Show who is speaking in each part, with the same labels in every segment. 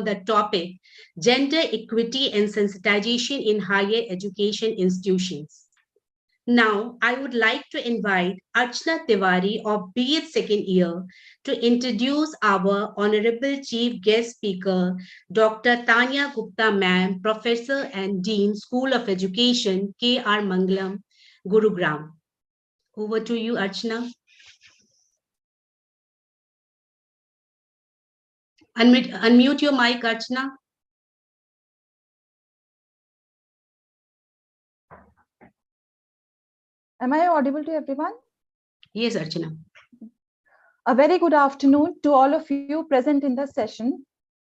Speaker 1: the topic Gender Equity and Sensitization in Higher Education Institutions. Now, I would like to invite Archana Tiwari of BA second year to introduce our Honorable Chief Guest Speaker, Dr. Tanya Gupta Ma'am, Professor and Dean, School of Education, K.R. Mangalam, Gurugram. Over to you, Archana. Unmute your mic, Archana.
Speaker 2: Am I audible to everyone?
Speaker 1: Yes, Archana.
Speaker 2: A very good afternoon to all of you present in the session.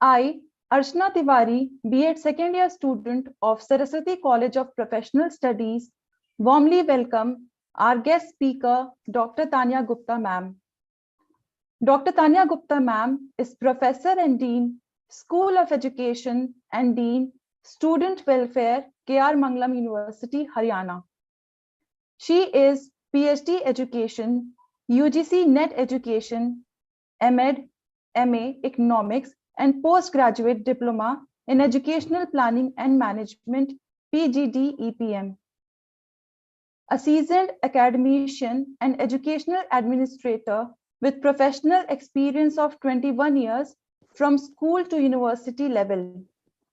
Speaker 2: I, Archana Tiwari, B.Ed second year student of Saraswati College of Professional Studies, warmly welcome our guest speaker, Dr. Tanya Gupta Ma'am. Dr. Tanya Gupta Ma'am is Professor and Dean, School of Education and Dean, Student Welfare, K.R. Mangalam University, Haryana. She is PhD Education, UGC Net Education, MEd, MA Economics, and Postgraduate Diploma in Educational Planning and Management, PGD EPM. A seasoned academician and educational administrator with professional experience of 21 years from school to university level.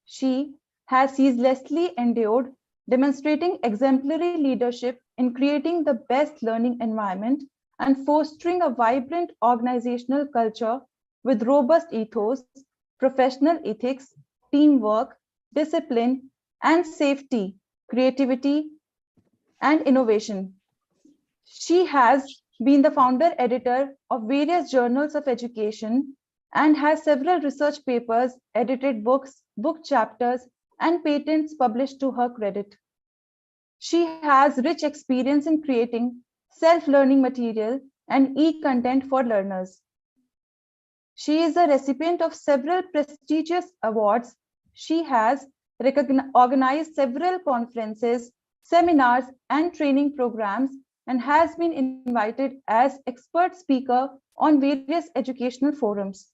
Speaker 2: She has ceaselessly endured, demonstrating exemplary leadership in creating the best learning environment and fostering a vibrant organizational culture with robust ethos, professional ethics, teamwork, discipline, and safety, creativity, and innovation. She has been the founder editor of various journals of education and has several research papers, edited books, book chapters, and patents published to her credit. She has rich experience in creating self-learning material and e-content for learners. She is a recipient of several prestigious awards. She has organized several conferences, seminars, and training programs, and has been invited as expert speaker on various educational forums.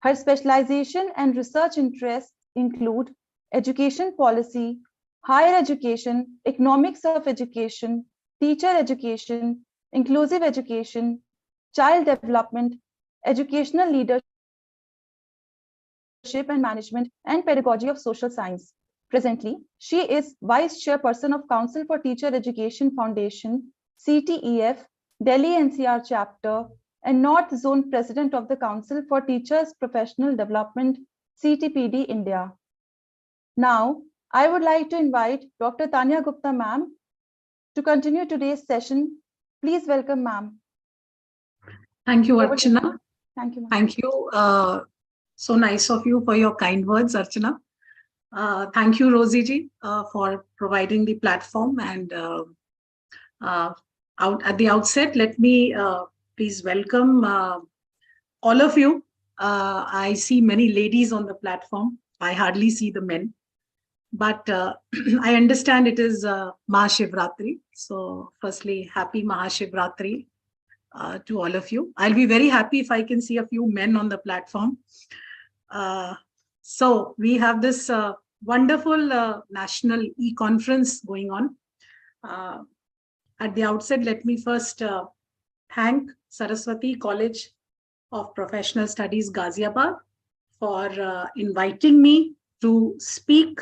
Speaker 2: Her specialization and research interests include education policy, higher education, economics of education, teacher education, inclusive education, child development, educational leadership and management, and pedagogy of social science. Presently, she is Vice Chairperson of Council for Teacher Education Foundation, CTEF, Delhi NCR Chapter, and North Zone President of the Council for Teachers Professional Development, CTPD India. Now, I would like to invite Dr. Tanya Gupta Ma'am to continue today's session. Please welcome Ma'am.
Speaker 3: Thank you, Archana.
Speaker 2: Thank you, ma'am.
Speaker 3: Thank you. So nice of you for your kind words, Archana. Thank you, Rosie ji, for providing the platform. And at the outset, let me please welcome all of you. I see many ladies on the platform. I hardly see the men. But I understand it is Mahashivratri. So firstly, happy Mahashivratri to all of you. I'll be very happy if I can see a few men on the platform. So we have this wonderful national e-conference going on. At the outset, let me first thank Saraswati College of Professional Studies, Ghaziabad, for inviting me to speak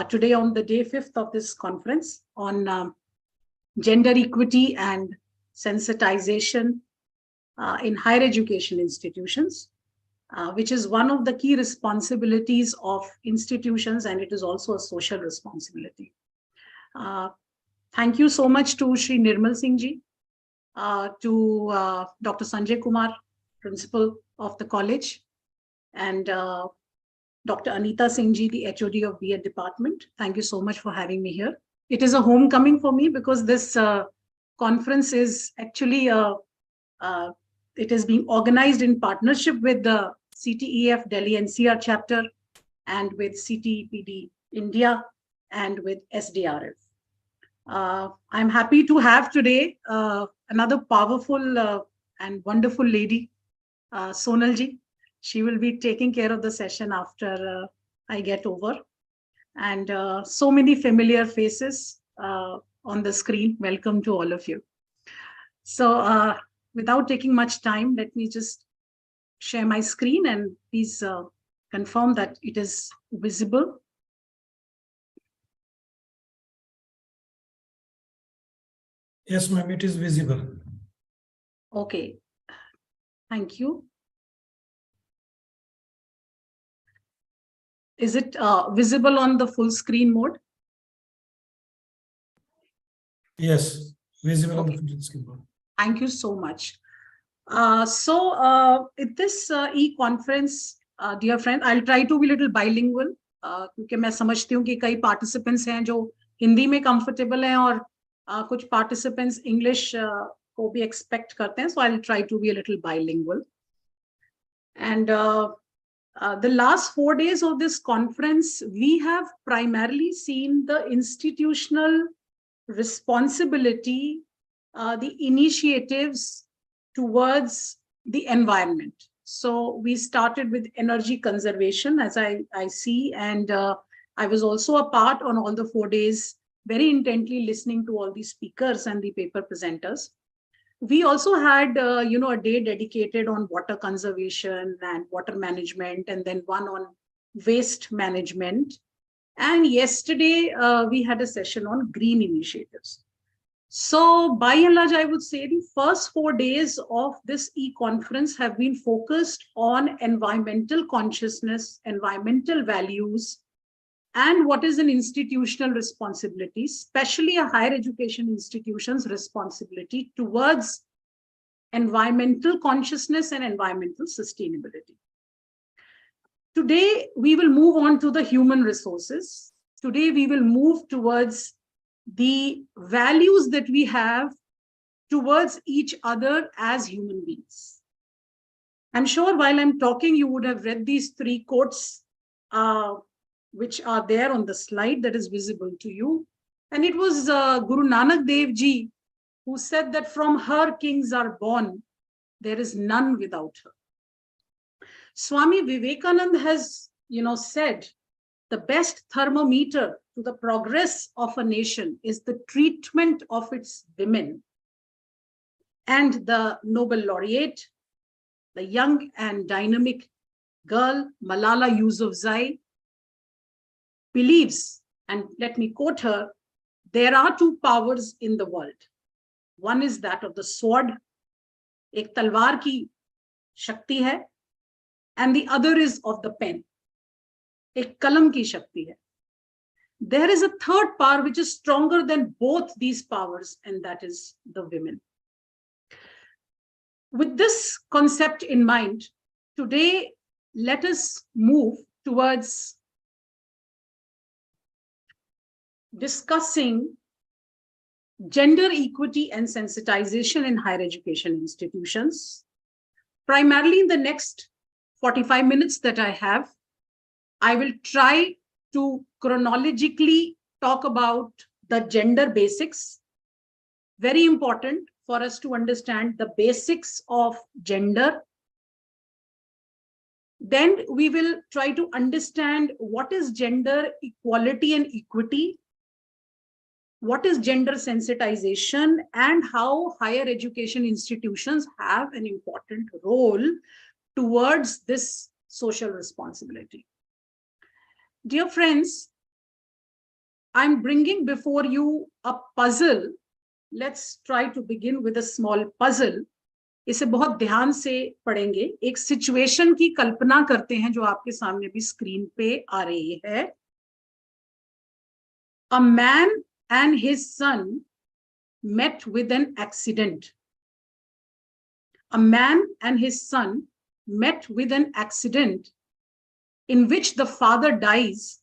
Speaker 3: today on the day 5th of this conference on gender equity and sensitization in higher education institutions, which is one of the key responsibilities of institutions, and it is also a social responsibility. Thank you so much to Shri Nirmal Singh ji, to Dr. Sanjay Kumar, Principal of the college, and Dr. Anita Singh ji, the HOD of B.Ed Department. Thank you so much for having me here. It is a homecoming for me because this conference is actually, it is being organized in partnership with the CTEF Delhi NCR chapter and with CTPD India and with SDRF. I'm happy to have today another powerful and wonderful lady, Sonal ji. She will be taking care of the session after I get over. And so many familiar faces on the screen. Welcome to all of you. So without taking much time, let me just share my screen and please confirm that it is visible.
Speaker 4: Yes, ma'am, it is visible.
Speaker 3: Okay, thank you. Is it visible on the full screen mode?
Speaker 4: Yes, visible on
Speaker 3: Okay.
Speaker 4: the full screen.
Speaker 3: Thank you so much. In this e-conference, dear friend, I'll try to be little bilingual क्योंकि मैं समझती हूँ कि कई participants हैं जो हिंदी में comfortable हैं और कुछ participants English को भी expect करते हैं. So I'll try to be a little bilingual. And the last 4 days of this conference, we have primarily seen the institutional responsibility, the initiatives towards the environment. So we started with energy conservation, as I see, and I was also a part on all the 4 days, very intently listening to all the speakers and the paper presenters. We also had, a day dedicated on water conservation and water management, and then one on waste management. And yesterday, we had a session on green initiatives. So by and large, I would say the first 4 days of this e-conference have been focused on environmental consciousness, environmental values, and what is an institutional responsibility, especially a higher education institution's responsibility towards environmental consciousness and environmental sustainability. Today, we will move on to the human resources. Today, we will move towards the values that we have towards each other as human beings. I'm sure while I'm talking, you would have read these 3 quotes, which are there on the slide that is visible to you. And it was Guru Nanak Dev Ji who said that from her kings are born, there is none without her. Swami Vivekananda has, said the best thermometer to the progress of a nation is the treatment of its women. And the Nobel laureate, the young and dynamic girl, Malala Yousafzai, believes, and let me quote her, there are 2 powers in the world. One is that of the sword, एक तलवार की शक्ति है, and the other is of the pen, एक कलम की शक्ति है. There is a third power which is stronger than both these powers, and that is the women. With this concept in mind, today let us move towards discussing gender equity and sensitization in higher education institutions. Primarily in the next 45 minutes that I have, I will try to chronologically talk about the gender basics. Very important for us to understand the basics of gender. Then we will try to understand what is gender equality and equity, what is gender sensitization, and how higher education institutions have an important role towards this social responsibility. Dear friends, I'm bringing before you a puzzle. Let's try to begin with a small puzzle. इसे बहुत ध्यान से पढ़ेंगे. एक situation की कल्पना करते हैं जो आपके सामने भी स्क्रीन पे आ रही है. A man and his son met with an accident. A man and his son met with an accident in which the father dies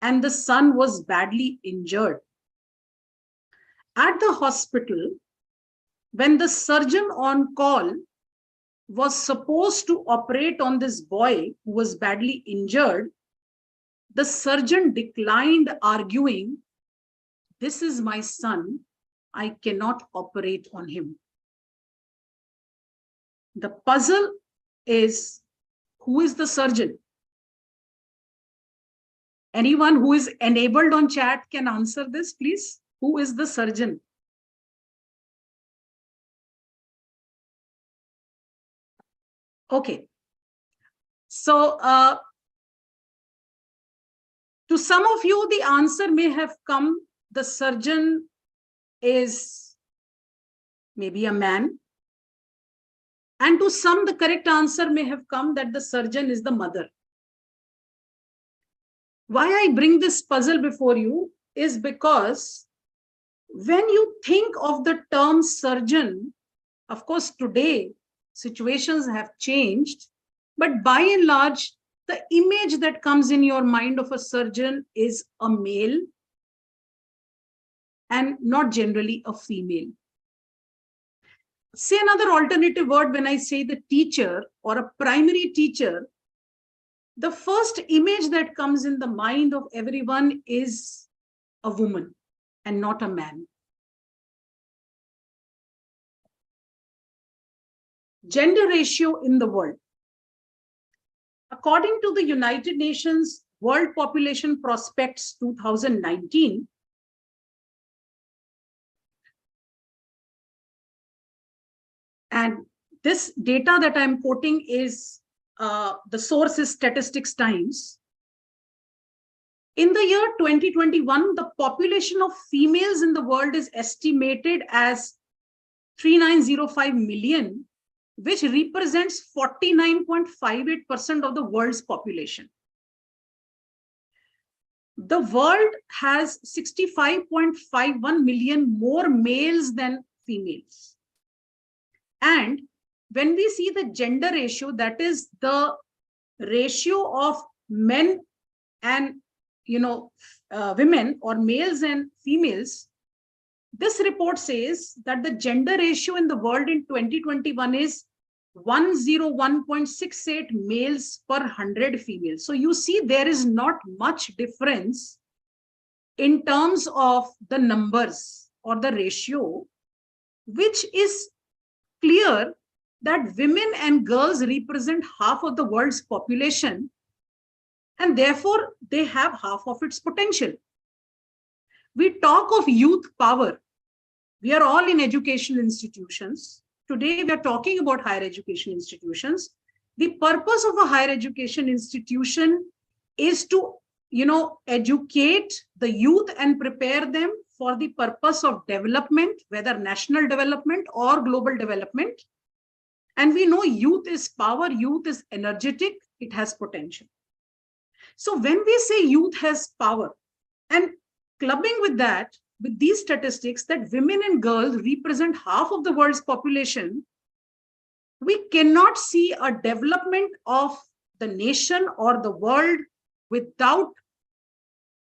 Speaker 3: and the son was badly injured. At the hospital, when the surgeon on call was supposed to operate on this boy who was badly injured, the surgeon declined, arguing, "This is my son, I cannot operate on him." The puzzle is Who is the surgeon? Anyone who is enabled on chat can answer this, please. Who is the surgeon? Okay. So, to some of you, the answer may have come, the surgeon is maybe a man. And to some, the correct answer may have come that the surgeon is the mother. Why I bring this puzzle before you is because when you think of the term surgeon, of course, today situations have changed, but by and large, the image that comes in your mind of a surgeon is a male and not generally a female. Say another alternative word when I say the teacher or a primary teacher, the first image that comes in the mind of everyone is a woman and not a man. Gender ratio in the world. According to the United Nations World Population Prospects 2019, and this data that I'm quoting is, the source is Statistics Times. In the year 2021, the population of females in the world is estimated as 3905 million, which represents 49.58% of the world's population. The world has 65.51 million more males than females. And when we see the gender ratio, that is the ratio of men and women, or males and females, this report says that the gender ratio in the world in 2021 is 101.68 males per 100 females. So you see there is not much difference in terms of the numbers or the ratio, which is clear that women and girls represent half of the world's population, and therefore they have half of its potential. We talk of youth power. We are all in educational institutions. Today, we are talking about higher education institutions. The purpose of a higher education institution is to, educate the youth and prepare them for the purpose of development, whether national development or global development. And we know youth is power, youth is energetic, it has potential. So when we say youth has power, and clubbing with that, with these statistics that women and girls represent half of the world's population, we cannot see a development of the nation or the world without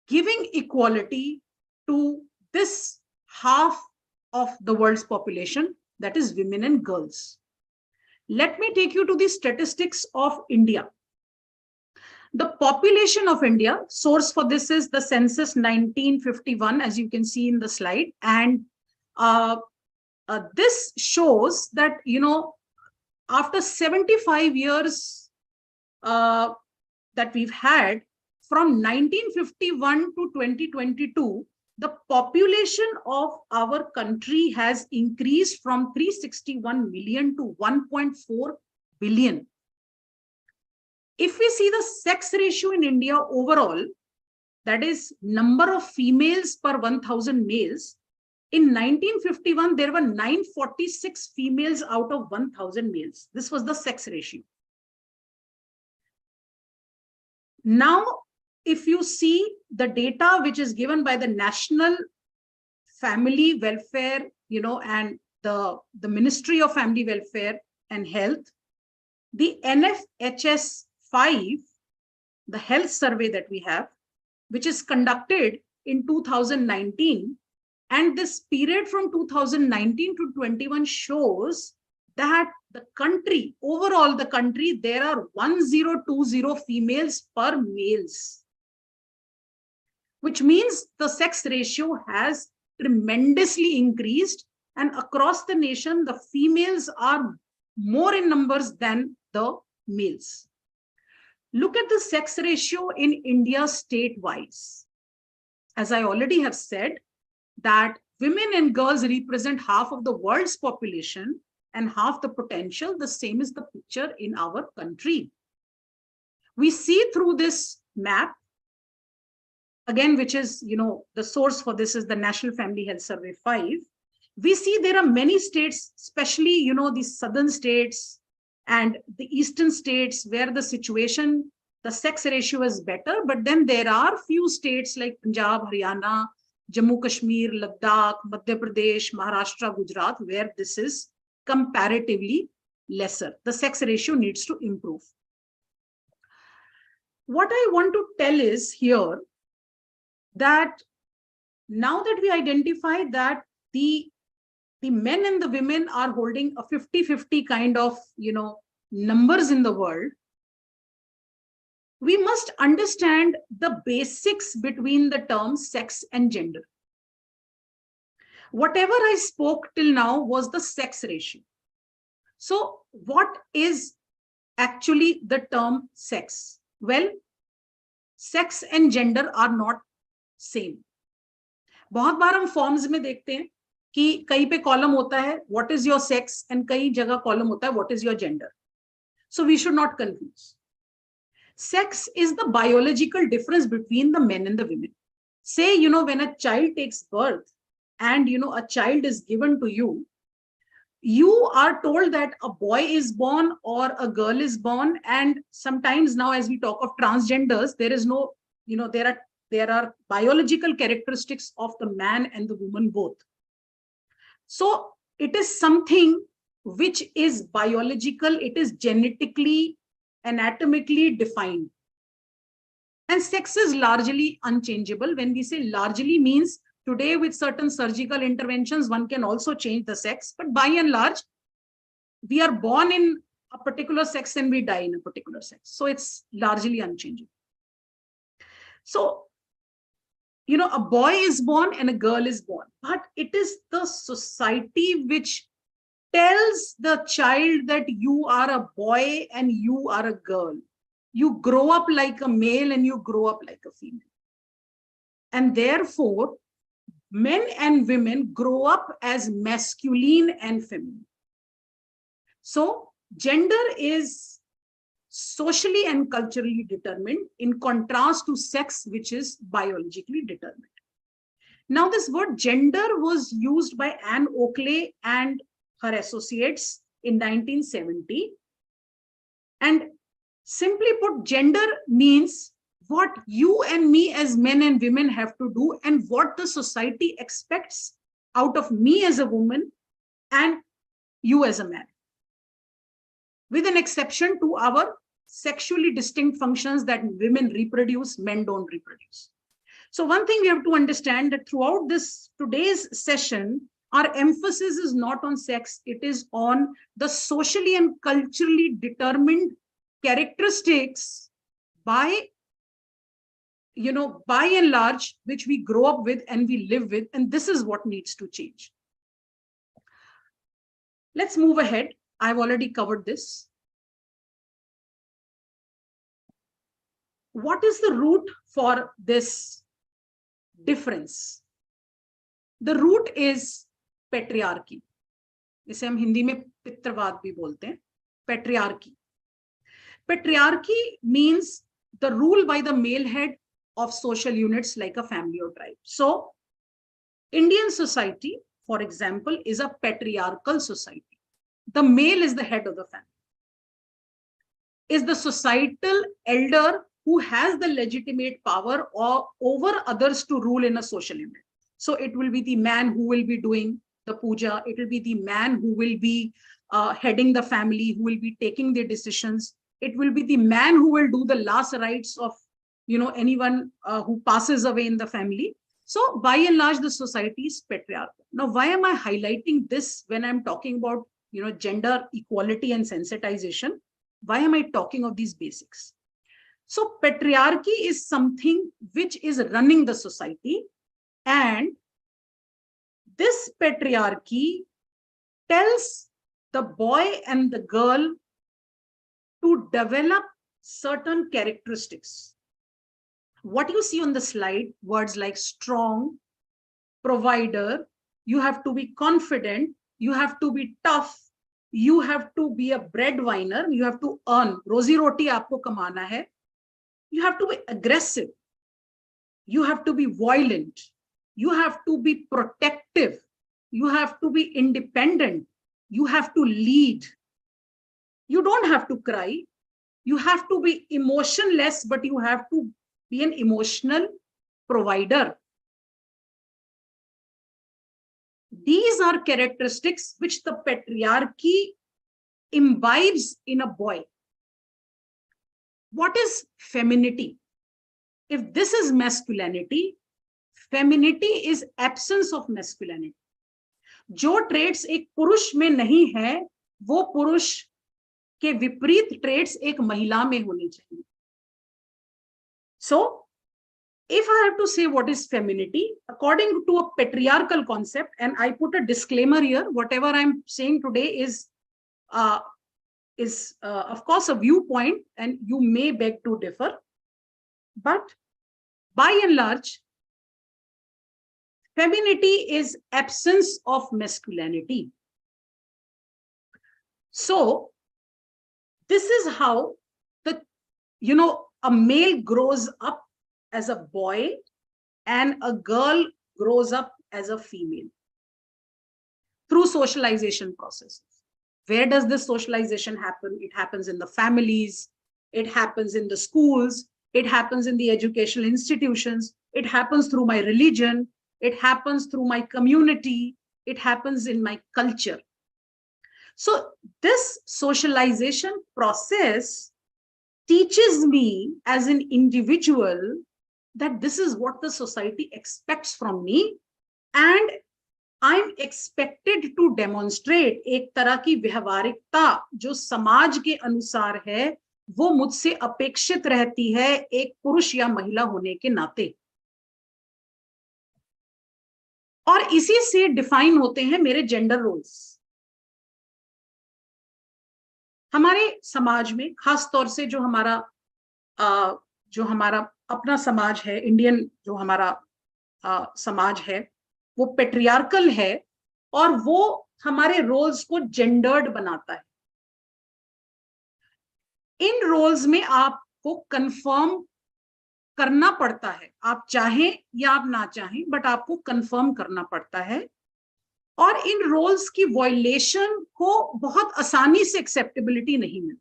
Speaker 3: giving equality to this half of the world's population, that is women and girls. Let me take you to the statistics of India. The population of India, source for this is the census 1951, as you can see in the slide. And this shows that, after 75 years that we've had, from 1951 to 2022, the population of our country has increased from 361 million to 1.4 billion. If we see the sex ratio in India overall, that is number of females per 1,000 males, in 1951, there were 946 females out of 1,000 males. This was the sex ratio. Now, if you see the data which is given by the National Family Welfare, and the Ministry of Family Welfare and Health, the NFHS 5, the health survey that we have, which is conducted in 2019, and this period from 2019 to 21 shows that the country, overall the country, there are 1020 females per males, which means the sex ratio has tremendously increased, and across the nation, the females are more in numbers than the males. Look at the sex ratio in India state-wise. As I already have said, that women and girls represent half of the world's population and half the potential. The same is the picture in our country. We see through this map, again, which is, the source for this is the National Family Health Survey 5. We see there are many states, especially, the southern states and the eastern states where the situation, the sex ratio is better. But then there are few states like Punjab, Haryana, Jammu Kashmir, Ladakh, Madhya Pradesh, Maharashtra, Gujarat, where this is comparatively lesser. The sex ratio needs to improve. What I want to tell is here that now that we identify that the men and the women are holding a 50-50 kind of, numbers in the world, we must understand the basics between the terms sex and gender. Whatever I spoke till now was the sex ratio. So what is actually the term sex? Well, sex and gender are not same. बहुत बार हम forms में देखते हैं कि कहीं पे column होता है what is your sex and कई जगह कॉलम होता है what is your gender. So we should not confuse. Sex is the biological difference between the men and the women. Say, when a child takes birth and, a child is given to you, you are told that a boy is born or a girl is born. And sometimes now, as we talk of transgenders, there is no, there are biological characteristics of the man and the woman both. So it is something which is biological, it is genetically, anatomically defined. And sex is largely unchangeable. When we say largely means today with certain surgical interventions, one can also change the sex, but by and large, we are born in a particular sex and we die in a particular sex. So it's largely unchangeable. So, a boy is born and a girl is born, but it is the society which tells the child that you are a boy and you are a girl. You grow up like a male and you grow up like a female. And therefore, men and women grow up as masculine and feminine. So gender is socially and culturally determined in contrast to sex, which is biologically determined. Now, this word gender was used by Anne Oakley and her associates in 1970. And simply put, gender means what you and me as men and women have to do and what the society expects out of me as a woman and you as a man, with an exception to our sexually distinct functions that women reproduce, men don't reproduce. So one thing we have to understand that throughout today's session, our emphasis is not on sex, it is on the socially and culturally determined characteristics by and large, which we grow up with and we live with, and this is what needs to change. Let's move ahead. I've already covered this. What is the root for this difference? The root is patriarchy. इसे हम हिंदी में पितृवाद भी बोलते हैं, patriarchy. Patriarchy means the rule by the male head of social units like a family or tribe. So Indian society, for example, is a patriarchal society. The male is the head of the family, is the societal elder who has the legitimate power over others to rule in a social unit. So it will be the man who will be doing the puja, it will be the man who will be heading the family, who will be taking the decisions. It will be the man who will do the last rites of anyone who passes away in the family. So by and large, the society is patriarchal. Now, why am I highlighting this when I'm talking about gender equality and sensitization? Why am I talking of these basics? So patriarchy is something which is running the society, and this patriarchy tells the boy and the girl to develop certain characteristics. What you see on the slide, words like strong, provider, you have to be confident, you have to be tough, you have to be a breadwinner, you have to earn, rozi roti aapko kamana hai, you have to be aggressive, you have to be violent, you have to be protective, you have to be independent, you have to lead, you don't have to cry, you have to be emotionless, but you have to be an emotional provider. These are characteristics which the patriarchy imbibes in a boy. What is femininity? If this is masculinity, femininity is absence of masculinity. जो traits एक पुरुष में नहीं है, वो पुरुष के विपरीत traits एक महिला में होने चाहिए. So, if I have to say what is femininity, according to a patriarchal concept, and I put a disclaimer here, whatever I'm saying today is of course a viewpoint, and you may beg to differ, but by and large, femininity is absence of masculinity. So this is how a male grows up as a boy and a girl grows up as a female through socialization processes. Where does this socialization happen? It happens in the families, it happens in the schools, it happens in the educational institutions, it happens through my religion, it happens through my community, it happens in my culture. So this socialization process teaches me as an individual that this is what the society expects from me, and I'm expected to demonstrate एक तरह की व्यवहारिकता जो समाज के अनुसार है, वो मुझसे अपेक्षित रहती है एक पुरुष या महिला होने के नाते. और इसी से डिफाइन होते हैं मेरे जेंडर रोल्स. हमारे समाज में खास तौर से जो हमारा अपना समाज है, इंडियन जो हमारा समाज है, वो पेट्रियार्कल है और वो हमारे रोल्स को जेंडर्ड बनाता है. इन रोल्स में आपको कंफर्म करना पड़ता है, आप चाहें या आप ना चाहें, बट आपको कंफर्म करना पड़ता है. और इन रोल्स की वायलेशन को बहुत आसानी से एक्सेप्टेबिलिटी नहीं मिलती.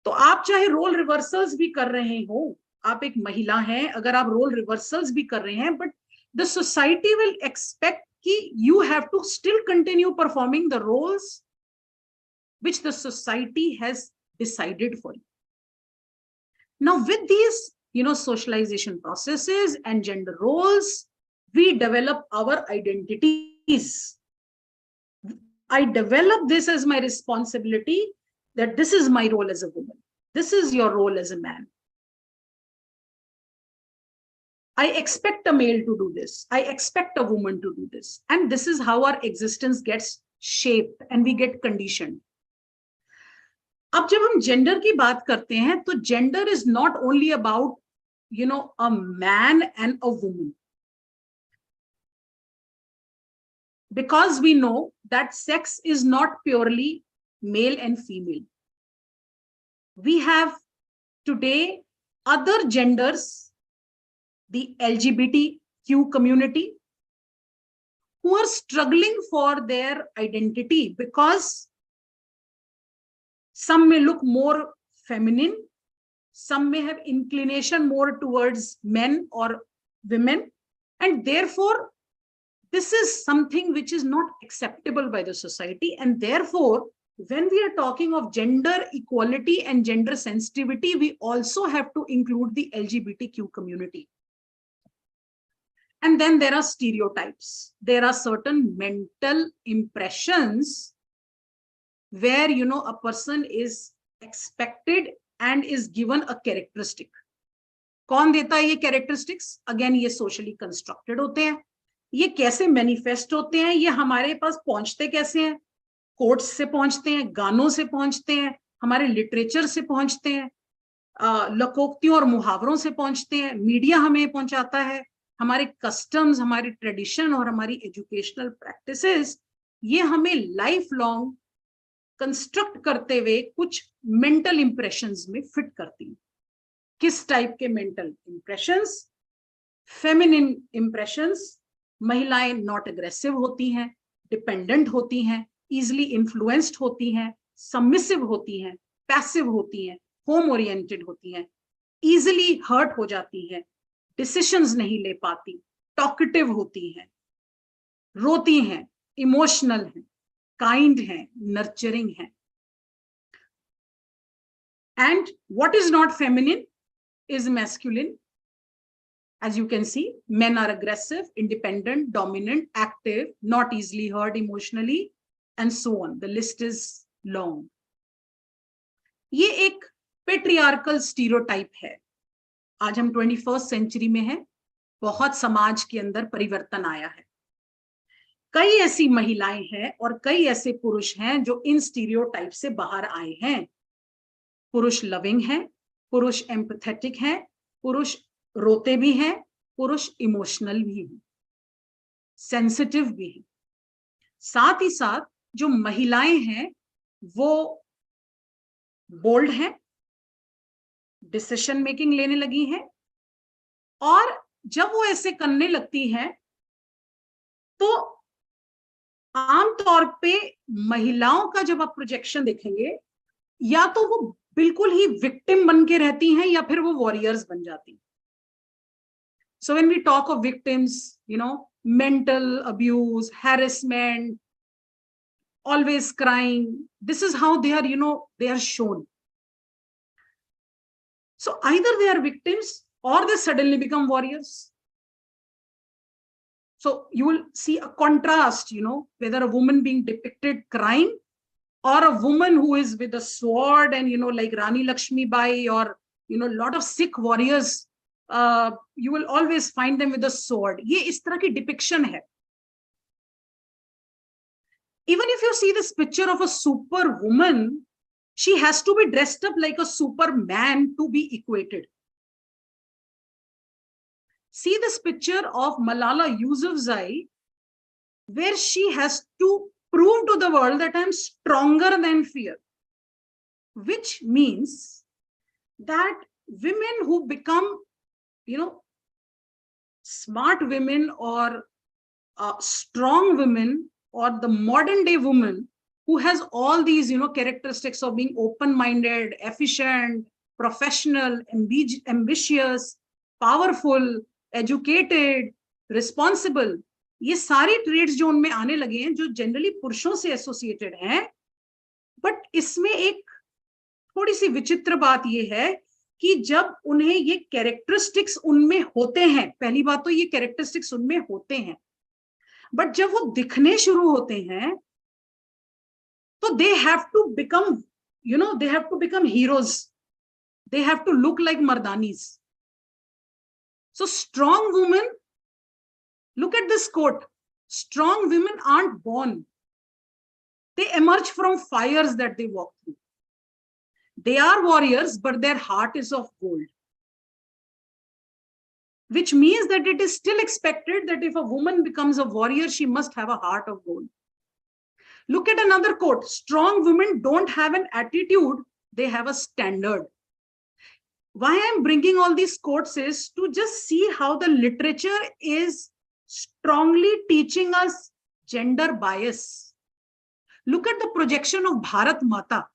Speaker 3: तो आप चाहे रोल रिवर्सल्स भी कर रहे हो, आप एक महिला हैं, अगर आप रोल रिवर्सल्स भी कर रहे हैं, but the society will expect कि you have to still continue performing the roles which the society has decided for you. Now with these, socialization processes and gender roles, we develop our identities. I develop this as my responsibility, that this is my role as a woman. This is your role as a man. I expect a male to do this. I expect a woman to do this. And this is how our existence gets shaped and we get conditioned. अब जब हम gender की बात करते हैं तो gender is not only about a man and a woman, because we know that sex is not purely male and female. We have today other genders, the LGBTQ community, who are struggling for their identity because some may look more feminine, some may have inclination more towards men or women, and therefore this is something which is not acceptable by the society. And therefore when we are talking of gender equality and gender sensitivity, we also have to include the LGBTQ community. And then there are stereotypes. There are certain mental impressions where a person is expected and is given a characteristic. कौन देता है ये characteristics? Again, ये socially constructed होते हैं. ये कैसे manifest होते हैं? ये हमारे पास पहुंचते कैसे हैं? कोट्स से पहुंचते हैं, गानों से पहुंचते हैं, हमारे लिटरेचर से पहुंचते हैं, लोकोक्तियों और मुहावरों से पहुंचते हैं, मीडिया हमें पहुंचाता है, हमारे कस्टम्स, हमारी ट्रेडिशन और हमारी एजुकेशनल प्रैक्टिसेस, ये हमें लाइफ लॉन्ग कंस्ट्रक्ट करते हुए कुछ मेंटल इंप्रेशंस में फिट करती हैं। किस टाइप के मेंटल इंप्रेशंस? Feminine impressions. महिलाएं नॉट एग्रेसिव होती हैं, डिपेंडेंट होती हैं, इजिली इन्फ्लुएंस्ड होती हैं, सबमिसिव होती हैं, पैसिव होती हैं, होम ओरिएंटेड होती हैं, इजिली हर्ट हो जाती हैं, डिसीजंस नहीं ले पाती, टॉकेटिव होती हैं, रोती हैं, इमोशनल हैं, काइंड हैं, नर्चरिंग हैं। And what is not feminine is masculine. As you can see, men are aggressive, independent, dominant, active, not easily hurt emotionally, and so on. The list is long. ये एक patriarchal stereotype है। आज हम 21st century में हैं, बहुत समाज के अंदर परिवर्तन आया है। कई ऐसी महिलाएं हैं और कई ऐसे पुरुष हैं जो इन स्टीरियोटाइप से बाहर आए हैं। पुरुष लविंग हैं, पुरुष एम्पैथेटिक हैं, पुरुष रोते भी हैं, पुरुष इमोशनल भी हैं, सेंसिटिव भी हैं। साथ ही साथ जो महिलाएं हैं वो बोल्ड हैं, डिसीजन मेकिंग लेने लगी हैं, और जब वो ऐसे करने लगती हैं तो आमतौर पे महिलाओं का जब आप प्रोजेक्शन देखेंगे, या तो वो बिल्कुल ही विक्टिम बन के रहती हैं या फिर वो वॉरियर्स बन जाती हैं। So when we talk of victims, mental abuse, harassment, always crying, this is how they are, they are shown. So either they are victims or they suddenly become warriors. So you will see a contrast, whether a woman being depicted crying or a woman who is with a sword and, like Rani Lakshmi Bai or, a lot of Sikh warriors, you will always find them with a sword. ये इस तरह की depiction है. Even if you see this picture of a superwoman, she has to be dressed up like a superman to be equated. See this picture of Malala Yousafzai, where she has to prove to the world that I'm stronger than fear, which means that women who become, smart women or strong women, or the modern day woman who has all these, characteristics of being open-minded, efficient, professional, ambitious, powerful, educated, responsible, ये सारी trades जो उनमें आने लगे हैं, जो generally पुरुषों से एसोसिएटेड हैं, बट इसमें एक थोड़ी सी विचित्र बात ये है कि जब उन्हें ये कैरेक्टरिस्टिक्स उनमें होते हैं, पहली बात तो ये कैरेक्टरिस्टिक्स उनमें होते हैं, बट जब वो दिखने शुरू होते हैं तो they have to become, they have to become heroes. They have to look like Mardanis. So strong women, look at this quote, strong women aren't born. They emerge from fires that they walk through. They are warriors, but their heart is of gold. Which means that it is still expected that if a woman becomes a warrior, she must have a heart of gold. Look at another quote. Strong women don't have an attitude, they have a standard. Why I'm bringing all these quotes is to just see how the literature is strongly teaching us gender bias. Look at the projection of Bharat Mata,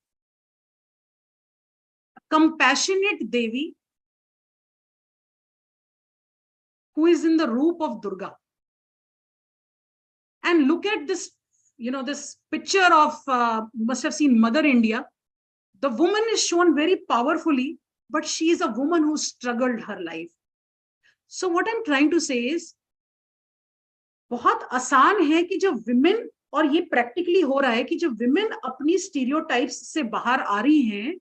Speaker 3: a compassionate Devi who is in the roop of Durga. And look at this, this picture of, you must have seen Mother India. The woman is shown very powerfully, but she is a woman who struggled her life. So what I'm trying to say is, बहुत आसान है कि जब women, और ये practically हो रहा है कि जब women अपनी stereotypes से बाहर आ रही हैं,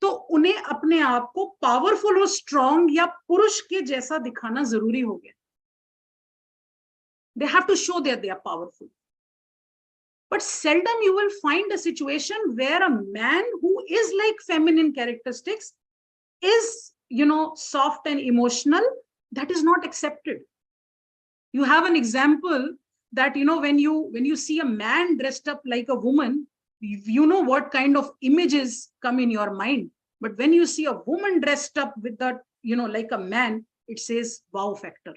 Speaker 3: तो उन्हें अपने आप को पावरफुल और स्ट्रॉन्ग या पुरुष के जैसा दिखाना जरूरी हो गया. They have to show that they are powerful. But seldom you will find a situation where a man who is like feminine characteristics is, soft and emotional. That is not accepted. You have an example that, when you see a man dressed up like a woman, you know what kind of images come in your mind. But when you see a woman dressed up with that, like a man, it says wow factor.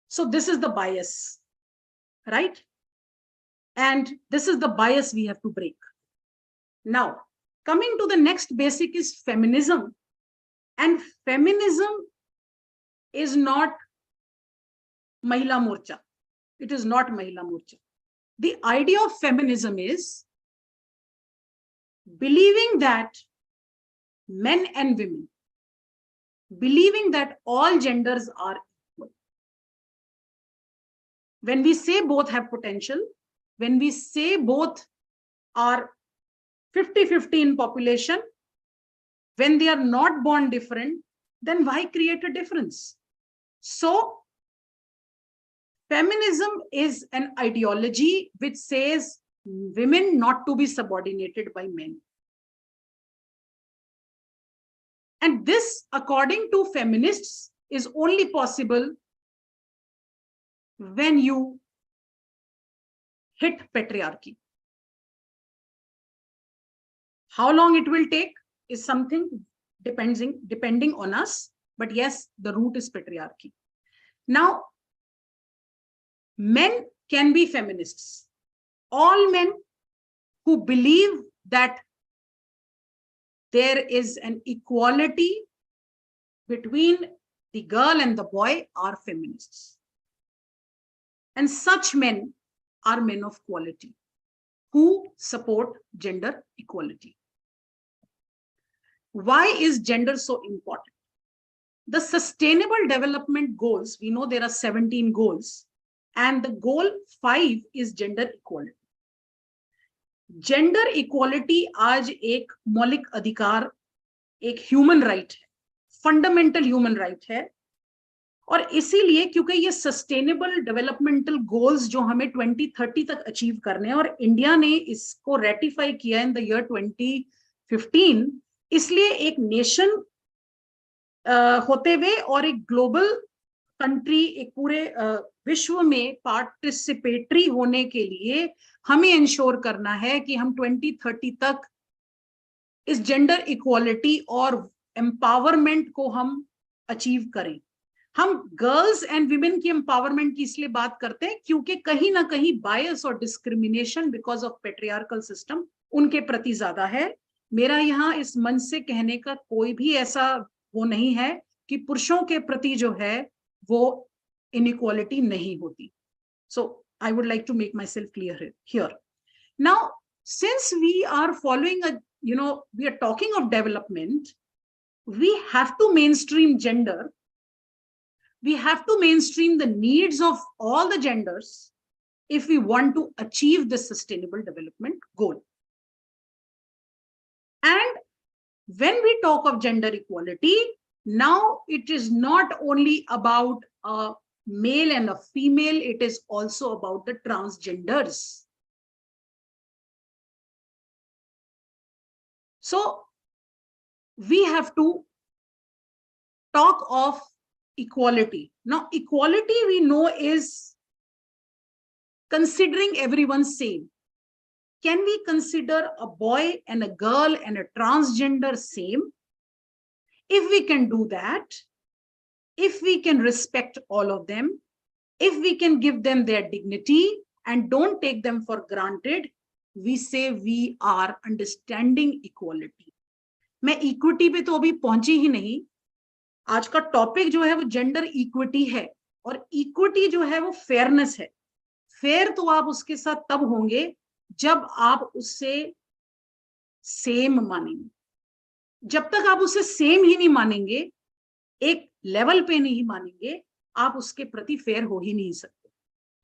Speaker 3: So this is the bias, right? And this is the bias we have to break. Now, coming to the next basic is feminism. And feminism is not Mahila Morcha. It is not Mahila Morcha. The idea of feminism is believing that men and women, believing that all genders are equal. When we say both have potential, when we say both are 50-50 in population, when they are not born different, then why create a difference? So, feminism is an ideology which says women not to be subordinated by men. And this, according to feminists, is only possible when you hit patriarchy. How long it will take is something depending on us. But yes, the root is patriarchy. Now, men can be feminists. All men who believe that there is an equality between the girl and the boy are feminists. And such men are men of quality who support gender equality. Why is gender so important? The Sustainable Development Goals, we know there are 17 goals, and the goal 5 is gender equality. Gender equality आज एक मौलिक अधिकार, एक human right है, fundamental human right है. और इसीलिए क्योंकि ये सस्टेनेबल डेवलपमेंटल गोल्स जो हमें 2030 तक अचीव करने हैं और इंडिया ने इसको रेटिफाई किया इन द ईयर 2015, इसलिए एक नेशन होते हुए और एक ग्लोबल कंट्री, एक पूरे विश्व में पार्टिसिपेटरी होने के लिए हमें इंश्योर करना है कि हम 2030 तक इस जेंडर इक्वालिटी और एम्पावरमेंट को हम अचीव करें. हम गर्ल्स एंड विमेन की एम्पावरमेंट की इसलिए बात करते हैं क्योंकि कहीं ना कहीं बायस और discrimination because of patriarchal system उनके प्रति ज्यादा है. मेरा यहाँ इस मंच से कहने का कोई भी ऐसा वो नहीं है कि पुरुषों के प्रति जो है वो inequality नहीं होती. So I would like to make myself clear here. Now, since we are following we are talking of development, we have to mainstream gender. We have to mainstream the needs of all the genders if we want to achieve the sustainable development goal. And when we talk of gender equality, now it is not only about a male and a female, it is also about the transgenders. So we have to talk of equality. Now, equality we know is considering everyone same. Can we consider a boy and a girl and a transgender same? If we can do that, if we can respect all of them, if we can give them their dignity and don't take them for granted, we say we are understanding equality. मैं equity पे तो अभी पहुंची ही नहीं. आज का topic जो है वो जेंडर इक्विटी है और इक्विटी जो है वो फेयरनेस है. फेयर तो आप उसके साथ तब होंगे जब आप उससे सेम मानेंगे. जब तक आप उसे सेम ही नहीं मानेंगे, एक लेवल पे नहीं मानेंगे, आप उसके प्रति फेयर हो ही नहीं सकते.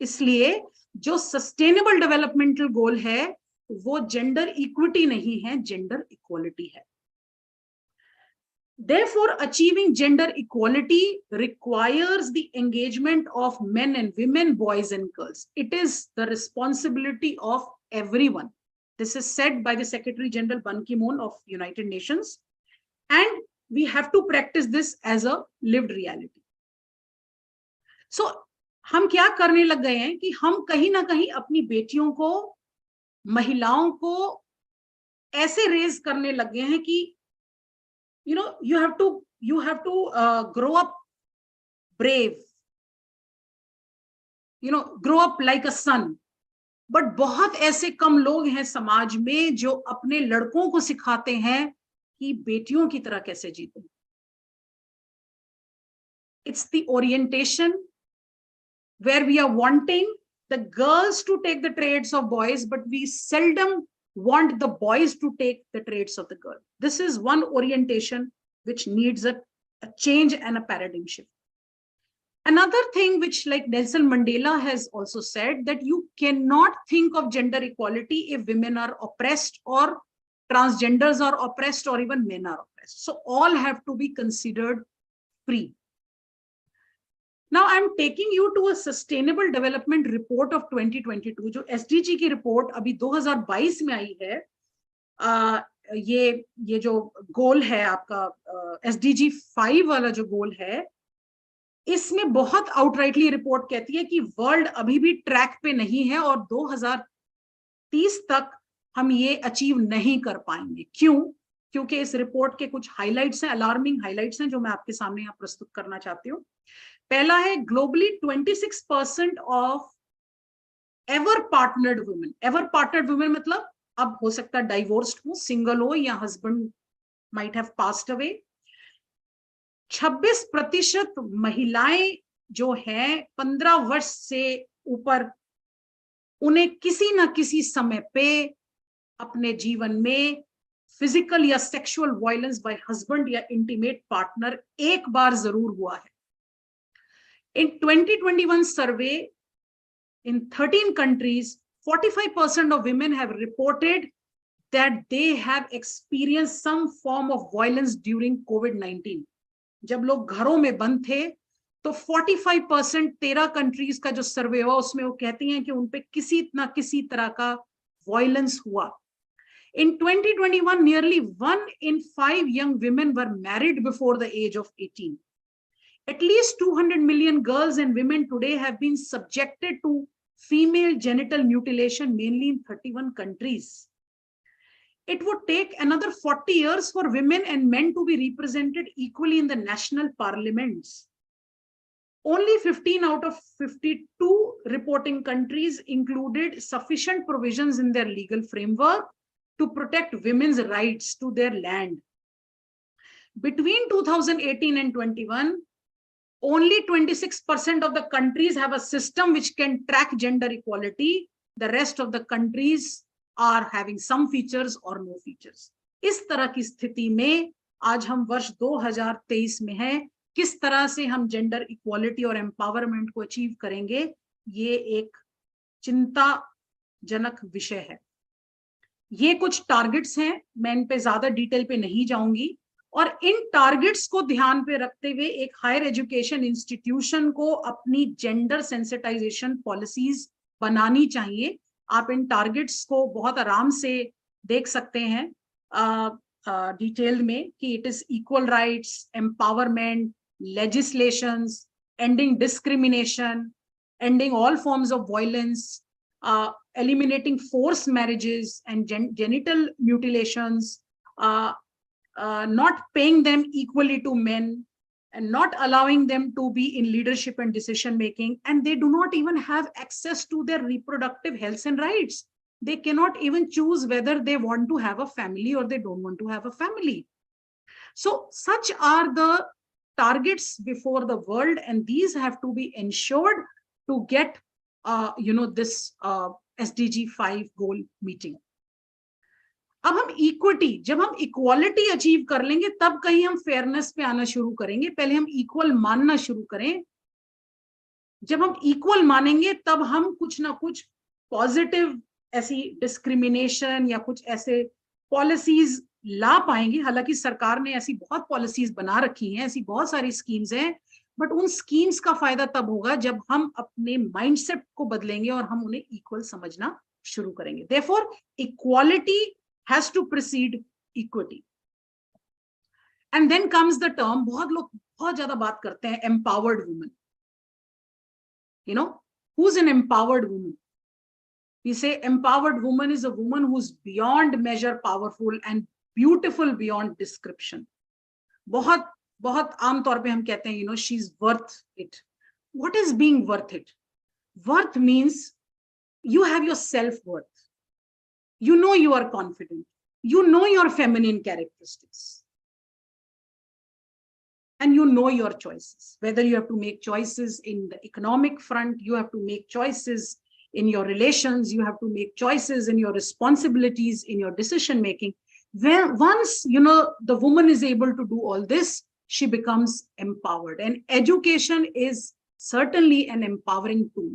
Speaker 3: इसलिए जो सस्टेनेबल डेवलपमेंटल गोल है वो जेंडर इक्विटी नहीं है, जेंडर इक्वालिटी है. Therefore, achieving gender equality requires the engagement of men and women, boys and girls. It is the responsibility of everyone. This is said by the Secretary General Ban Ki-moon of United Nations, and we have to practice this as a lived reality. So, हम क्या करने लग गए हैं कि हम कहीं ना कहीं अपनी बेटियों को, महिलाओं को ऐसे रेज करने लग गए हैं कि you have to grow up brave, grow up like a son. But बहुत ऐसे कम लोग हैं समाज में जो अपने लड़कों को सिखाते हैं कि बेटियों की तरह कैसे जीते. It's the orientation where we are wanting the girls to take the traits of boys, but we seldom want the boys to take the traits of the girl. This is one orientation which needs a change and a paradigm shift. Another thing which, like Nelson Mandela has also said, that you cannot think of gender equality if women are oppressed or transgenders are oppressed or even men are oppressed. So all have to be considered free. Now I'm taking you to a Sustainable Development Report of 2022, जो SDG की report अभी 2022 में आई है. ये जो गोल है आपका SDG 5 वाला जो गोल है, इसमें बहुत आउटराइटली रिपोर्ट कहती है कि वर्ल्ड अभी भी ट्रैक पे नहीं है और 2030 तक हम ये अचीव नहीं कर पाएंगे. क्यों? क्योंकि इस रिपोर्ट के कुछ हाइलाइट्स हैं, अलार्मिंग हाइलाइट्स हैं, जो मैं आपके सामने यहाँ प्रस्तुत करना चाहती हूँ. पहला है, globally 26% of ever partnered women मतलब अब हो सकता है डाइवोर्स्ड हो, सिंगल हो या husband might have passed away. 26% महिलाएं जो हैं 15 वर्ष से ऊपर, उन्हें किसी ना किसी समय पे अपने जीवन में फिजिकल या सेक्सुअल वायलेंस बाय हस्बैंड या इंटीमेट पार्टनर एक बार जरूर हुआ है. In 2021 survey, in 13 countries, 45% of women have reported that they have experienced some form of violence during COVID-19. जब लोग घरों में बंद थे, तो 45% 13 कंट्रीज का जो सर्वे हुआ उसमें वो कहती हैं कि उन पे किसी ना किसी तरह का वायलेंस हुआ. In 2021, nearly 1 in 5 young women were married before the age of 18. At least 200 million girls and women today have been subjected to female genital mutilation, mainly in 31 countries. It would take another 40 years for women and men to be represented equally in the national parliaments. Only 15 out of 52 reporting countries included sufficient provisions in their legal framework to protect women's rights to their land. Between 2018 and 21, only 26% of the countries have a system which can track gender equality. The rest of the countries are having some features or no features. इस तरह की स्थिति में आज हम वर्ष 2023 में हैं. किस तरह से हम जेंडर इक्वालिटी और एम्पावरमेंट को अचीव करेंगे, ये एक चिंताजनक विषय है. ये कुछ टारगेट्स हैं, मैं इन पे ज्यादा डिटेल पे नहीं जाऊंगी. और इन टारगेट्स को ध्यान पे रखते हुए एक हायर एजुकेशन इंस्टीट्यूशन को अपनी जेंडर सेंसिटाइजेशन पॉलिसीज बनानी चाहिए. आप इन टारगेट्स को बहुत आराम से देख सकते हैं डिटेल में कि it is equal rights, empowerment, legislations, ending discrimination, ending all forms of violence, eliminating forced marriages and genital mutilations, not paying them equally to men, and not allowing them to be in leadership and decision making, and they do not even have access to their reproductive health and rights. They cannot even choose whether they want to have a family or they don't want to have a family. So such are the targets before the world, and these have to be ensured to get this SDG 5 goal meeting. अब हम जब हम equality achieve कर लेंगे तब कहीं हम fairness पे आना शुरू करेंगे. पहले हम इक्वल मानना शुरू करें. जब हम इक्वल मानेंगे तब हम कुछ ना कुछ पॉजिटिव ऐसी डिस्क्रिमिनेशन या कुछ ऐसे पॉलिसीज ला पाएंगे। हालांकि सरकार ने ऐसी बहुत पॉलिसीज बना रखी हैं, ऐसी बहुत सारी स्कीम्स हैं, बट उन स्कीम्स का फायदा तब होगा जब हम अपने माइंडसेट को बदलेंगे और हम उन्हें इक्वल समझना शुरू करेंगे। Therefore equality has to precede equity. And then comes the term, बहुत लोग बहुत ज्यादा बात करते हैं empowered women. You know, who's an empowered woman? We say empowered woman is a woman who's beyond measure powerful and beautiful beyond description. बहुत बहुत आम तौर पे हम कहते हैं, you know, she's worth it. What is being worth it? Worth means you have your self-worth. You know you are confident. You know your feminine characteristics. And you know your choices, whether you have to make choices in the economic front, you have to make choices in your relations, you have to make choices in your responsibilities, in your decision making. When once, you know, the woman is able to do all this, she becomes empowered. And education is certainly an empowering tool.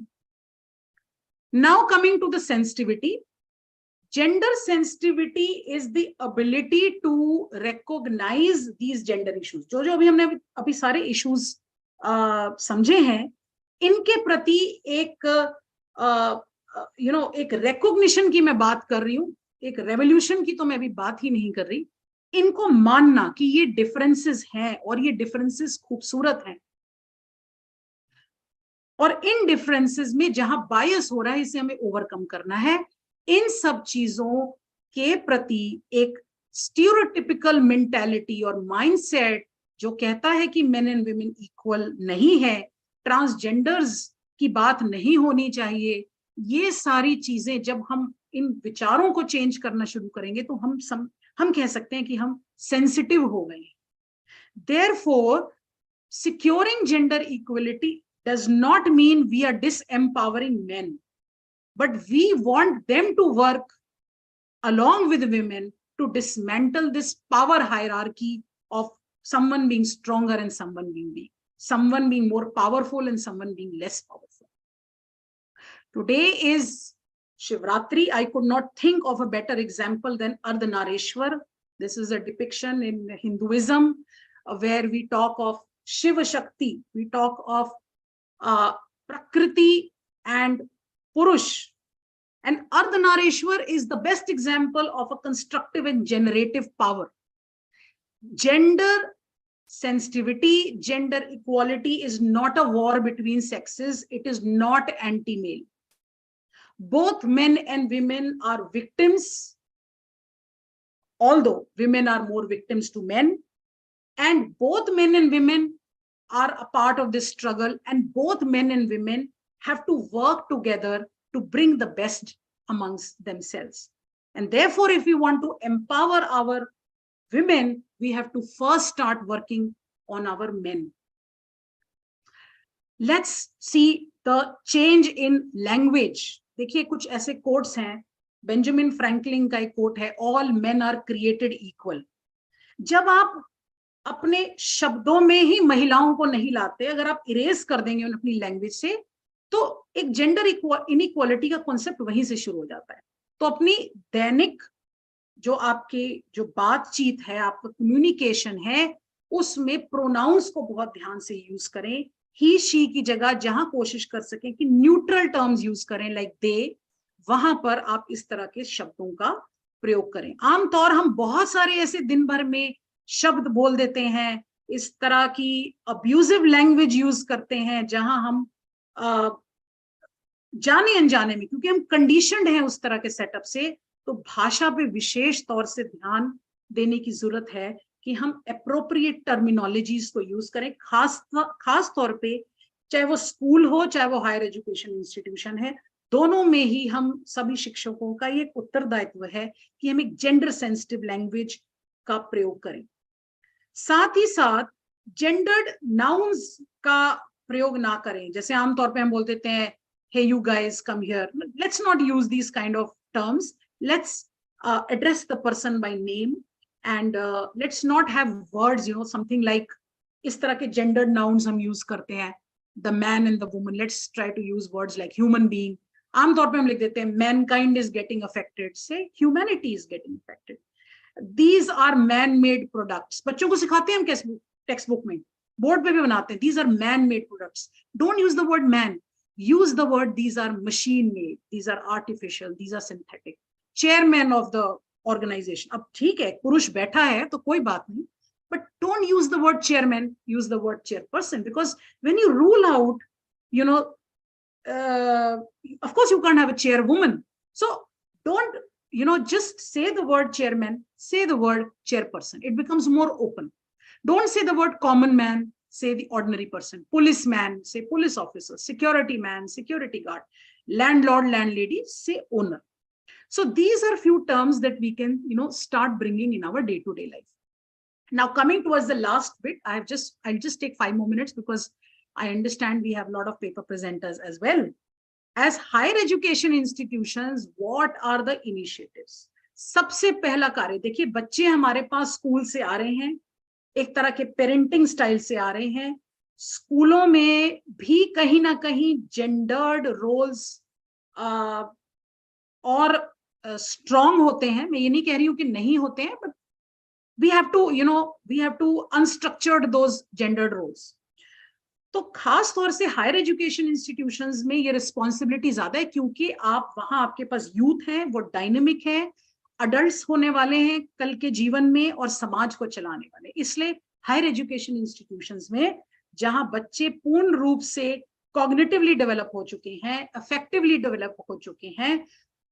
Speaker 3: Now coming to the sensitivity. Gender sensitivity is the ability to recognize these gender issues. जो अभी हमने अभी सारे issues समझे हैं, इनके प्रति एक you know, एक recognition की मैं बात कर रही हूँ, एक revolution की तो मैं अभी बात ही नहीं कर रही। इनको मानना कि ये differences हैं और ये differences खूबसूरत हैं, और इन differences में जहां bias हो रहा है, इसे हमें overcome करना है। इन सब चीजों के प्रति एक स्टीरियोटिपिकल मेंटालिटी और माइंडसेट जो कहता है कि मेन एंड वुमेन इक्वल नहीं है, ट्रांसजेंडर्स की बात नहीं होनी चाहिए, ये सारी चीजें जब हम इन विचारों को चेंज करना शुरू करेंगे तो हम कह सकते हैं कि हम सेंसिटिव हो गए। Therefore securing gender equality does not mean we are disempowering men, but we want them to work along with women to dismantle this power hierarchy of someone being stronger and someone being weak, someone being more powerful and someone being less powerful. Today is Shivratri. I could not think of a better example than Ardhanarishwar. This is a depiction in Hinduism where we talk of Shiva Shakti, we talk of Prakriti and Purush. And Ardhanarishwar is the best example of a constructive and generative power. Gender sensitivity, gender equality is not a war between sexes. It is not anti-male. Both men and women are victims, although women are more victims to men. And both men and women are a part of this struggle, and both men and women have to work together to bring the best amongst themselves. And therefore, if we want to empower our women, we have to first start working on our men. Let's see the change in language. देखिए कुछ ऐसे quotes हैं, Benjamin Franklin का एक coat है, all men are created equal. जब आप अपने शब्दों में ही महिलाओं को नहीं लाते, अगर आप इरेज कर देंगे उन्हें अपनी लैंग्वेज से, तो एक जेंडर इनइक्वालिटी का कॉन्सेप्ट वहीं से शुरू हो जाता है। तो अपनी दैनिक जो बातचीत है, आपका कम्युनिकेशन है, उसमें प्रोनाउंस को बहुत ध्यान से यूज करें। ही शी की जगह जहां कोशिश कर सकें कि न्यूट्रल टर्म्स यूज करें लाइक दे, वहां पर आप इस तरह के शब्दों का प्रयोग करें। आमतौर हम बहुत सारे ऐसे दिन भर में शब्द बोल देते हैं, इस तरह की अब्यूजिव लैंग्वेज यूज करते हैं जहां हम जाने अनजाने में, क्योंकि हम कंडीशनड हैं उस तरह के सेटअप से, तो भाषा पे विशेष तौर से ध्यान देने की जरूरत है कि हम एप्रोप्रिएट टर्मिनोलॉजीज को यूज करें, खास तौर पे चाहे वो स्कूल हो चाहे वो हायर एजुकेशन इंस्टीट्यूशन है, दोनों में ही हम सभी शिक्षकों का ये उत्तरदायित्व है कि हम एक जेंडर सेंसिटिव लैंग्वेज का प्रयोग करें। साथ ही साथ जेंडर्ड नाउन्स का प्रयोग ना करें। जैसे आमतौर पे हम बोल देते हैं hey you guys come here, let's not use these kind of terms. Let's address the person by name, and let's not have words, you know, something like इस तरह के gendered nouns हम use करते हैं, the man and the woman. Let's try to use words like human being. आमतौर पे हम लिख देते हैं mankind is getting affected, say humanity is getting affected. These are man-made products. बच्चों को सिखाते हैं हम टेक्स्ट बुक में, बोर्ड पे भी बनाते हैं. These are man-made products. Don't use the word man. Use the word these are machine-made. These are artificial. These are synthetic. Chairman of the organization. अब ठीक है, पुरुष बैठा है तो कोई बात नहीं. But don't use the word chairman. Use the word chairperson, because when you rule out, you know, of course you can't have a chairwoman. So don't, you know, just say the word chairman, say the word chairperson. It becomes more open. Don't say the word common man, say the ordinary person. Policeman, say police officer. Security man, security guard. Landlord, landlady, say owner. So these are few terms that we can, you know, start bringing in our day-to-day life. Now, coming towards the last bit, I'll just take 5 more minutes, because I understand we have a lot of paper presenters as well. As higher education institutions, what are the initiatives? सबसे पहला कार्य, देखिए बच्चे हमारे पास school से आ रहे हैं, एक तरह के पेरेंटिंग स्टाइल से आ रहे हैं. स्कूलों में भी कहीं ना कहीं जेंडर्ड रोल्स और स्ट्रॉन्ग होते हैं. मैं ये नहीं कह रही हूं कि नहीं होते हैं, but we have to unstructured those gendered roles. तो खास तौर से हायर एजुकेशन इंस्टीट्यूशंस में ये रिस्पॉन्सिबिलिटी ज्यादा है, क्योंकि आप वहां, आपके पास यूथ है, वो डायनेमिक है, अडल्ट्स होने वाले हैं कल के जीवन में और समाज को चलाने वाले. इसलिए हायर एजुकेशन इंस्टीट्यूशंस में जहां बच्चे पूर्ण रूप से कॉग्निटिवली डेवलप हो चुके हैं, इफेक्टिवली डेवलप हो चुके हैं,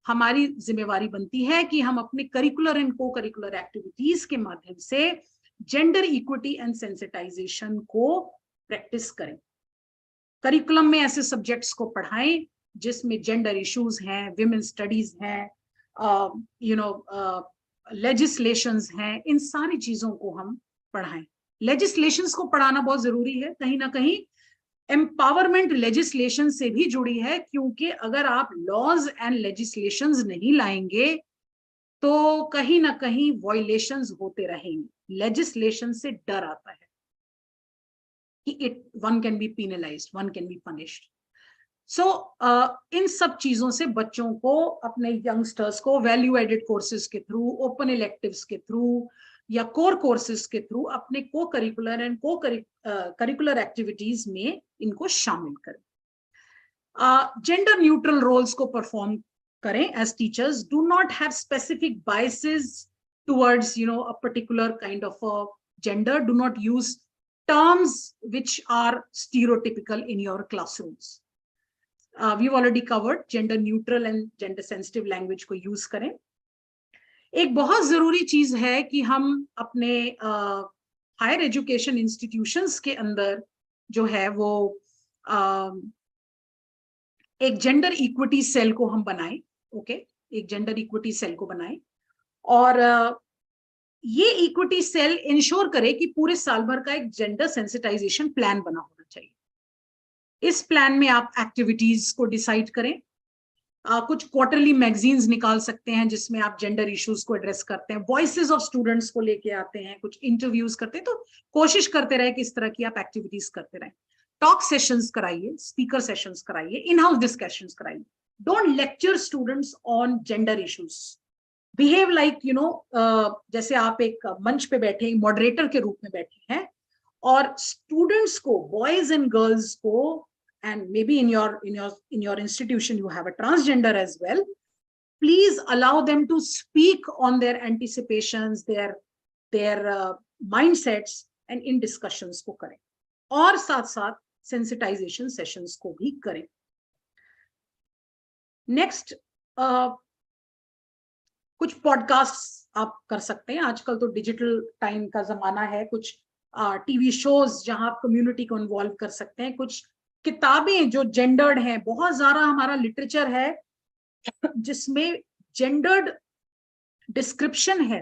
Speaker 3: हमारी जिम्मेवारी बनती है कि हम अपने curricular and co curricular activities के माध्यम से जेंडर इक्विटी एंड सेंसिटाइजेशन को प्रैक्टिस करें. करिकुलम में ऐसे सब्जेक्ट्स को पढ़ाएं जिसमें जेंडर इश्यूज हैं, विमेन स्टडीज हैं, लेजिस्लेशंस हैं. इन सारी चीजों को हम पढ़ाएं. लेजिस्लेशंस को पढ़ाना बहुत जरूरी है. कहीं ना कहीं एम्पावरमेंट लेजिस्लेशन से भी जुड़ी है, क्योंकि अगर आप लॉज एंड लेजिस्लेशंस नहीं लाएंगे तो कहीं ना कहीं वायलेशंस होते रहेंगे. लेजिस्लेशन से डर आता है कि one can be penalized, one can be punished. So इन सब चीजों से बच्चों को, अपने यंगस्टर्स को वैल्यू एडेड कोर्सेज के थ्रू, ओपन इलेक्टिव्स के थ्रू या कोर कोर्सेज के थ्रू अपने को curricular and co curricular activities में इनको शामिल करें. जेंडर न्यूट्रल रोल्स को परफॉर्म करें as teachers. Do not have specific biases towards, you know, a particular kind of a gender. Do not use terms which are stereotypical in your classrooms. We've already covered gender neutral and gender sensitive language को use करें. एक बहुत जरूरी चीज है कि हम अपने हायर एजुकेशन इंस्टीट्यूशंस के अंदर जो है वो एक जेंडर इक्विटी सेल को हम बनाएं. ओके, एक जेंडर इक्विटी सेल को बनाएं और ये इक्विटी सेल इंश्योर करे कि पूरे साल भर का एक जेंडर सेंसिटाइजेशन प्लान बना होना चाहिए. इस प्लान में आप एक्टिविटीज को डिसाइड करें. कुछ क्वार्टरली मैगजीन्स निकाल सकते हैं जिसमें आप जेंडर इश्यूज को एड्रेस करते हैं, वॉइसेस ऑफ स्टूडेंट्स को लेके आते हैं, कुछ इंटरव्यूज करते हैं. तो कोशिश करते रहे कि इस तरह की आप एक्टिविटीज करते रहें. टॉक सेशंस कराइए, स्पीकर सेशंस कराइए, इन हाउस डिस्कशंस कराइए. Don't lecture students on gender issues. Behave like, you know, जैसे आप एक मंच पे बैठे, मॉडरेटर के रूप में बैठे हैं और स्टूडेंट्स को, बॉयज एंड गर्ल्स को, and maybe in your institution you have a transgender as well, please allow them to speak on their anticipations, their mindsets, and in discussions को करें और साथ साथ sensitization sessions को भी करें. Next, कुछ पॉडकास्ट आप कर सकते हैं. आजकल तो डिजिटल टाइम का जमाना है. कुछ टीवी शोज जहां आप कम्युनिटी को इन्वॉल्व कर सकते हैं. कुछ किताबें जो जेंडर्ड हैं, बहुत सारा हमारा लिटरेचर है जिसमें जेंडर्ड डिस्क्रिप्शन है.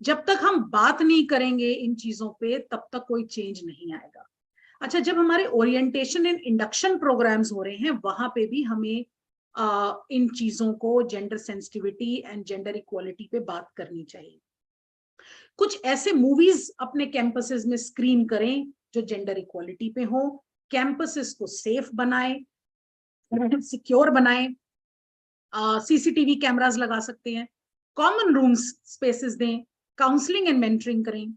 Speaker 3: जब तक हम बात नहीं करेंगे इन चीजों पे तब तक कोई चेंज नहीं आएगा. अच्छा, जब हमारे ओरिएंटेशन एंड इंडक्शन प्रोग्राम्स हो रहे हैं वहां पे भी हमें इन चीजों को, gender sensitivity and gender equality पे बात करनी चाहिए. कुछ ऐसे मूवीज अपने कैंपसेस में स्क्रीन करें जो जेंडर इक्वालिटी पे हो. कैंपसेस को सेफ बनाएं, सिक्योर बनाएं. सीसीटीवी कैमरास लगा सकते हैं. कॉमन रूम्स स्पेसेस दें, काउंसलिंग एंड मेंटरिंग करें.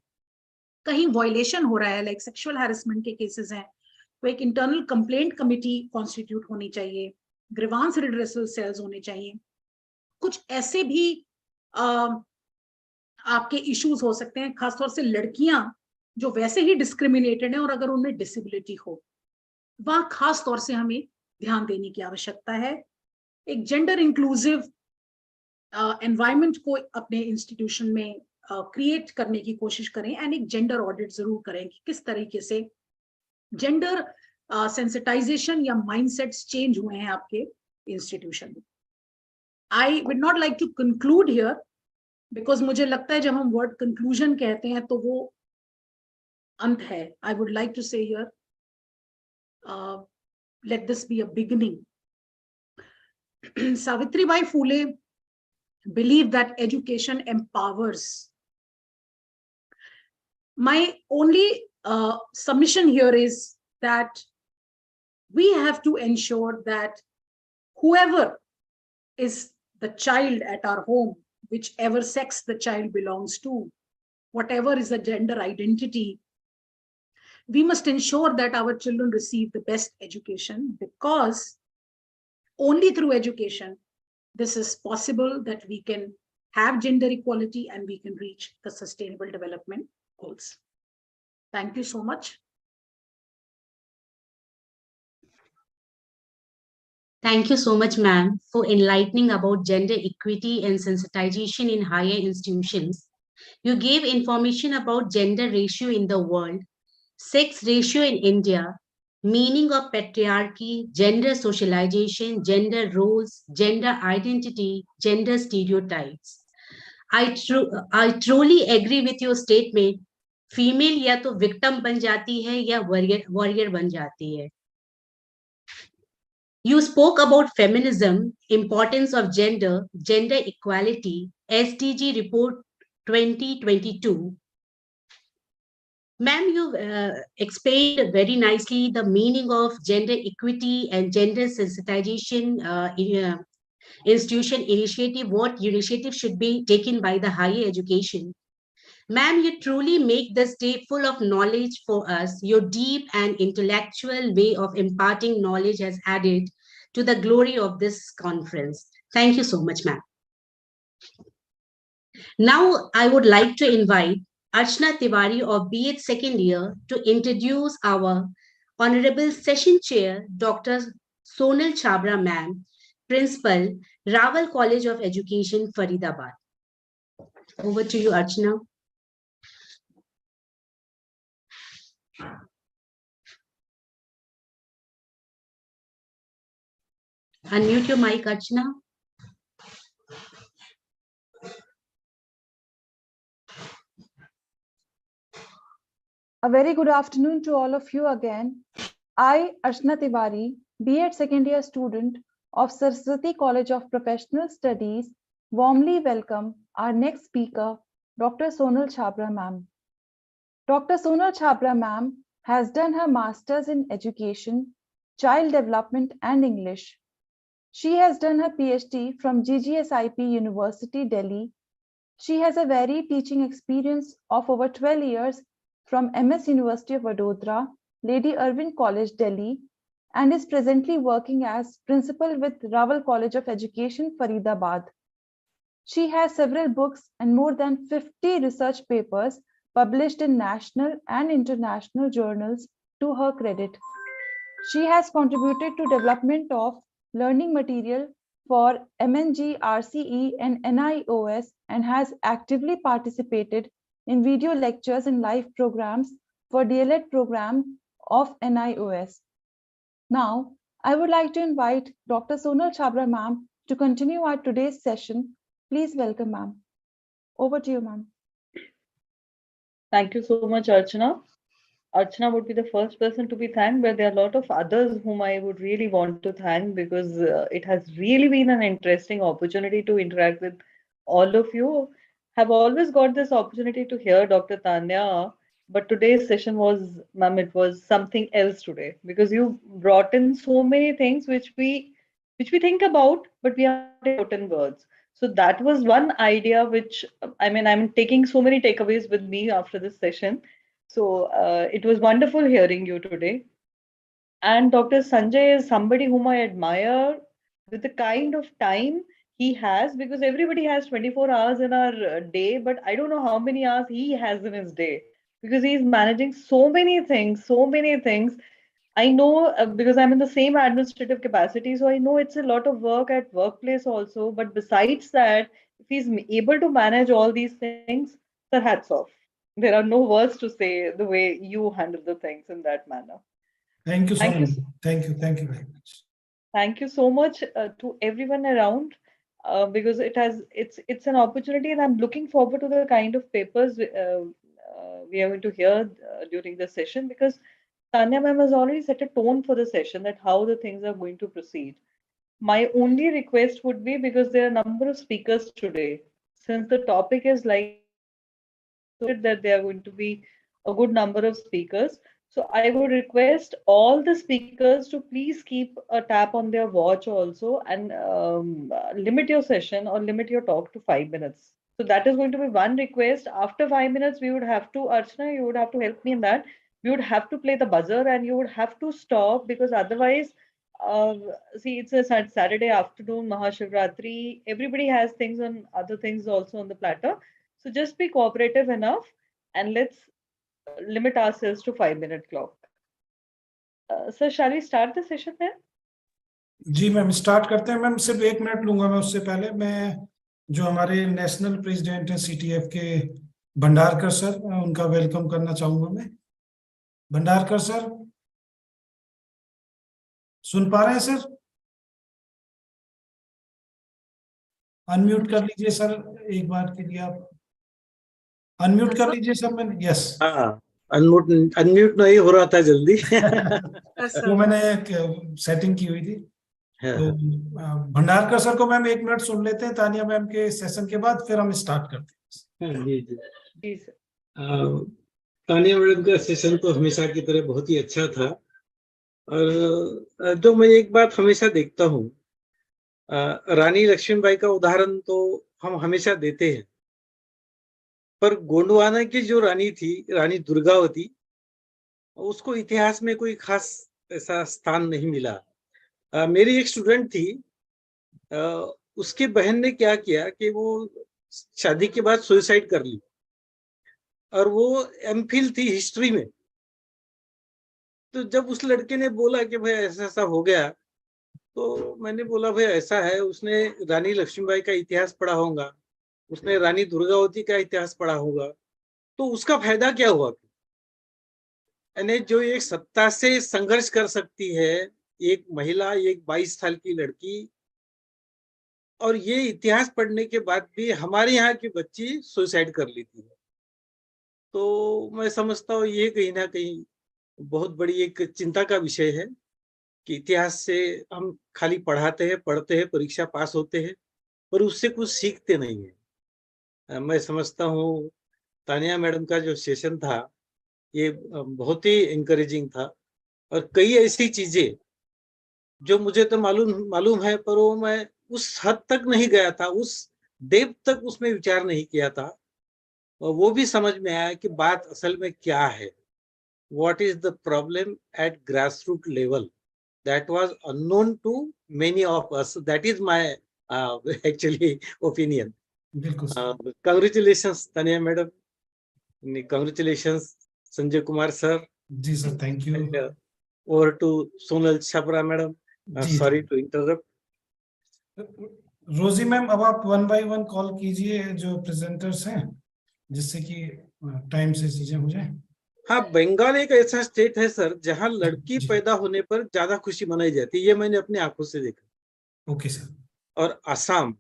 Speaker 3: कहीं वायलेशन हो रहा है, लाइक सेक्सुअल हैरेसमेंट के केसेस हैं, तो एक इंटरनल कंप्लेंट कमिटी कॉन्स्टिट्यूट होनी चाहिए, ग्रीवांस रिड्रेसल सेल्स होने चाहिए. कुछ ऐसे भी आपके इश्यूज हो सकते हैं, खासतौर से लड़कियां जो वैसे ही डिस्क्रिमिनेटेड हैं और अगर उनमें डिसेबिलिटी हो, वहां खास तौर से हमें ध्यान देने की आवश्यकता है. एक जेंडर इंक्लूसिव एनवायरनमेंट को अपने इंस्टीट्यूशन में क्रिएट करने की कोशिश करें, एंड एक जेंडर ऑडिट जरूर करें कि किस तरीके से जेंडर सेंसिटाइजेशन या माइंडसेट्स चेंज हुए हैं आपके इंस्टीट्यूशन में. I would not like to conclude here, because मुझे लगता है जब हम वर्ड कंक्लूजन कहते हैं तो वो अंत है. आई वुड लाइक टू से here, let this be a beginning. Savitribai Phule believed that education empowers. My only submission here is that we have to ensure that whoever is the child at our home, whichever sex the child belongs to, whatever is the gender identity, we must ensure that our children receive the best education, because only through education this is possible that we can have gender equality and we can reach the sustainable development goals. Thank you so much.
Speaker 1: Thank you so much, ma'am, for enlightening about gender equity and sensitization in higher institutions. You gave information about gender ratio in the world, sex ratio in India, meaning of patriarchy, gender socialization, gender roles, gender identity, gender stereotypes. I truly agree with your statement. Female या तो victim बन जाती है या warrior बन जाती है. You spoke about feminism, importance of gender, gender equality, SDG report 2022. Ma'am, you explained very nicely the meaning of gender equity and gender sensitization institution initiative, what initiative should be taken by the higher education. Ma'am, you truly make this day full of knowledge for us. Your deep and intellectual way of imparting knowledge has added to the glory of this conference. Thank you so much, ma'am. Now, I would like to invite Archana Tiwari of BH second year to introduce our Honorable Session Chair, Dr. Sonal Chhabra ma'am, Principal, Rawal College of Education, Faridabad. Over to you, Archana. Unmute your mic, Archana.
Speaker 2: A very good afternoon to all of you again. I, Archana Tiwari, B.Ed second year student of Saraswati College of Professional Studies, warmly welcome our next speaker, Dr. Sonal Chhabra ma'am. Dr. Sonal Chhabra ma'am has done her Masters in Education, Child Development and English. She has done her PhD from GGSIP University, Delhi. She has a varied teaching experience of over 12 years from MS University of Vadodara, Lady Irwin College, Delhi, and is presently working as principal with Rawal College of Education, Faridabad. She has several books and more than 50 research papers published in national and international journals to her credit. She has contributed to development of learning material for MNG, RCE, and NIOS, and has actively participated in video lectures and live programs for DLED program of NIOS. Now, I would like to invite Dr. Sonal Chhabra ma'am to continue our today's session. Please welcome ma'am. Over to you, ma'am.
Speaker 5: Thank you so much, Archana. Archana would be the first person to be thanked, but there are a lot of others whom I would really want to thank, because it has really been an interesting opportunity to interact with all of you. Have always got this opportunity to hear Dr. Tanya, but today's session was, ma'am, it was something else today, because you brought in so many things which we think about, but we have not put in words. So that was one idea which, I mean, I'm taking so many takeaways with me after this session. So it was wonderful hearing you today. And Dr. Sanjay is somebody whom I admire with the kind of time he has, because everybody has 24 hours in our day, but I don't know how many hours he has in his day, because he's managing so many things, so many things. I know because I'm in the same administrative capacity, so I know it's a lot of work at workplace also. But besides that, if he's able to manage all these things, sir, hats off. There are no words to say the way you handle the things in that manner.
Speaker 4: Thank you so
Speaker 5: Thank you.
Speaker 4: much. Thank you very much.
Speaker 5: Thank you so much to everyone around, because it's an opportunity, and I'm looking forward to the kind of papers we are going to hear during the session, because Tanya ma'am has already set a tone for the session that how the things are going to proceed. My only request would be, because there are a number of speakers today, since the topic is like that there are going to be a good number of speakers. So I would request all the speakers to please keep a tap on their watch also, and limit your session or limit your talk to 5 minutes. So that is going to be one request. After 5 minutes, we would have to, Archana, you would have to help me in that. We would have to play the buzzer and you would have to stop, because otherwise, uh, see, it's a Saturday afternoon, Mahashivratri. Everybody has things on other things also on the platter. So just be cooperative enough and let's limit ourselves to 5 minute clock. So shall we start the session then?
Speaker 4: जी ma'am start करते हैं ma'am. सिर्फ 1 minute लूंगा मैं। उससे पहले मैं जो हमारे नेशनल प्रेसिडेंट हैं CTF के, भंडारकर सर, उनका वेलकम करना चाहूंगा मैं। भंडारकर सर, सुन पा रहे हैं सर? अनम्यूट कर लीजिए सर, एक बार के लिए आप अनम्यूट कर लीजिए सर। मैंने यस
Speaker 6: हाँ, अनम्यूट नहीं हो रहा था जल्दी।
Speaker 4: वो मैंने सेटिंग की हुई थी। तो भंडारकर सर को मैम 1 मिनट सुन लेते हैं तानिया मैम के सेशन के बाद, फिर हम स्टार्ट करते हैं।
Speaker 6: जी जी
Speaker 5: जी सर।
Speaker 6: तानिया मैडम का सेशन तो हमेशा की तरह बहुत ही अच्छा था। और जो मैं एक बात हमेशा देखता हूँ, रानी लक्ष्मीबाई का उदाहरण तो हम हमेशा देते हैं, पर गोंडवाना की जो रानी थी, रानी दुर्गावती, उसको इतिहास में कोई खास ऐसा स्थान नहीं मिला। मेरी एक स्टूडेंट थी, उसकी बहन ने क्या किया कि वो शादी के बाद सुसाइड कर ली, और वो एमफिल थी हिस्ट्री में। तो जब उस लड़के ने बोला कि भाई ऐसा ऐसा हो गया, तो मैंने बोला भाई ऐसा है, उसने रानी लक्ष्मीबाई का इतिहास पढ़ा होगा, उसने रानी दुर्गावती का इतिहास पढ़ा होगा, तो उसका फायदा क्या हुआ? यानी जो एक सत्ता से संघर्ष कर सकती है एक महिला, एक 22 साल की लड़की, और ये इतिहास पढ़ने के बाद भी हमारे यहाँ की बच्ची सुसाइड कर लेती है, तो मैं समझता हूँ ये कहीं ना कहीं बहुत बड़ी एक चिंता का विषय है कि इतिहास से हम खाली पढ़ाते हैं, पढ़ते हैं, परीक्षा पास होते हैं, पर उससे कुछ सीखते नहीं है। मैं समझता हूँ तानिया मैडम का जो सेशन था ये बहुत ही एनकरेजिंग था, और कई ऐसी चीजें जो मुझे तो मालूम है, पर वो मैं उस हद तक नहीं गया था, उस डेप्थ तक उसमें विचार नहीं किया था, और वो भी समझ में आया कि बात असल में क्या है। What is the problem at grassroots level that was unknown to many of us? That is my actually opinion.
Speaker 4: बिल्कुल
Speaker 6: Congratulations Tanya madam, congratulations Sanjay Kumar sir.
Speaker 4: जी sir, thank you.
Speaker 6: Over to Sonal Chhabra madam.
Speaker 4: जी
Speaker 6: Sorry to interrupt.
Speaker 4: Rosy ma'am, अब आप 1 bye 1 call कीजिए जो presenters हैं, जिससे कि टाइम से चीजें हो जाए।
Speaker 6: हाँ, बंगाल एक ऐसा स्टेट है सर जहाँ लड़की पैदा होने पर ज्यादा खुशी मनाई जाती है, ये मैंने अपनी आंखों से देखा।
Speaker 4: Okay sir.
Speaker 6: और असम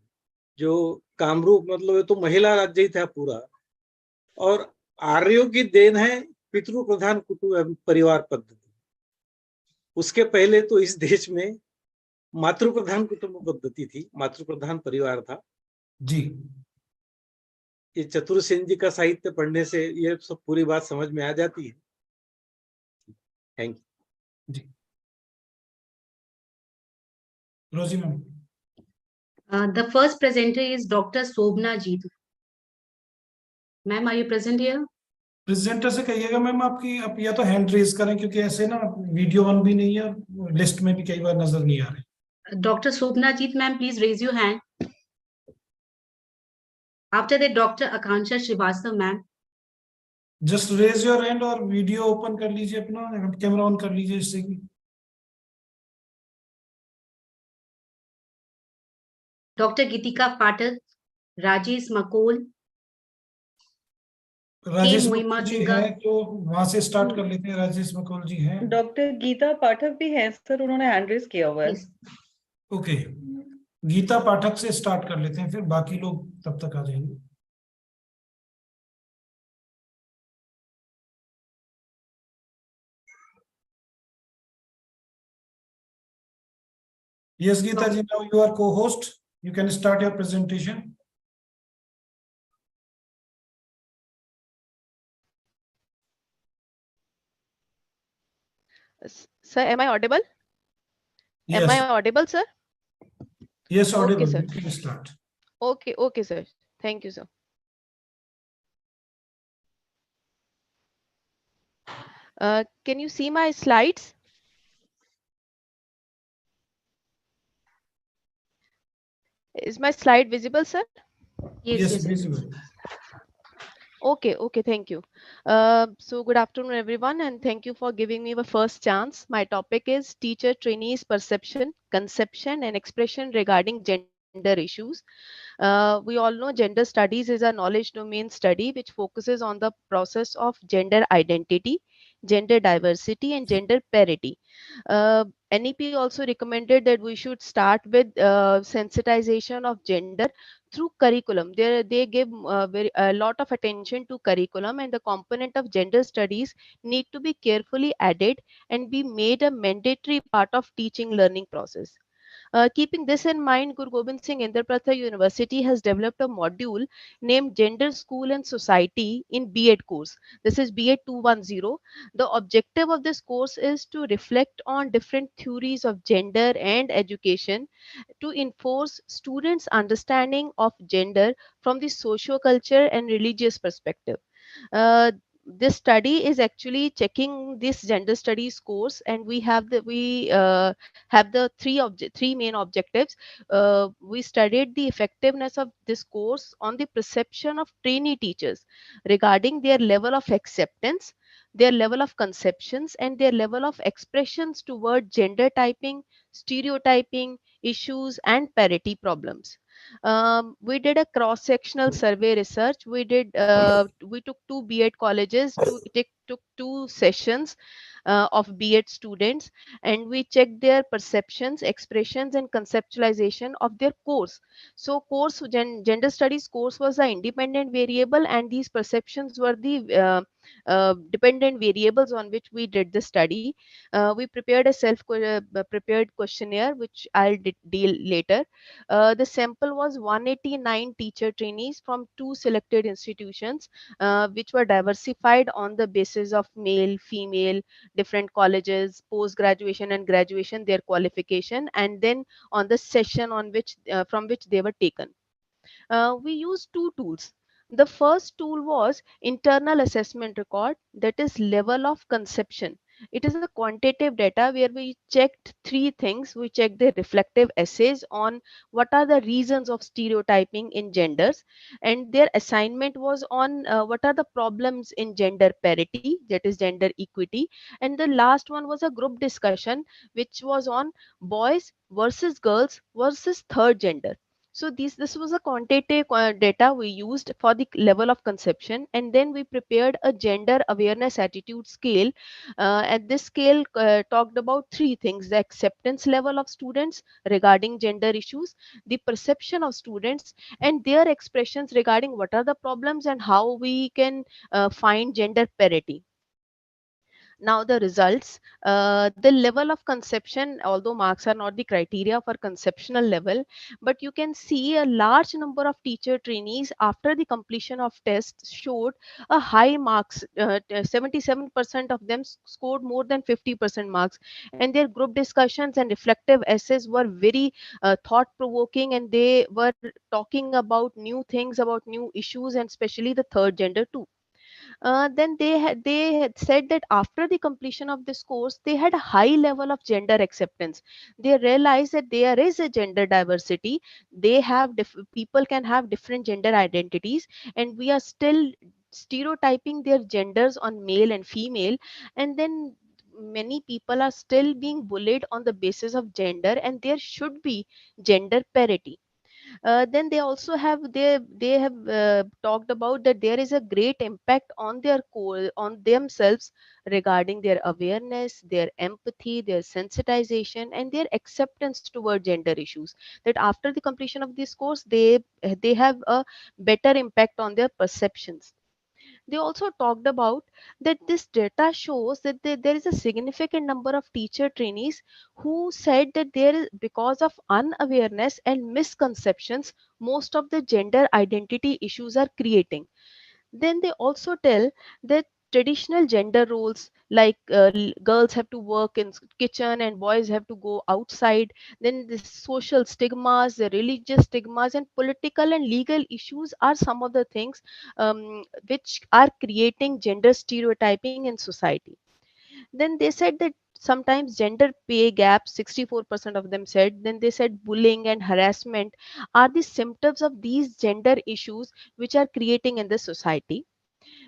Speaker 6: जो कामरूप, मतलब ये तो महिला राज्य ही था पूरा, और आर्यों की देन है पितृ प्रधान कुटुंब परिवार पद्धति। उसके पहले तो इस देश में मातृ प्रधान कुटुंब पद्धति थी, मातृ प्रधान परिवार था
Speaker 4: जी।
Speaker 6: ये चतुर्सेन जी का साहित्य पढ़ने से ये सब पूरी बात समझ में आ जाती है। Thank you.
Speaker 4: जी Rosy ma'am.
Speaker 1: The first presenter is Dr. Sobna Jeet. Ma'am, are you present here?
Speaker 4: Presenter से कहिएगा मैम आपकी आप या तो हैंड रेज करें क्योंकि ऐसे ना वीडियो ऑन भी नहीं है लिस्ट में भी कई बार नजर नहीं आ रहे
Speaker 1: Dr. Sobna Jeet, ma'am, please raise your hand. After that, Dr. Akansha Srivastav, ma'am.
Speaker 4: Just raise your hand और वीडियो ओपन कर लीजिए अपना कैमरा ऑन कर लीजिए इससे कि
Speaker 1: Dr. Gitika Pathak, Rajesh Makol,
Speaker 4: Rajesh
Speaker 1: Muhima
Speaker 4: मकोल जी
Speaker 1: Singa.
Speaker 4: हैं तो वहां से स्टार्ट कर लेते हैं राजेश मकोल जी हैं
Speaker 5: डॉक्टर गीता पाठक भी हैं सर, उन्होंने हैंड रेज किया हुआ है।
Speaker 1: Yes.
Speaker 4: ओके गीता पाठक से स्टार्ट कर लेते हैं फिर बाकी लोग तब तक आ जाएंगे Yes, Geeta ji, now you are co-host. You can start your presentation.
Speaker 7: Sir, am I audible? Am I
Speaker 4: Yes,
Speaker 7: audible, sir?
Speaker 4: yes, audible.
Speaker 7: Okay, sir.
Speaker 4: You can start.
Speaker 7: Okay, okay, sir. Thank you, sir. Can you see my slides? Is my slide visible, sir?
Speaker 1: Yes.
Speaker 4: visible.
Speaker 7: Okay, okay, thank you. So good afternoon, everyone, and thank you for giving me the first chance. My topic is teacher trainees perception, conception, and expression regarding gender issues. We all know gender studies is a knowledge domain study which focuses on the process of gender identity, gender diversity, and gender parity. NEP also recommended that we should start with sensitization of gender through curriculum. They give a lot of attention to curriculum, and the component of gender studies need to be carefully added and be made a mandatory part of teaching learning process. Keeping this in mind, Guru Gobind Singh Indrapratha University has developed a module named Gender, School and Society in B.Ed course. This is B.Ed 210. The objective of this course is to reflect on different theories of gender and education to enforce students' understanding of gender from the socio-culture and religious perspective. Uh, this study is actually checking this gender studies course, and we have the three main objectives. We studied the effectiveness of this course on the perception of trainee teachers regarding their level of acceptance, their level of conceptions, and their level of expressions toward gender typing, stereotyping issues, and parity problems. We did a cross-sectional survey research. We took two B.Ed colleges took two sessions of B.Ed students, and we checked their perceptions, expressions, and conceptualization of their course. So, gender studies course was the independent variable, and these perceptions were the dependent variables on which we did the study. We prepared a prepared questionnaire, which I'll deal later. The sample was 189 teacher trainees from two selected institutions, which were diversified on the basis of male, female, different colleges, post graduation and graduation, their qualification, and then on the session on which from which they were taken. We used two tools. The first tool was internal assessment record, that is level of conception. It is a quantitative data where we checked three things. We checked the reflective essays on what are the reasons of stereotyping in genders, and their assignment was on what are the problems in gender parity, that is gender equity. And the last one was a group discussion, which was on boys versus girls versus third gender. So this was a quantitative data we used for the level of conception, and then we prepared a gender awareness attitude scale. And this scale talked about three things: the acceptance level of students regarding gender issues, the perception of students, and their expressions regarding what are the problems and how we can find gender parity. Now the results, the level of conception, although marks are not the criteria for conceptual level, but you can see a large number of teacher trainees after the completion of tests showed a high marks. 77% of them scored more than 50% marks, and their group discussions and reflective essays were very thought provoking, and they were talking about new things, about new issues, and especially the third gender too. Then they had said that after the completion of this course they had a high level of gender acceptance. They realized that there is a gender diversity. They have people can have different gender identities, and we are still stereotyping their genders on male and female. And then many people are still being bullied on the basis of gender, and there should be gender parity. Then they also have they have talked about that there is a great impact on their core on themselves regarding their awareness, their empathy, their sensitization, and their acceptance toward gender issues. That after the completion of this course they have a better impact on their perceptions. They also talked about that this data shows that there is a significant number of teacher trainees who said that there is, because of unawareness and misconceptions, most of the gender identity issues are creating. Then they also tell that traditional gender roles like girls have to work in kitchen and boys have to go outside, then the social stigmas, the religious stigmas, and political and legal issues are some of the things which are creating gender stereotyping in society. Then they said that sometimes gender pay gap, 64% of them said. Then they said bullying and harassment are the symptoms of these gender issues which are creating in the society.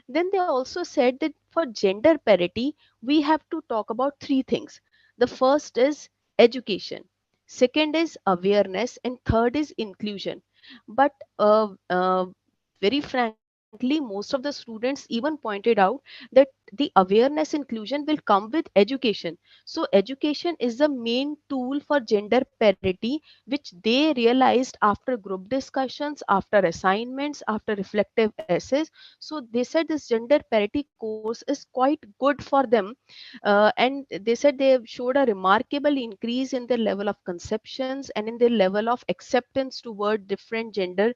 Speaker 7: Then they also said that for gender parity, we have to talk about three things. The first is education, second is awareness, and third is inclusion. But very frankly, most of the students even pointed out that the awareness inclusion will come with education. So, education is the main tool for gender parity, which they realized after group discussions, after assignments, after reflective essays. So they said this gender parity course is quite good for them, and they said they have showed a remarkable increase in their level of conceptions and in their level of acceptance toward different gender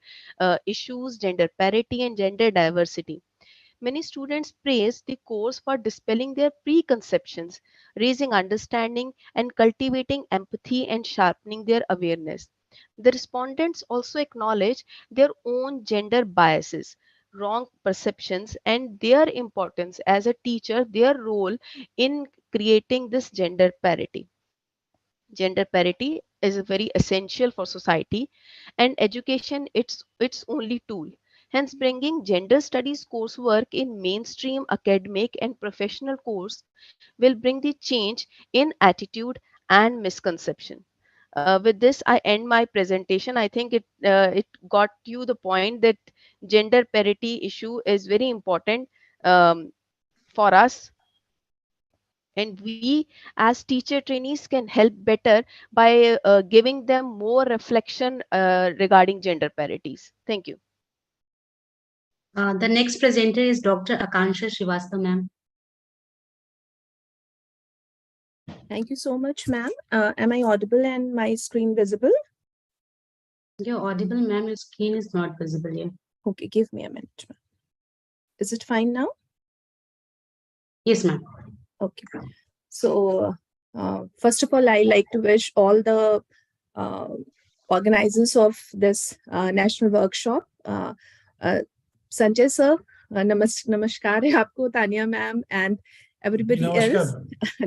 Speaker 7: issues, gender parity, and gender diversity. Many students praise the course for dispelling their preconceptions, raising understanding, and cultivating empathy and sharpening their awareness. The respondents also acknowledge their own gender biases, wrong perceptions, and their importance as a teacher, their role in creating this gender parity. Gender parity is very essential for society, and education its only tool. Hence, bringing gender studies coursework in mainstream academic and professional course will bring the change in attitude and misconception. With this, I end my presentation. I think it got you the point that gender parity issue is very important for us, and we as teacher trainees can help better by giving them more reflection regarding gender parities. Thank you.
Speaker 1: The next presenter is Dr. Akansha Srivastava, ma'am.
Speaker 8: Thank you so much, ma'am. Am I audible and my screen visible?
Speaker 1: You're audible, ma'am. Your screen is not visible yet.
Speaker 8: Okay, give me a minute. Is it fine now?
Speaker 1: Yes, ma'am.
Speaker 8: Okay. So, first of all, I like to wish all the organizers of this national workshop, Sanjay sir, namaskar hai aapko, Tanya ma'am, and everybody else.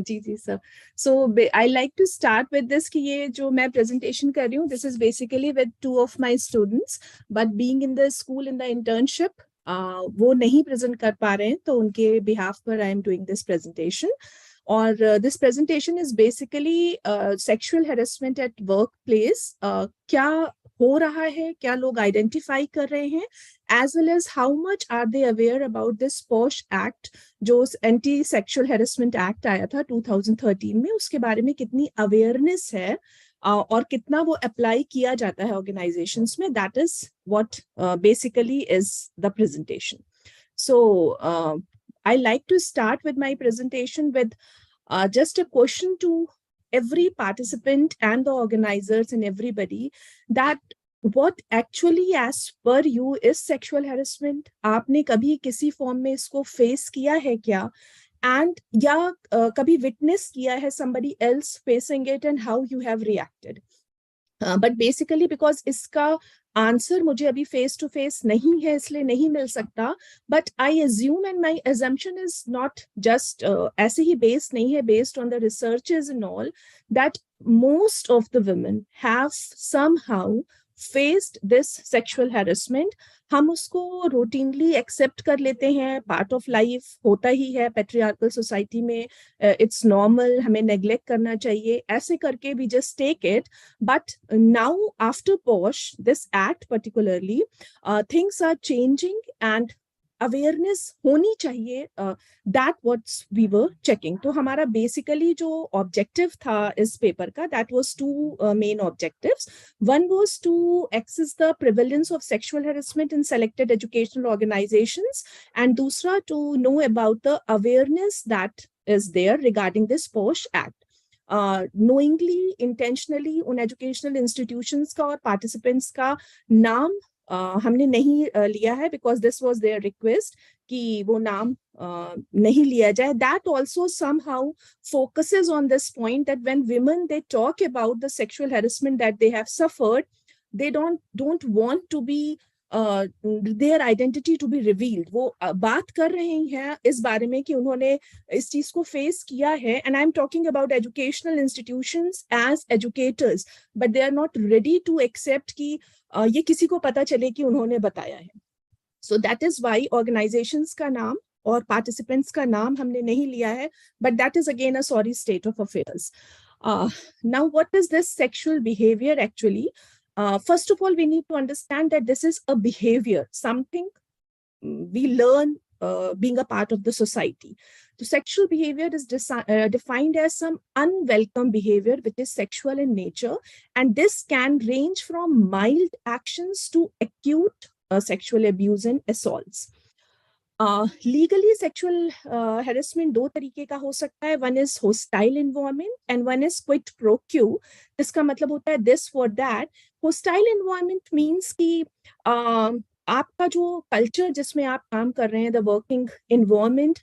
Speaker 8: Ji sir. So I like to start with this कि ये जो मैं presentation कर रही हूँ, this is basically with two of my students, but being in the school in the internship, वो नहीं present कर पा रहे हैं, तो उनके behalf पर I am doing this presentation. और this presentation is basically sexual harassment at workplace. क्या हो रहा है, क्या लोग identify कर रहे हैं, as well as how much are they aware about this POSH Act, जो Anti Sexual Harassment Act आया था 2013 में, उसके बारे में कितनी awareness है और कितना वो apply किया जाता है organizations में. That is what basically is the presentation. So I like to start with my presentation with just a question to every participant and the organizers and everybody, that what actually as per you is sexual harassment? आपने कभी किसी form में इसको face किया है क्या? And या कभी witness किया है somebody else facing it and how you have reacted? But basically because इसका आंसर मुझे अभी फेस टू फेस नहीं है इसलिए नहीं मिल सकता, but I assume and my assumption is not just ऐसे ही बेस्ड नहीं है, based on the researches and all, that most of the women have somehow faced this sexual harassment. हम उसको routinely accept कर लेते हैं, part of life होता ही है patriarchal society में, it's normal, हमें neglect करना चाहिए, ऐसे करके we just take it. But now after POSH, this act particularly, things are changing and awareness होनी चाहिए, that what's we were checking. तो हमारा बेसिकली जो ऑब्जेक्टिव था इस पेपर का, that was two main objectives. One was to access the prevalence of sexual harassment in selected educational organisations, and दूसरा to know about the awareness that is there regarding this POSH act. knowingly, intentionally उन educational institutions का और participants का नाम हमने नहीं लिया है, because this was there request कि वो नाम नहीं लिया जाए. That also somehow focuses on this point that when women they talk about the sexual harassment that they have suffered, they don't want to be their identity to be revealed. वो बात कर रहे हैं इस बारे में कि उन्होंने इस चीज को फेस किया है, and I'm talking about educational institutions as educators, but they are not ready to accept कि ये किसी को पता चले कि उन्होंने बताया है. So that is why organizations का नाम और participants का नाम हमने नहीं लिया है, but that is again a sorry state of affairs. Now what is this sexual behavior actually? First of all, we need to understand that this is a behavior, something we learn being a part of the society. So sexual behavior is defined as some unwelcome behavior which is sexual in nature, and this can range from mild actions to acute sexual abuse and assaults. Legally, sexual harassment दो तरीके का हो सकता है. One is hostile environment and one is quid pro quo. इसका मतलब होता है this for that. Hostile environment means कि आपका जो कल्चर जिसमें आप काम कर रहे हैं, the working environment,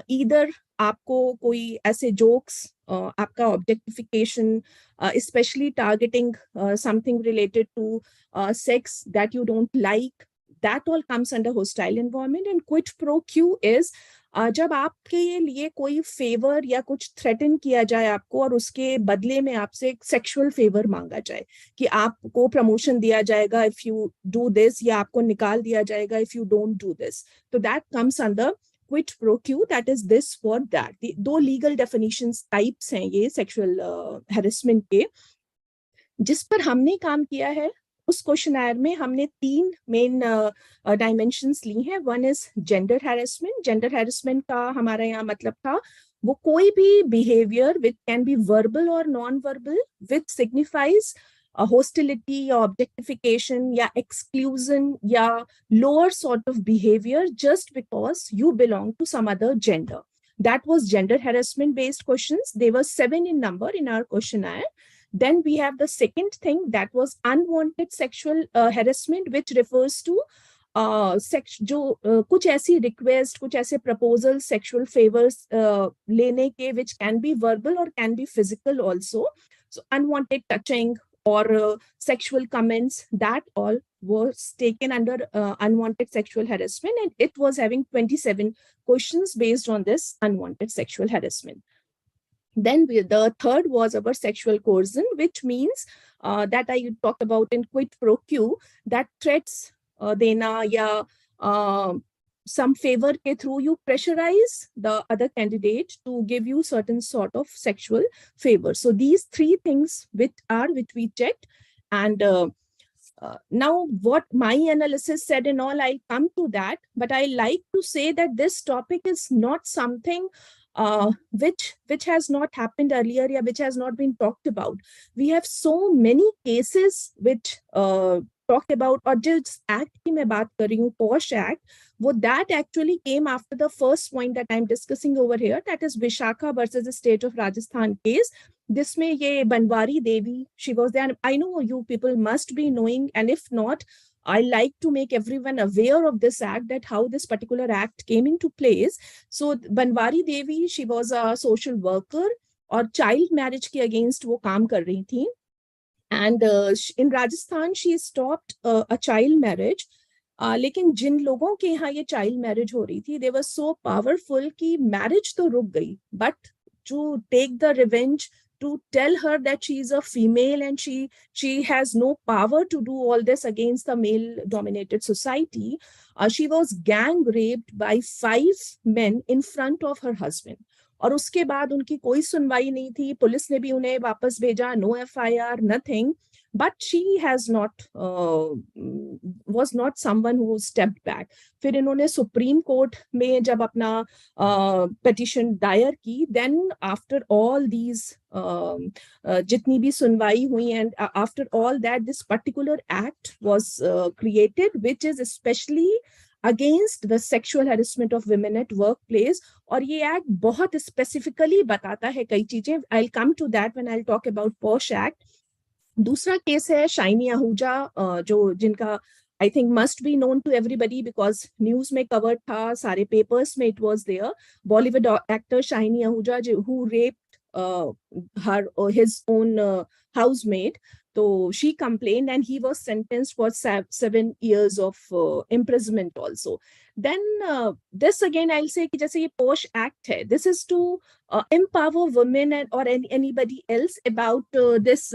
Speaker 8: either आपको कोई ऐसे jokes, आपका objectification, especially targeting something related to sex that you don't like, that all comes under hostile environment. And quid pro quo is जब आपके लिए कोई फेवर या कुछ थ्रेटन किया जाए आपको और उसके बदले में आपसे एक सेक्सुअल फेवर मांगा जाए कि आपको प्रमोशन दिया जाएगा इफ यू डू दिस, या आपको निकाल दिया जाएगा if you don't do this. तो that comes under quid pro quo, that is this for that. दो लीगल डेफिनेशंस टाइप्स हैं ये सेक्सुअल हैरेसमेंट के. जिस पर हमने काम किया है उस क्वेश्चनर में हमने तीन मेन डायमेंशंस ली हैं. One is gender harassment. Gender harassment का हमारा यहाँ मतलब था वो कोई भी behaviour which can be verbal और नॉन वर्बल विच सिग्निफाइज hostility या objectification या exclusion या lower sort of behavior just because you belong to some other gender. That was gender harassment based questions. They were 7 in number in our questionnaire. Then we have the second thing, that was unwanted sexual harassment, which refers to जो कुछ ऐसी request, कुछ ऐसे proposal, sexual favours लेने के which can be verbal or can be physical also. So unwanted touching or sexual comments, that all was taken under unwanted sexual harassment, and it was having 27 questions based on this unwanted sexual harassment. Then the third was our sexual coercion, which means that I talked about in quid pro quo, that threats dena ya some favor ke through you pressurize the other candidate to give you certain sort of sexual favor. So these three things which we checked, and now what my analysis said and all, I'll come to that, but I like to say that this topic is not something which has not happened earlier, yeah, which has not been talked about. We have so many cases which talk about, or जिस act की मैं बात कर रही हूँ, POSH Act, वो that actually came after the first point that I'm discussing over here, that is Vishakha versus the state of Rajasthan case. जिसमें ये बनवारी देवी, she was there. I know you people must be knowing, and if not, I like to make everyone aware of this act, that how this particular act came into place. So Banwari Devi, she was a social worker और child marriage के against वो काम कर रही थी. And in Rajasthan, she stopped a child marriage. लेकिन जिन लोगों के यहाँ ये child marriage हो रही थी, they were so powerful कि marriage तो रुक गई, but to take the revenge, to tell her that she is a female and she has no power to do all this against the male dominated society, she was gang raped by 5 men in front of her husband. और उसके बाद उनकी कोई सुनवाई नहीं थी, police ने भी उन्हें वापस भेजा, no FIR, nothing. But she has not, was not someone who stepped back. फिर इन्होंने सुप्रीम कोर्ट में जब अपना petition दायर की, then after all these जितनी भी सुनवाई हुई, and after all that, this particular act was created, which is especially against the sexual harassment of women at workplace. और ये act बहुत specifically बताता है कई चीजें. I'll come to that when I'll talk about POSH Act. दूसरा case है shiny Ahuja, जो जिनका I think must be known to everybody because news में covered था, सारे papers में it was there. Bollywood actor Shaini Ahuja, who raped his own housemate. So she complained and he was sentenced for 7 years of imprisonment also. Then this again I'll say कि जैसे ये POSH Act है, this is to empower women and or anybody else about this,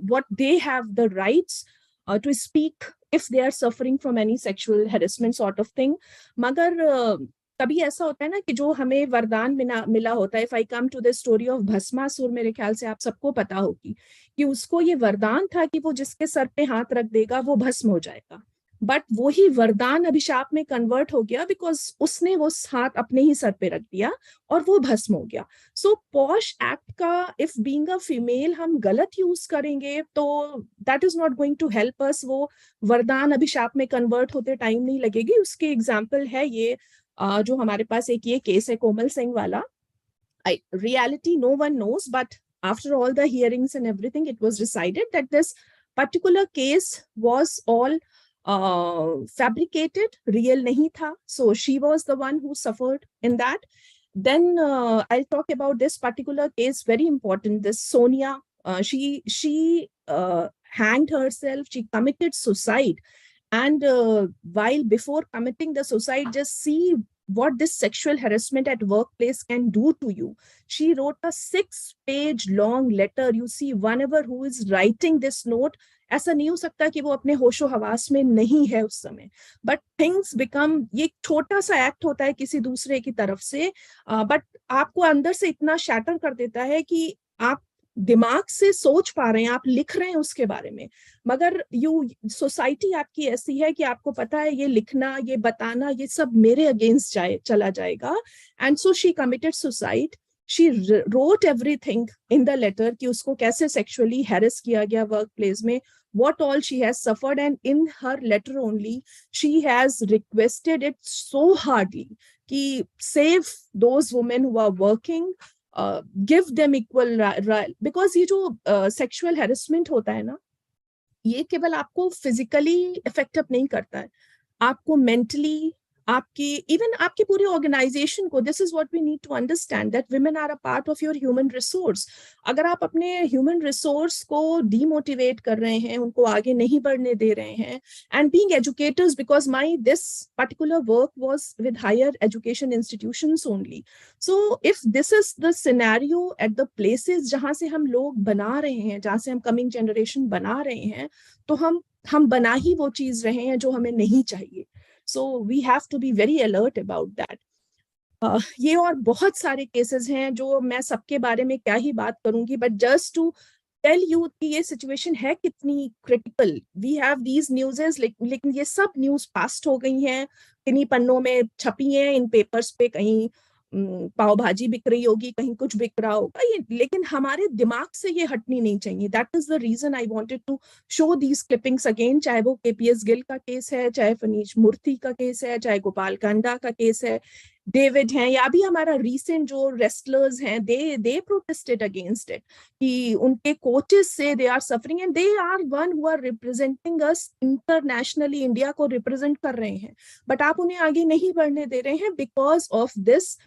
Speaker 8: what they have the rights to speak if they are suffering from any sexual harassment sort of thing. मगर कभी ऐसा होता है ना कि जो हमें वरदान मिला होता है. If I come to the story of Bhasmasur, मेरे ख्याल से आप सबको पता होगी कि उसको ये वरदान था कि वो जिसके सर पे हाथ रख देगा वो भस्म हो जाएगा. बट वही वरदान अभिशाप में कन्वर्ट हो गया बिकॉज उसने वो हाथ अपने ही सर पे रख दिया और वो भस्म हो गया. सो पॉश एक्ट का इफ बीइंग अ फीमेल हम गलत यूज करेंगे तो that is not going to help us. वो वरदान अभिशाप में कन्वर्ट होते टाइम नहीं लगेगी. उसके एग्जाम्पल है ये जो हमारे पास एक ये केस है कोमल सिंह वाला. Reality no one knows, but after all the hearings and everything, it was decided that this particular case was all fabricated, real nahi tha. So she was the one who suffered in that. Then I'll talk about this particular case, very important. This Sonia, she hanged herself, she committed suicide. And while before committing the suicide, just see what this sexual harassment at workplace can do to you. She wrote a 6-page long letter. You see, whenever who is writing this note, ऐसा नहीं हो सकता कि वो अपने होशो हवास में नहीं है उस समय. बट थिंग्स बिकम, ये छोटा सा एक्ट होता है किसी दूसरे की तरफ से, बट आपको अंदर से इतना शैटर कर देता है कि आप दिमाग से सोच पा रहे हैं, आप लिख रहे हैं उसके बारे में, मगर सोसाइटी आपकी ऐसी है कि आपको पता है ये लिखना, ये बताना, ये सब मेरे अगेंस्ट चला जाएगा. And so she committed suicide. She wrote everything in the letter कि उसको कैसे sexually harass किया गया workplace में, what all she has suffered, and in her letter only she has requested it so hardly कि save those women who are working, give them equal right, because ये जो sexual harassment होता है ना, ये केवल आपको physically affect नहीं करता है, आपको mentally, आपकी इवन आपकी पूरी ऑर्गेनाइजेशन को. This is what we need to understand that women are a part of your human resource. अगर आप अपने ह्यूमन रिसोर्स को डीमोटिवेट कर रहे हैं, उनको आगे नहीं बढ़ने दे रहे हैं, and being educators, because my this particular work was with higher education institutions only. So if this is the scenario at the places जहां से हम लोग बना रहे हैं, जहां से हम कमिंग जनरेशन बना रहे हैं, तो हम बना ही वो चीज रहे हैं जो हमें नहीं चाहिए. So we have to be very alert about that. ये और बहुत सारे केसेस हैं जो मैं सबके बारे में क्या ही बात करूंगी, but just to tell you कि ये सिचुएशन है कितनी critical. We have these newses, लेकिन ये सब न्यूज पास्ट हो गई हैं, किन्हीं पन्नों में छपी हैं इन पेपर्स पे, कहीं पाव भाजी बिक रही होगी, कहीं कुछ बिक रहा होगा, ये लेकिन हमारे दिमाग से ये हटनी नहीं चाहिए. That is the reason I wanted to show these clippings again. चाहे वो केपीएस गिल का केस है, चाहे फनीश मूर्ति का केस है, चाहे गोपाल कांडा का केस है, डेविड हैं, या अभी हमारा रीसेंट जो रेस्लर्स हैं, दे प्रोटेस्टेड अगेंस्ट इट कि उनके कोचेस से they are suffering and they are one who are representing us internationally, India को रिप्रेजेंट कर रहे हैं, बट आप उन्हें आगे नहीं बढ़ने दे रहे हैं बिकॉज ऑफ दिस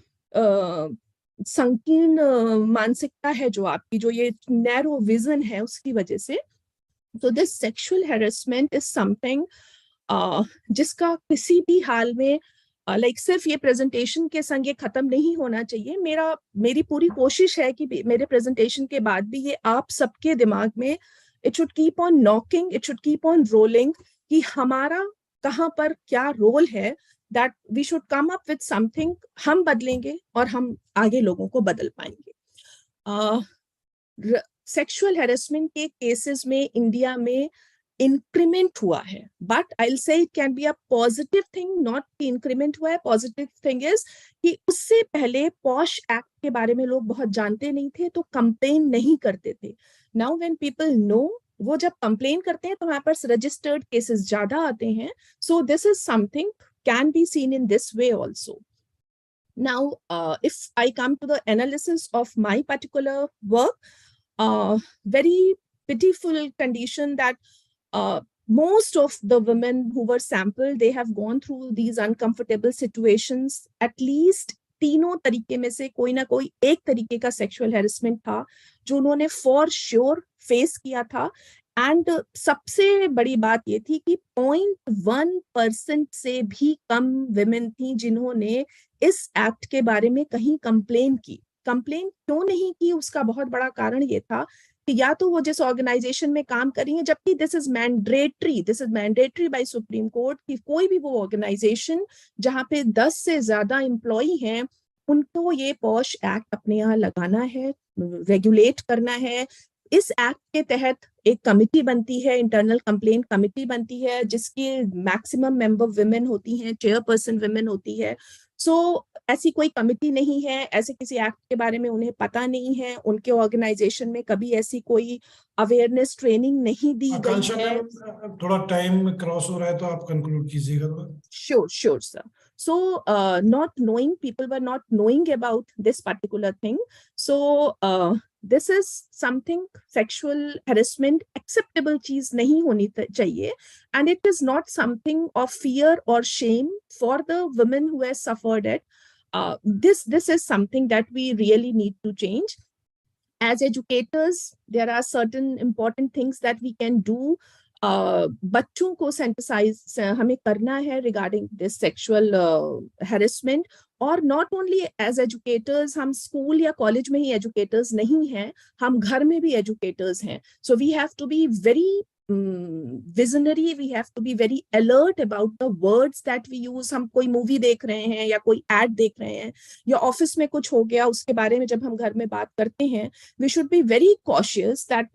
Speaker 8: संकीर्ण मानसिकता है जो आपकी, जो ये नैरो विजन है, उसकी वजह से. तो this sexual harassment is something जिसका किसी भी हाल में लाइक सिर्फ ये प्रेजेंटेशन के संग ये खत्म नहीं होना चाहिए. मेरी पूरी कोशिश है कि मेरे प्रेजेंटेशन के बाद भी ये आप सबके दिमाग में it should keep on knocking, it should keep on rolling कि हमारा कहाँ पर क्या रोल है, that we should come up with something. हम बदलेंगे और हम आगे लोगों को बदल पाएंगे. सेक्सुअल हैरेसमेंट के केसेस में इंडिया में इंक्रीमेंट हुआ है, but I will say it can be a positive thing, not कि इंक्रीमेंट हुआ है. पॉजिटिव थिंग इज कि उससे पहले पॉश एक्ट के बारे में लोग बहुत जानते नहीं थे, तो कंप्लेन नहीं करते थे. नाउ व्हेन पीपल नो, वो जब कंप्लेन करते हैं तो हमारे पास रजिस्टर्ड केसेस ज्यादा आते हैं. So this is something can be seen in this way also. Now, if I come to the analysis of my particular work, very pitiful condition that most of the women who were sampled, they have gone through these uncomfortable situations. At least तीनों तरीके में से कोई ना कोई एक तरीके का सेक्सुअल हैरेसमेंट था जो उन्होंने फॉर श्योर फेस किया था. एंड सबसे बड़ी बात ये थी कि 0.1% से भी कम विमेन थी जिन्होंने इस एक्ट के बारे में कहीं कंप्लेन की. कंप्लेन क्यों नहीं की, उसका बहुत बड़ा कारण ये था कि या तो वो जिस ऑर्गेनाइजेशन में काम कर रही है, जबकि this is mandatory by Supreme Court कि कोई भी वो ऑर्गेनाइजेशन जहां पे 10 से ज्यादा एम्प्लॉई हैं उनको ये पॉश एक्ट अपने यहाँ लगाना है, रेगुलेट करना है. इस एक्ट के तहत एक कमिटी बनती है, इंटरनल कंप्लेंट कमिटी बनती है, जिसकी मैक्सिमम मेंबर विमेन होती हैं, चेयरपर्सन विमेन होती है. सो ऐसी कोई कमिटी नहीं है, ऐसे किसी एक्ट के बारे में उन्हें पता नहीं है, उनके ऑर्गेनाइजेशन में कभी ऐसी कोई अवेयरनेस ट्रेनिंग नहीं दी गई है.
Speaker 4: थोड़ा टाइम क्रॉस हो रहा है तो आप कंक्लूड कीजिएगा.
Speaker 8: Sure, sir. So not knowing, people were not knowing about this particular thing. So this is something, sexual harassment acceptable चीज नहीं होनी चाहिए, and it is not something of fear or shame for the women who have suffered it. This is something that we really need to change. As educators, there are certain important things that we can do. बच्चों को sensitize हमें करना है regarding this sexual harassment. और not only as educators, हम school या college में ही educators नहीं हैं, हम घर में भी एजुकेटर्स हैं. So we have to be very visionary, we have to be very alert about the words that we use. हम कोई मूवी देख रहे हैं या कोई एड देख रहे हैं या ऑफिस में कुछ हो गया, उसके बारे में जब हम घर में बात करते हैं, we should be very cautious that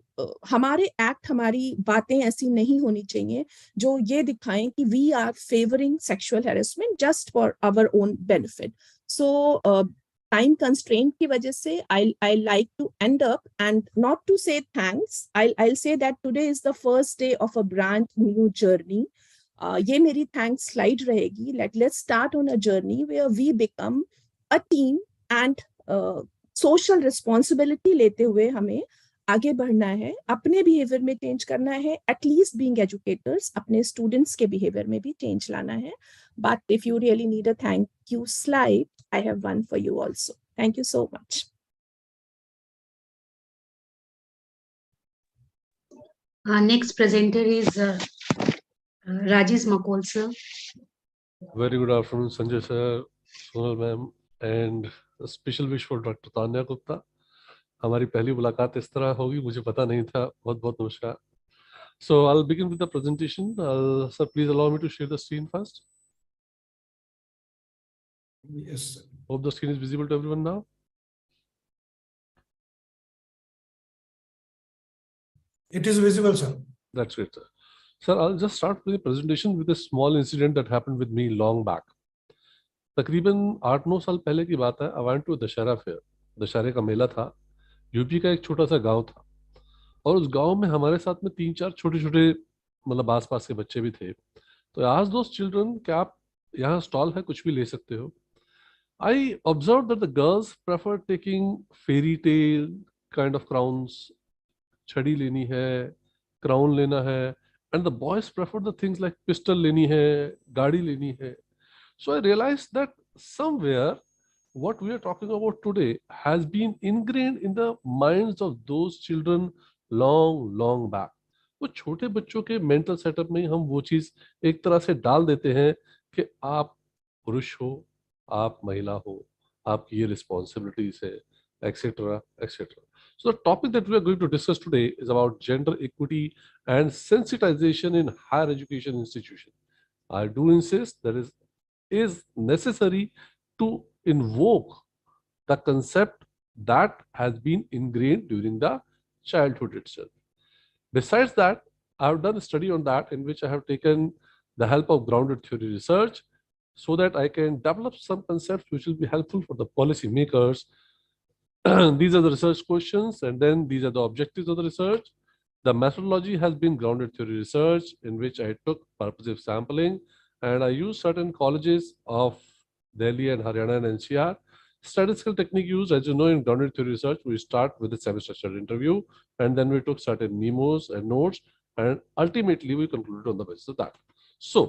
Speaker 8: हमारे एक्ट, हमारी बातें ऐसी नहीं होनी चाहिए जो ये दिखाएं कि we are favoring sexual harassment just for our own benefit. So time constraint की वजह से I like to end up and not to say thanks. I'll say that today is the first day of a brand new journey. ये मेरी thanks slide रहेगी. Let's start on a journey where we become a team and social responsibility लेते हुए हमें आगे बढ़ना है, अपने बिहेवियर में चेंज करना है, एटलीस्ट बीइंग एजुकेटर्स अपने स्टूडेंट्स के बिहेवियर में भी चेंज लाना है. But if you really need a thank you slide, I have one for you also. Thank you so much.
Speaker 1: Our next presenter is Rajesh Makol sir.
Speaker 9: Very good afternoon, Sanjay sir, Sonal ma'am, and a special wish for Dr. Tanya Gupta. हमारी पहली मुलाकात इस तरह होगी, मुझे पता नहीं था. बहुत बहुत नमस्कार. So I'll begin with the presentation. Sir, please allow me to share the screen first.
Speaker 4: Yes, sir.
Speaker 9: Hope the screen is visible to everyone now.
Speaker 4: It is visible, sir.
Speaker 9: That's great, sir. Sir, I'll just start with the presentation with a small incident that happened with me long back. तकरीबन 8-9 साल पहले की बात है। I went to Dussehra fair, दशहरे का मेला था। UP का एक छोटा सा गांव था और उस गांव में हमारे साथ में 3-4 छोटे छोटे मतलब आसपास के बच्चे भी थे। तो आज दोस्त चिल्ड्रन, क्या आप यहाँ स्टॉल है, कुछ भी ले सकते हो। I observe that the girls prefer taking fairy tale kind of crowns, छड़ी लेनी है, क्राउन लेना है, and the boys prefer the things like pistol लेनी है, गाड़ी लेनी है। So I realized that somewhere what we are talking about today has been ingrained in the minds of those children long back. वो छोटे बच्चों के मेंटल सेटअप में हम वो चीज एक तरह से डाल देते हैं कि आप पुरुष हो, आप महिला हो, आपकी ये रिस्पॉन्सिबिलिटीज है, etcetera etcetera. So the topic that we are going to discuss today is about gender equity and sensitization in higher education institution. I do insist that is necessary to invoke the concept that has been ingrained during the childhood itself. Besides that, I have done a study on that in which I have taken the help of grounded theory research so that I can develop some concepts which will be helpful for the policy makers. These are the research questions, and then these are the objectives of the research. The methodology has been grounded theory research, in which I took purposive sampling, and I used certain colleges of Delhi and Haryana and NCR. Statistical technique used, as you know, in grounded theory research, we start with a semi-structured interview, and then we took certain memos and notes, and ultimately we concluded on the basis of that. So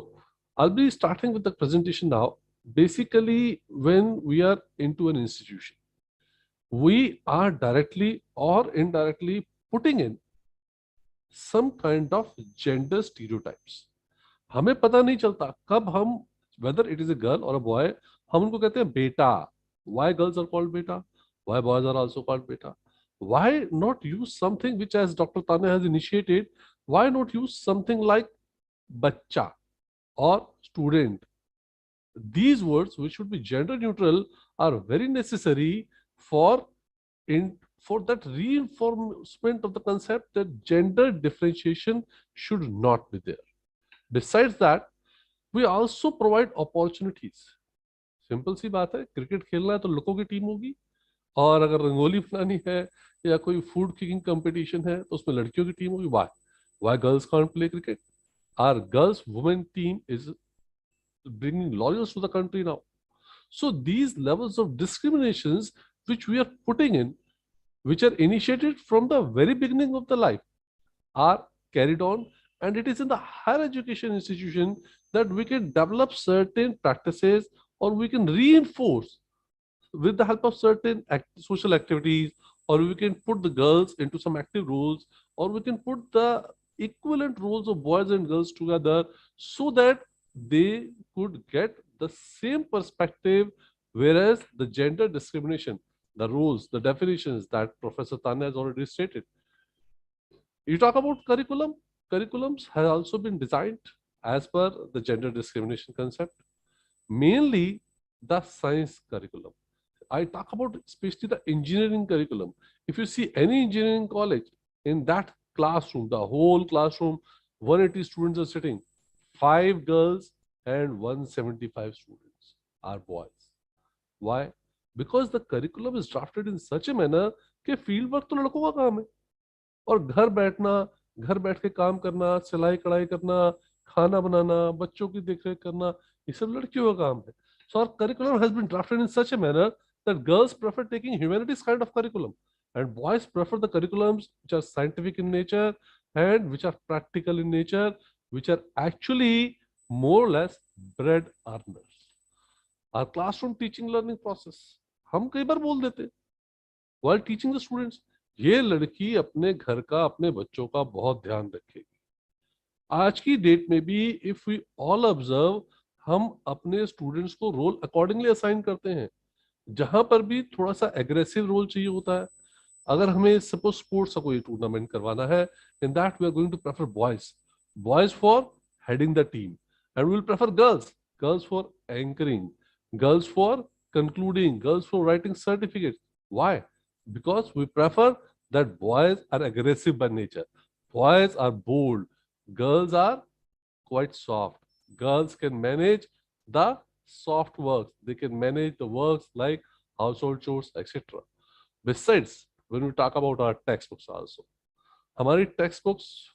Speaker 9: I'll be starting with the presentation now. Basically, when we are into an institution, we are directly or indirectly putting in some kind of gender stereotypes. हमें पता नहीं चलता कब हम, whether it is a girl or a boy, हम उनको कहते हैं बेटा. Why girls are called beta? Why boys are also called beta? Why not use something which, as Dr. Tanya has initiated, why not use something like bacha or student? These words, which should be gender neutral, are very necessary for that reinforcement of the concept that gender differentiation should not be there. Besides that, we also provide opportunities. Simple सी बात है, cricket खेलना है तो लड़कों की team होगी, और अगर रंगोली बनानी है या कोई फूड कुकिंग कंपटीशन है तो उसमें लड़कियों की टीम होगी. Why girls can't play cricket? Our girls women team is bringing laurels to the country now. So these levels of discriminations which we are putting in, which are initiated from the very beginning of the life, are carried on, and it is in the higher education institution that we can develop certain practices, or we can reinforce with the help of certain social activities, or we can put the girls into some active roles, or we can put the equivalent roles of boys and girls together so that they could get the same perspective, whereas the gender discrimination, the rules, the definitions that Professor Tanya has already stated. You talk about curriculum. Curriculums have also been designed as per the gender discrimination concept, mainly the science curriculum. I talk about especially the engineering curriculum. If you see any engineering college, in that classroom, the whole classroom, 180 students are sitting, 5 girls and 175 students are boys. Why? Because the curriculum is drafted in such a manner कि field work तो लड़कों का काम है, और घर बैठ के काम करना, सिलाई कढ़ाई करना, खाना बनाना, बच्चों की देखरेख करना, ये सब लड़कियों का काम है. So our curriculum has been drafted in such a manner that girls prefer taking humanities kind of curriculum, and boys prefer the curriculums which are scientific in nature and which are practical in nature, which are actually more or less bread earners. Our classroom teaching learning process, हम कई बार बोल देते while teaching the students, ये लड़की अपने घर का, अपने बच्चों का बहुत ध्यान रखेगी. आज की डेट में भी if we all observe, हम अपने स्टूडेंट्स को रोल अकॉर्डिंगली असाइन करते हैं. जहां पर भी थोड़ा सा एग्रेसिव रोल चाहिए होता है, अगर हमें सपोज स्पोर्ट्स का कोई टूर्नामेंट करवाना है, in that we are going to prefer boys for heading the team, and we will prefer girls for anchoring, girls for concluding, girls for writing certificates. Why? Because we prefer that boys are aggressive by nature, boys are bold, girls are quite soft, girls can manage the soft works. They can manage the works like household chores, etc. Besides, when we talk about our textbooks also, हमारी textbooks,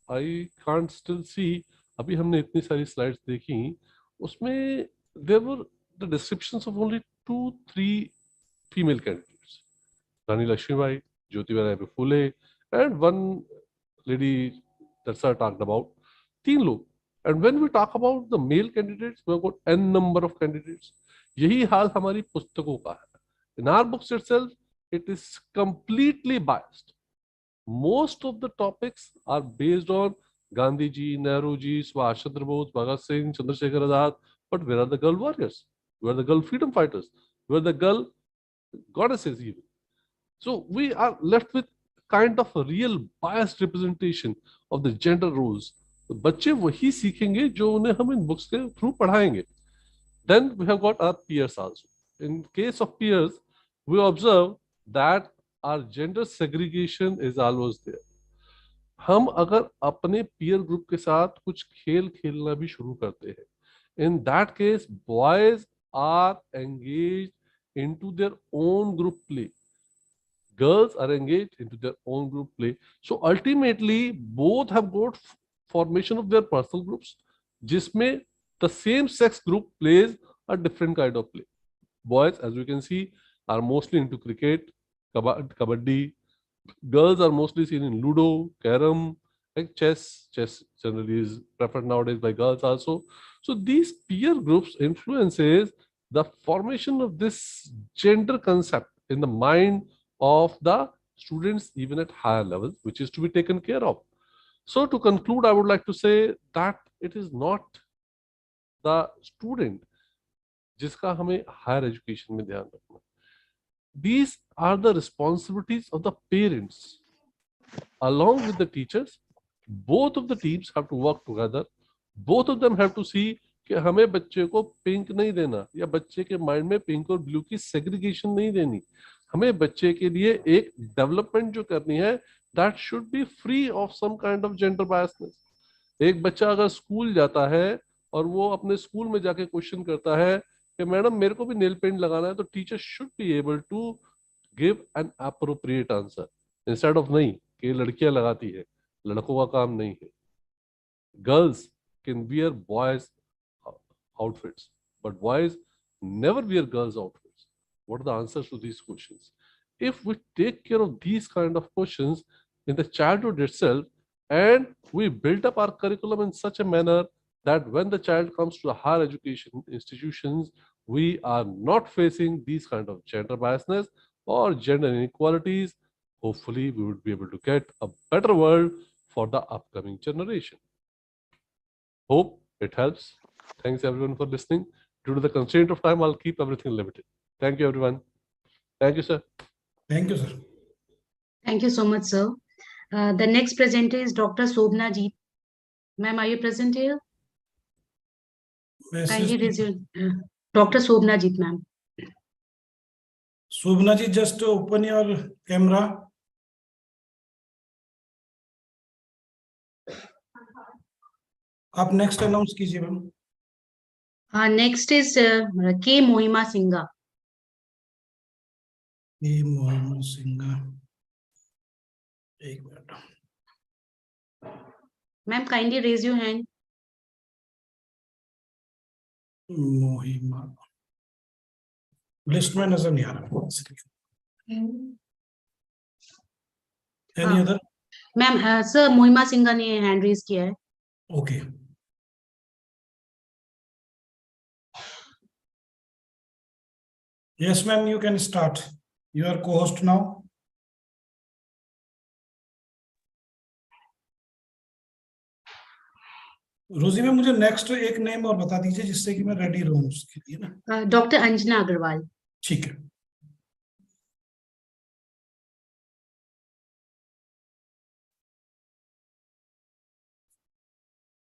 Speaker 9: I can't still see, अभी हमने इतनी सारी slides देखी, उसमें there were the descriptions of only 2-3 female candidates. Rani Lakshmibai, Jyotiba Rai Phule, and one lady that sir talked about. 3 लोग. And when we talk about the male candidates, we have got n number of candidates. यही हाल हमारी पुस्तकों का है. In our books itself, it is completely biased. Most of the topics are based on Gandhi ji, Nehru ji, Subhash Chandra Bose, Bhagat Singh, Chandrasekhar Azad. But where are the girl warriors? Where are the girl freedom fighters? Where are the girl goddesses even? So we are left with kind of a real biased representation of the gender roles. तो बच्चे वही सीखेंगे जो उन्हें हम इन books के through पढ़ाएंगे. Then we have got our peers also. In case of peers, we observe that our gender segregation is always there. हम अगर अपने peer group के साथ कुछ खेल खेलना भी शुरू करते हैं, in that case, boys are engaged into their own group play. Girls are engaged into their own group play. So ultimately, both have got formation of their personal groups, जिसमें the same sex group plays a different kind of play. Boys, as you can see, are mostly into cricket, kabaddi. Girls are mostly seen in ludo, carom, like chess. Chess generally is preferred nowadays by girls also. So these peer groups influences the formation of this gender concept in the mind of the students even at higher levels, which is to be taken care of. So to conclude, I would like to say that it is not the student जिसका हमें higher education में ध्यान रखना. These are the responsibilities of the parents along with the teachers. Both of the teams have to work together. Both of them have to see कि हमें बच्चे को pink नहीं देना या बच्चे के माइंड में पिंक और ब्लू की सेग्रीगेशन नहीं देनी. हमें बच्चे के लिए एक डेवलपमेंट जो करनी है, that should be free of some kind of gender biasness. एक बच्चा अगर स्कूल जाता है और वो अपने स्कूल में जाके क्वेश्चन करता है कि मैडम मेरे को भी नेल पेंट लगाना है, तो teacher should be able to give an appropriate answer instead of नहीं कि लड़कियां लगाती है, लड़कों का काम नहीं है. Girls can wear boys outfits, but boys never wear girls' outfits. What are the answers to these questions? If we take care of these kind of questions in the childhood itself, and we build up our curriculum in such a manner that when the child comes to the higher education institutions, we are not facing these kind of gender biasness or gender inequalities, hopefully we would be able to get a better world for the upcoming generation. Hope it helps. Thanks everyone for listening. Due to the constraint of time, I'll keep everything limited. Thank you everyone. Thank you, sir.
Speaker 4: Thank you, sir.
Speaker 1: Thank you so much, sir. The next presenter is Dr. Sobhna Jeet. Ma'am, are you present here? Kindly raise your Dr. Sobhna Jeet, ma'am.
Speaker 4: Sobhna ji, just open your camera. आप next announce कीजिए ma'am.
Speaker 1: Next is K. Mohima Singha.
Speaker 4: K. Mohima Singha. एक minute.
Speaker 1: Ma'am, kindly raise your hand.
Speaker 4: मोहिमा list में नजर नहीं आ रहा. Any other?
Speaker 1: Ma'am, sir, Mohima Singha ने hand raise किया है.
Speaker 4: Okay. Yes, ma'am, you can start. You are co-host now. रोजी में मुझे नेक्स्ट एक नेम और बता दीजिए जिससे कि मैं रेडी रहूं उसके लिए ना.
Speaker 1: डॉक्टर अंजना अग्रवाल.
Speaker 4: ठीक है.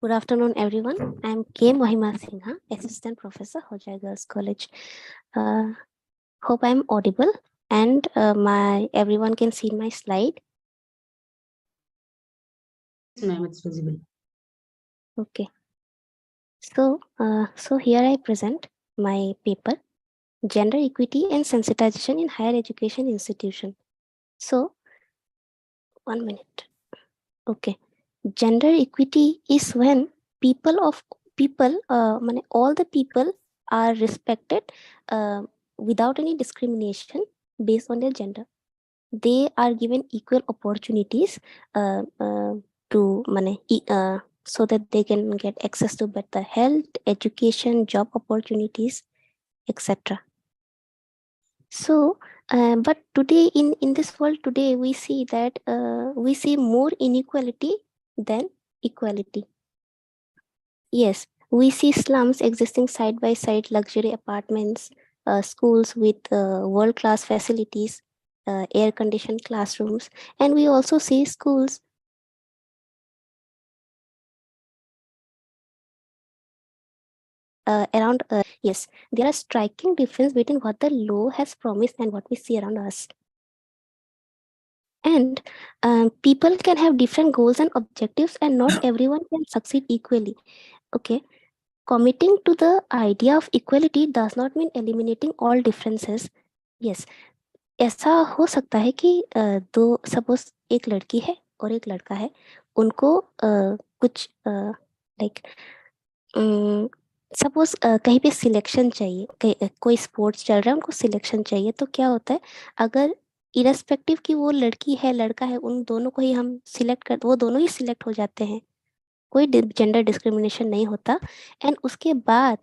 Speaker 10: Good afternoon, everyone. I'm K. Mohima Singha, Assistant Professor, Hojai Girls College. Hope I'm audible and everyone can see my slide.
Speaker 1: Yes, ma'am, it's visible.
Speaker 10: Okay. So here I present my paper, Gender Equity and Sensitization in Higher Education Institution. So, 1 minute. Okay. Gender equity is when all the people are respected without any discrimination based on their gender. They are given equal opportunities so that they can get access to better health, education, job opportunities, etc. So, but today in this world today, we see that we see more inequality than equality. Yes, we see slums existing side by side, luxury apartments, schools with world-class facilities, air-conditioned classrooms, and we also see schools around. Yes, there are striking difference between what the law has promised and what we see around us. And people can have different goals and objectives, and not everyone can succeed equally. Okay. Committing to the idea of equality does not mean eliminating all differences. Yes, ऐसा हो सकता है कि दो suppose एक लड़की है और एक लड़का है, उनको कुछ लाइक सपोज कहीं पे सिलेक्शन चाहिए, कोई स्पोर्ट्स चल रहा है, उनको सिलेक्शन चाहिए, तो क्या होता है, अगर इरेस्पेक्टिव कि वो लड़की है लड़का है, उन दोनों को ही हम सिलेक्ट कर, वो दोनों ही सिलेक्ट हो जाते हैं, कोई जेंडर डिस्क्रिमिनेशन नहीं होता। एंड उसके बाद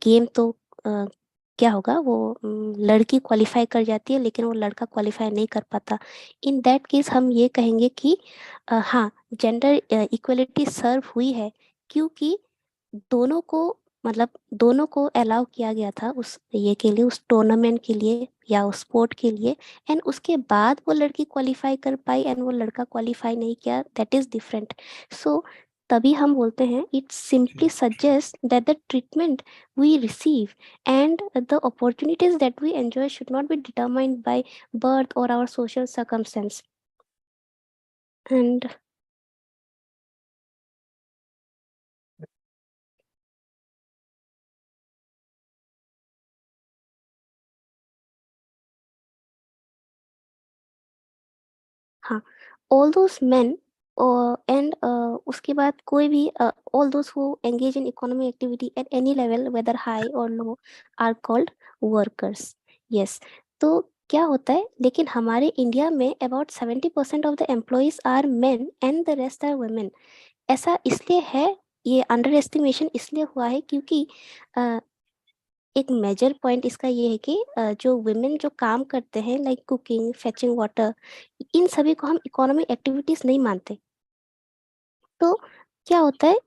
Speaker 10: गेम तो क्या होगा, वो लड़की क्वालिफाई कर जाती है लेकिन वो लड़का क्वालिफाई नहीं कर पाता। इन दैट केस हम ये कहेंगे कि हाँ, जेंडर इक्वलिटी सर्व हुई है, क्योंकि दोनों को अलाउ किया गया था उस ये के लिए, उस टूर्नामेंट के लिए या उस स्पोर्ट के लिए, एंड उसके बाद वो लड़की क्वालिफाई कर पाई एंड वो लड़का क्वालिफाई नहीं किया, दैट इज डिफरेंट। सो तभी हम बोलते हैं it simply suggest that the treatment we receive and the opportunities that we enjoy should not be determined by birth और आवर सोशल सर्कमस्टेंस। एंड हाँ, all those men and उसके बाद कोई भी all those who engage in economic activity at any level whether high or low are called workers. Yes, तो क्या होता है, लेकिन हमारे इंडिया में about 70% of the employees are men and the rest are women. ऐसा इसलिए है, ये अंडर एस्टिमेशन इसलिए हुआ है क्योंकि एक मेजर पॉइंट इसका ये है कि जो वुमेन जो काम करते हैं लाइक कुकिंग, फेचिंग वाटर, इन सभी को हम इकोनॉमिक एक्टिविटीज नहीं मानते। तो क्या होता है,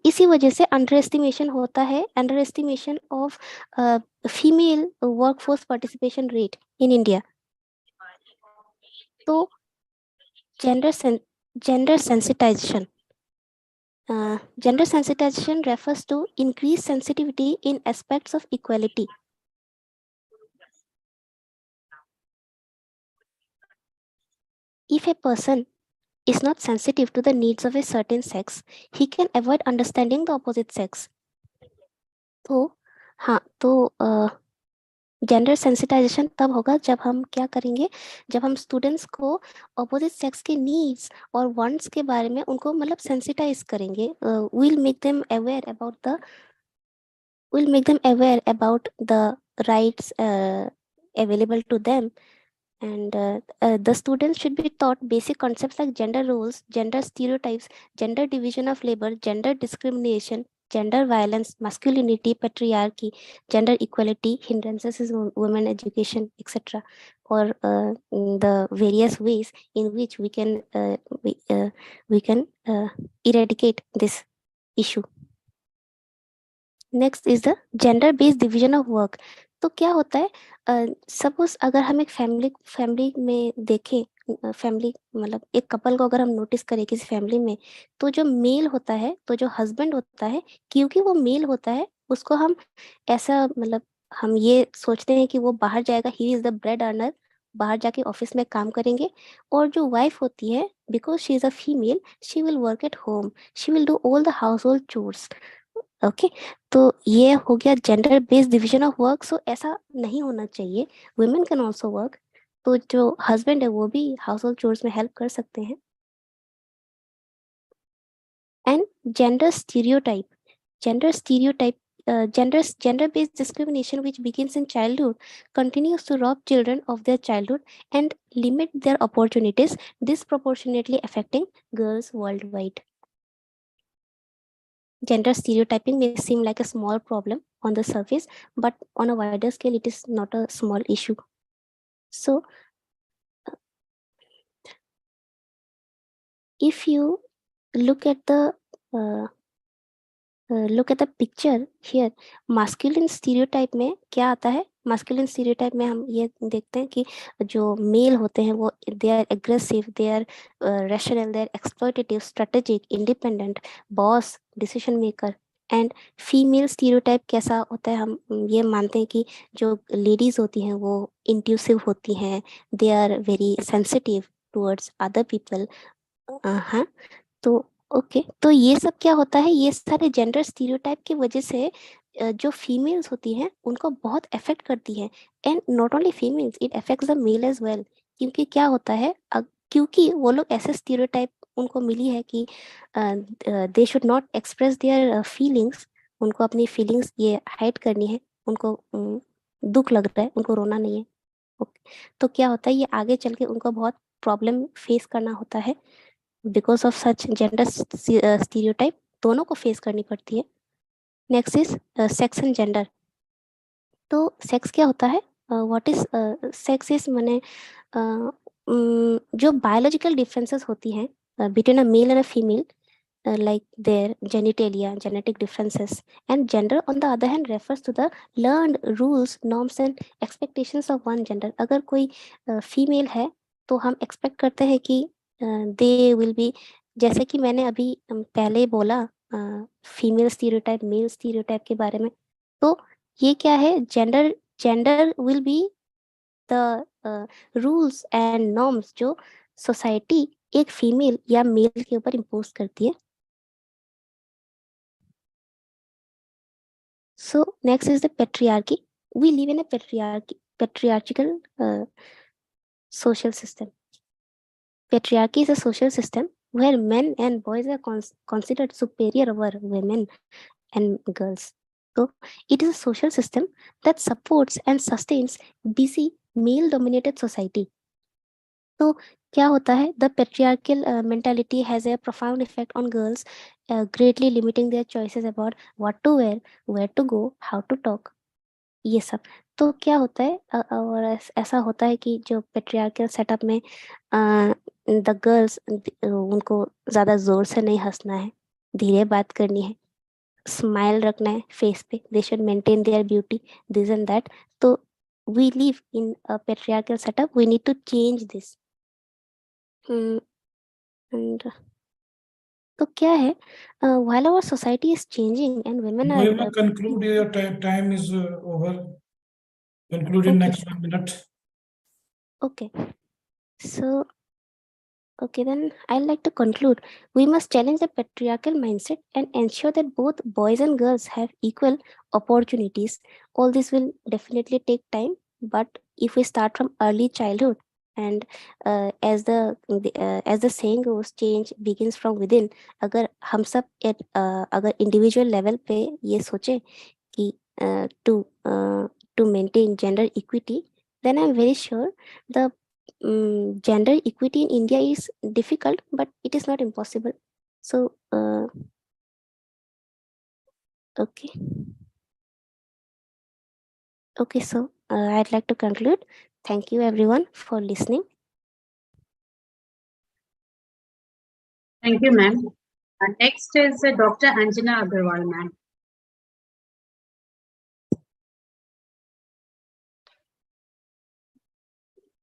Speaker 10: इसी वजह से अंडर एस्टिमेशन होता है, under estimation of female workforce participation rate in India. तो gender sensitisation gender sensitization refers to increased sensitivity in aspects of equality. If a person is not sensitive to the needs of a certain sex, he can avoid understanding the opposite sex. तो हाँ, तो gender sensitisation तब होगा जब हम क्या करेंगे, जब हम स्टूडेंट्स को अपोजिट सेक्स के नीड्स और वांट्स के बारे में उनको मतलब सेंसिटाइज करेंगे। we'll make them aware about the rights available to them, and the students should be taught basic concepts like gender roles, gender stereotypes, gender division of labor, gender discrimination, gender violence, masculinity, patriarchy, gender equality, hindrances in women education, etc., or the various ways in which we can eradicate this issue. Next is the gender based division of work. तो क्या होता है, suppose अगर हम एक family में देखें, family मतलब एक कपल को अगर हम नोटिस करें किसी फैमिली में, तो जो मेल होता है, तो जो हस्बैंड होता है, क्योंकि वो मेल होता है, उसको हम ऐसा मतलब हम ये सोचते हैं कि वो बाहर जाएगा, he is the bread earner, बाहर जाके ऑफिस में काम करेंगे, और जो वाइफ होती है, because she is a female, she will work at home, she will do all the house hold chores, okay तो ये हो गया gender based division of work. So ऐसा नहीं होना चाहिए. Women can also work. तो जो हस्बैंड है वो भी हाउस होल्ड चोर्स में हेल्प कर सकते हैं. And gender stereotype. Gender-based discrimination which begins in childhood continues to rob children of their childhood and limit their opportunities, disproportionately affecting girls worldwide. Gender stereotyping may seem like a small problem on the surface, but on a wider scale, it is not a small issue. So, if you look at the picture here, masculine stereotype में क्या आता है? Masculine stereotype में हम ये देखते हैं कि जो मेल होते हैं वो they are aggressive, they are rational, they are exploitative, strategic, independent, boss, decision maker. And female stereotype कैसा होता है? हम ये मानते हैं कि जो लेडीज होती हैं वो इंट्यूसिव होती हैं, they are very sensitive towards other people. हाँ तो ओके तो ये सब क्या होता है? ये सारे जेंडर स्टीरियोटाइप की वजह से जो फीमेल्स होती हैं उनको बहुत अफेक्ट करती है. And not only females, it affects the male as well. क्योंकि क्या होता है, क्योंकि वो लोग ऐसे स्टीरियोटाइप उनको मिली है कि they should not express their feelings. उनको अपनी फीलिंग्स ये हाइड करनी है. उनको दुख लग रहा है, उनको रोना नहीं है. तो क्या होता है, ये आगे चल के उनको बहुत प्रॉब्लम फेस करना होता है. Because of such gender stereotype दोनों को फेस करनी पड़ती है. Next is sex and gender. तो सेक्स क्या होता है? व्हाट इज सेक्स इज माने जो बायोलॉजिकल डिफरेंसेस होती हैं between a male and a female, like their genitalia, genetic differences. And gender on the other hand refers to the learned rules, norms and expectations of one gender. अगर कोई female है तो हम expect करते हैं कि दे विल बी, जैसे कि मैंने अभी पहले बोला फीमेल स्टीरियोटाइप मेल स्टीरियोटाइप के बारे में. तो ये क्या है? Gender will be the rules and norms जो सोसाइटी एक फीमेल या मेल के ऊपर इम्पोज करती है. So next is the patriarchy. We live in a patriarchal social system. Patriarchy is a social system where men and boys are considered superior over women and girls. So it is a social system that supports and sustains busy male-dominated society. तो क्या होता है? The patriarchal mentality has a profound effect on girls, greatly limiting their choices about what to wear, where to go, how to talk. ये सब. तो क्या होता है और ऐसा होता है कि जो पेट्रियार्कल सेटअप में द गर्ल्स उनको ज़्यादा ज़ोर से नहीं हंसना है, धीरे बात करनी है, स्माइल रखना है फेस पे, they should maintain their beauty, this and that. तो we live in a patriarchal setup, we need to change this. And तो क्या है, while our society is changing and women
Speaker 4: We
Speaker 10: are
Speaker 4: will conclude. Your time is over. Conclude in
Speaker 10: Okay.
Speaker 4: next 1 minute.
Speaker 10: Okay. So, okay, then I'd like to conclude. We must challenge the patriarchal mindset and ensure that both boys and girls have equal opportunities. All this will definitely take time, but if we start from early childhood, and as the saying goes, change begins from within. अगर हम सब अगर individual level पे ये सोचे कि to maintain gender equity, then I'm very sure the gender equity in India is difficult, but it is not impossible. So, okay. Okay, so I'd like to conclude. Thank you everyone for listening.
Speaker 1: Thank you, ma'am. Next is Dr. Anjana Agarwal, ma'am.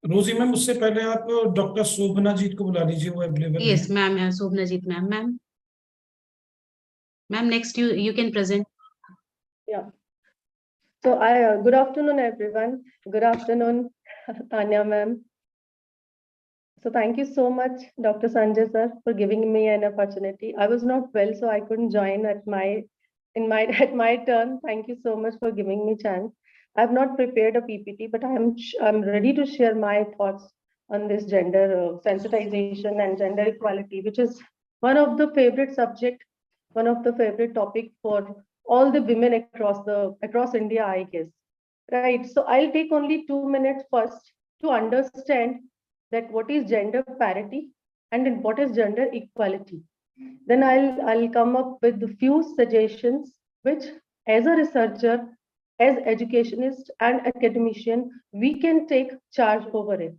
Speaker 4: रोजी ma'am, उससे पहले आप doctor शोभना जीत को बुला लीजिए, वो available है.
Speaker 1: Yes, ma'am. Shobhnajeet, ma'am. Ma'am, next you can present.
Speaker 11: Yeah. So good afternoon, everyone. Good afternoon, Tanya ma'am. So thank you so much, Dr. Sanjay sir, for giving me an opportunity. I was not well, so I couldn't join at my at my turn. Thank you so much for giving me chance. I've not prepared a PPT, but I'm ready to share my thoughts on this gender sensitization and gender equality, which is one of the favorite subject, one of the favorite topic for all the women across India, I guess. Right. So I'll take only 2 minutes first to understand that what is gender parity and then what is gender equality. Then I'll come up with a few suggestions which, as a researcher, as educationist and academician, we can take charge over it.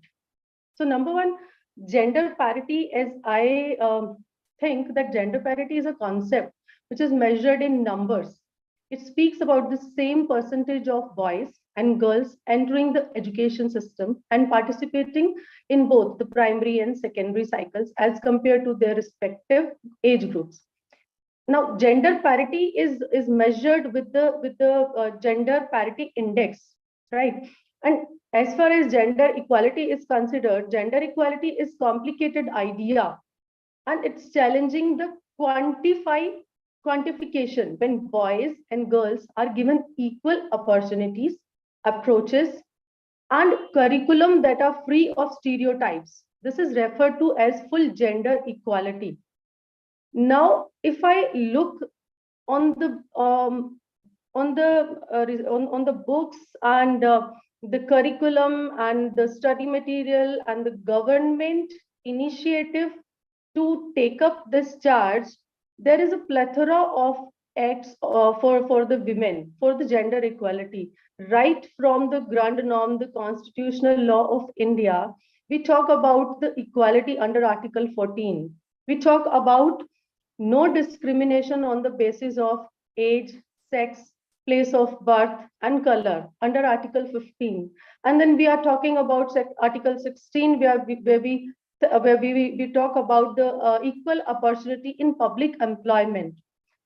Speaker 11: So number one, gender parity, as I think that gender parity is a concept which is measured in numbers. It speaks about the same percentage of boys and girls entering the education system and participating in both the primary and secondary cycles as compared to their respective age groups. Now, gender parity is measured with the gender parity index, right? And as far as gender equality is considered, gender equality is complicated idea, and it's challenging the quantification when boys and girls are given equal opportunities, approaches, and curriculum that are free of stereotypes. This is referred to as full gender equality. Now, if I look on the books and the curriculum and the study material and the government initiative to take up this charge, there is a plethora of acts for the women, for the gender equality. Right from the grand norm, the constitutional law of India, we talk about the equality under Article 14. We talk about no discrimination on the basis of age, sex, place of birth, and color under Article 15. And then we are talking about Article 16, where we talk about the equal opportunity in public employment,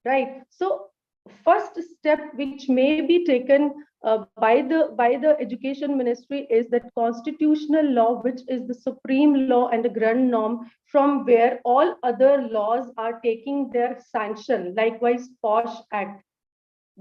Speaker 11: right? So first step which may be taken by the education ministry is that constitutional law, which is the supreme law and the grand norm from where all other laws are taking their sanction. Likewise, POSH Act.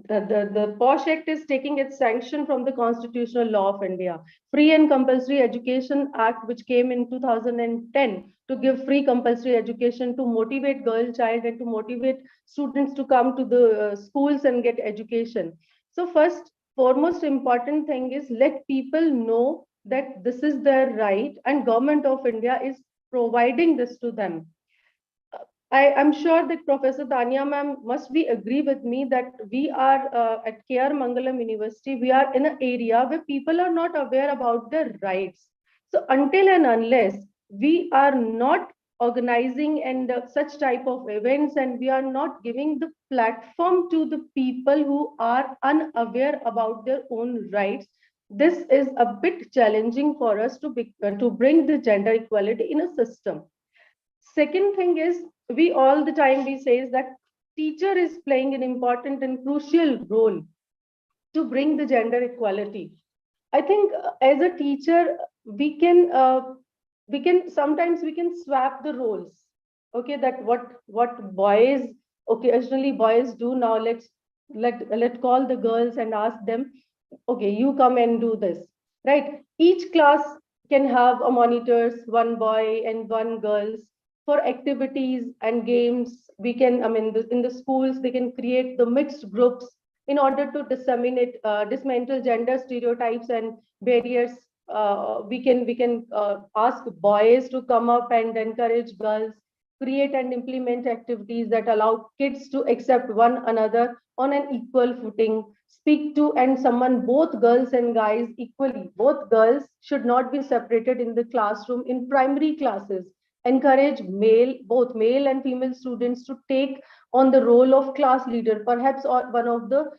Speaker 11: The POSH Act is taking its sanction from the Constitutional Law of India. Free and Compulsory Education Act, which came in 2010 to give free compulsory education to motivate girl child and to motivate students to come to the schools and get education. So first, foremost important thing is let people know that this is their right and Government of India is providing this to them. I'm sure that Professor Tanya ma'am must be agree with me that we are at KR Mangalam University, we are in an area where people are not aware about their rights. So until and unless we are not organizing and such type of events and we are not giving the platform to the people who are unaware about their own rights, this is a bit challenging for us to bring the gender equality in a system. Second thing is, we all the time we say is that teacher is playing an important and crucial role to bring the gender equality. I think as a teacher, we can sometimes swap the roles. Okay, that what boys occasionally boys do now, let call the girls and ask them, okay, you come and do this, right? Each class can have a monitors, one boy and one girls. For activities and games, we can, in the schools, they can create the mixed groups in order to dismantle gender stereotypes and barriers. We can ask boys to come up and encourage girls, create and implement activities that allow kids to accept one another on an equal footing, speak to and summon both girls and guys equally. Both girls should not be separated in the classroom in primary classes. Encourage both male and female students to take on the role of class leader, perhaps one of the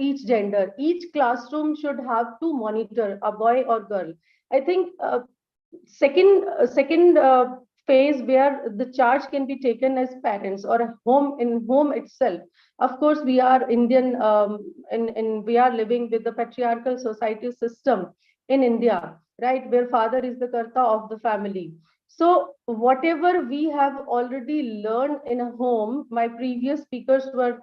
Speaker 11: each gender. Each classroom should have to monitor a boy or girl. I think second phase where the charge can be taken as parents or a home itself. Of course, we are Indian and we are living with the patriarchal society system in India, right, where father is the karta of the family. So whatever we have already learned in a home, my previous speakers were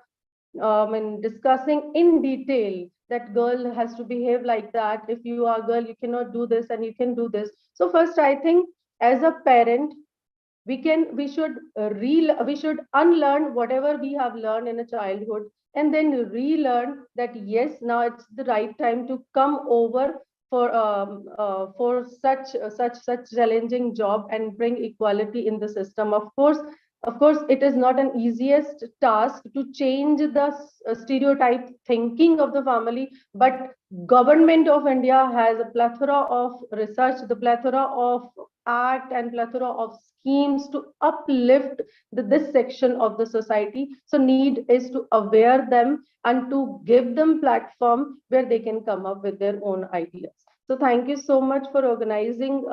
Speaker 11: in discussing in detail that girl has to behave like that. If you are a girl, you cannot do this and you can do this. So first, I think as a parent, we should unlearn whatever we have learned in a childhood, and then relearn that yes, now it's the right time to come over for such challenging job and bring equality in the system. Of course, it is not an easiest task to change the stereotype thinking of the family, but government of India has a plethora of research, the plethora of act and plethora of schemes to uplift this section of the society. So need is to aware them and to give them platform where they can come up with their own ideas. So thank you so much for organizing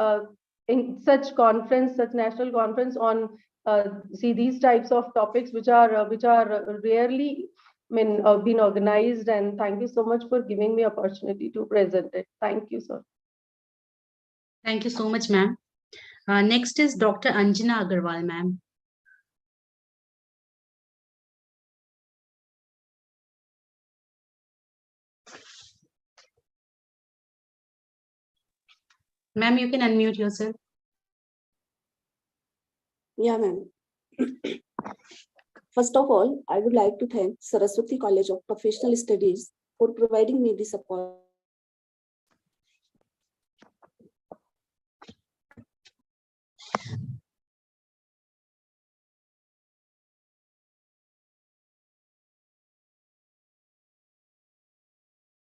Speaker 11: in such conference, such national conference on these types of topics which are rarely been organized, and thank you so much for giving me opportunity to present it. Thank you, sir.
Speaker 1: Thank you so much, ma'am. Next is Dr. Anjana Agarwal, ma'am. Ma'am, you can unmute yourself.
Speaker 12: Yeah, ma'am. First of all, I would like to thank Saraswati College of Professional Studies for providing me this support.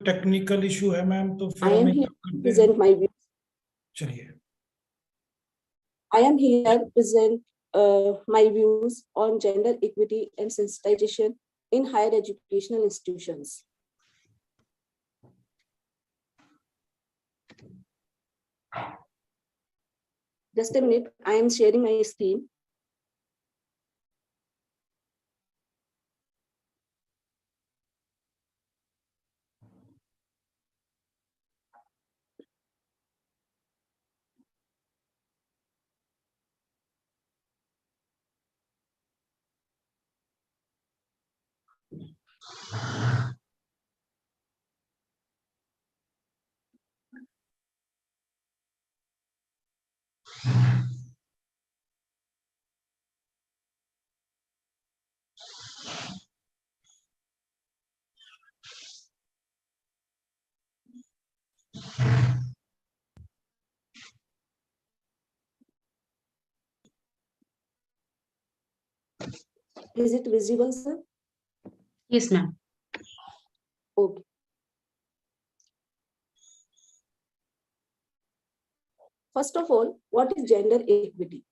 Speaker 4: Technical issue है ma'am, तो फिर
Speaker 12: I am here to present my views.
Speaker 4: चलिए.
Speaker 12: I am here to present my views on gender equity and sensitization in higher educational institutions. Just a minute, I am sharing my screen. Is it visible, sir?
Speaker 1: Yes, ma'am.
Speaker 12: Okay. First of all, what is gender equity?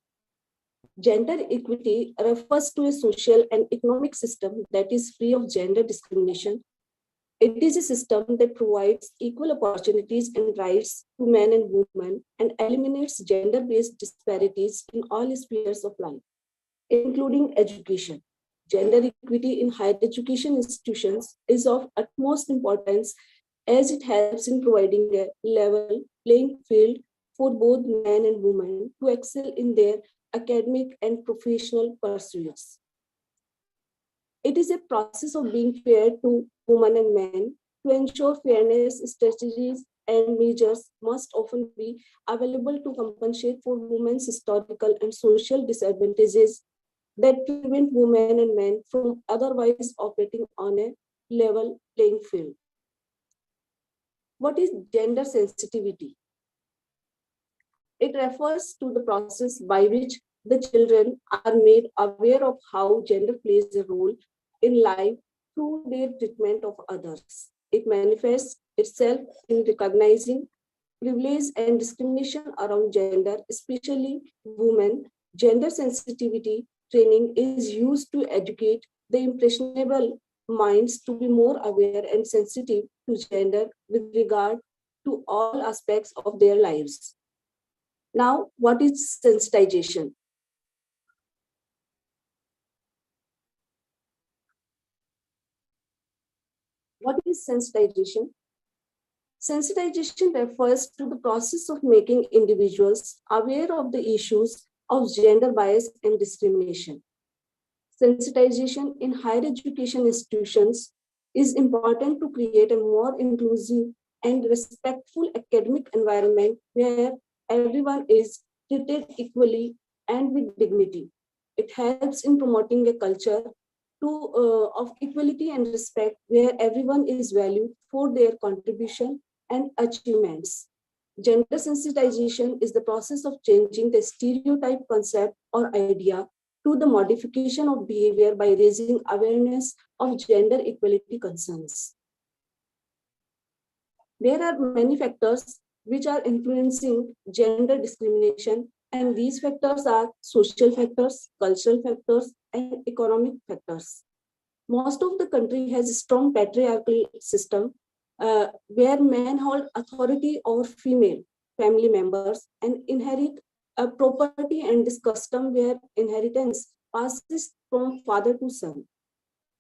Speaker 12: Gender equity refers to a social and economic system that is free of gender discrimination. It is a system that provides equal opportunities and rights to men and women and eliminates gender-based disparities in all spheres of life, including education. Gender equity in higher education institutions is of utmost importance as it helps in providing a level playing field for both men and women to excel in their academic and professional pursuits. It is a process of being fair to women and men. To ensure fairness, strategies and measures must often be available to compensate for women's historical and social disadvantages that prevent women and men from otherwise operating on a level playing field. What is gender sensitivity? It refers to the process by which the children are made aware of how gender plays a role in life through their treatment of others. It manifests itself in recognizing privilege and discrimination around gender, especially women. Gender sensitivity training is used to educate the impressionable minds to be more aware and sensitive to gender with regard to all aspects of their lives. Now, what is sensitization? What is sensitization? Sensitization refers to the process of making individuals aware of the issues of gender bias and discrimination. sensitization in higher education institutions is important to create a more inclusive and respectful academic environment where everyone is treated equally and with dignity. It helps in promoting a culture of equality and respect where everyone is valued for their contribution and achievements. Gender sensitization is the process of changing the stereotype concept or idea to the modification of behavior by raising awareness of gender equality concerns. There are many factors which are influencing gender discrimination, and these factors are social factors, cultural factors, and economic factors. Most of the country has a strong patriarchal system where men hold authority over female family members and inherit a property, and this custom where inheritance passes from father to son.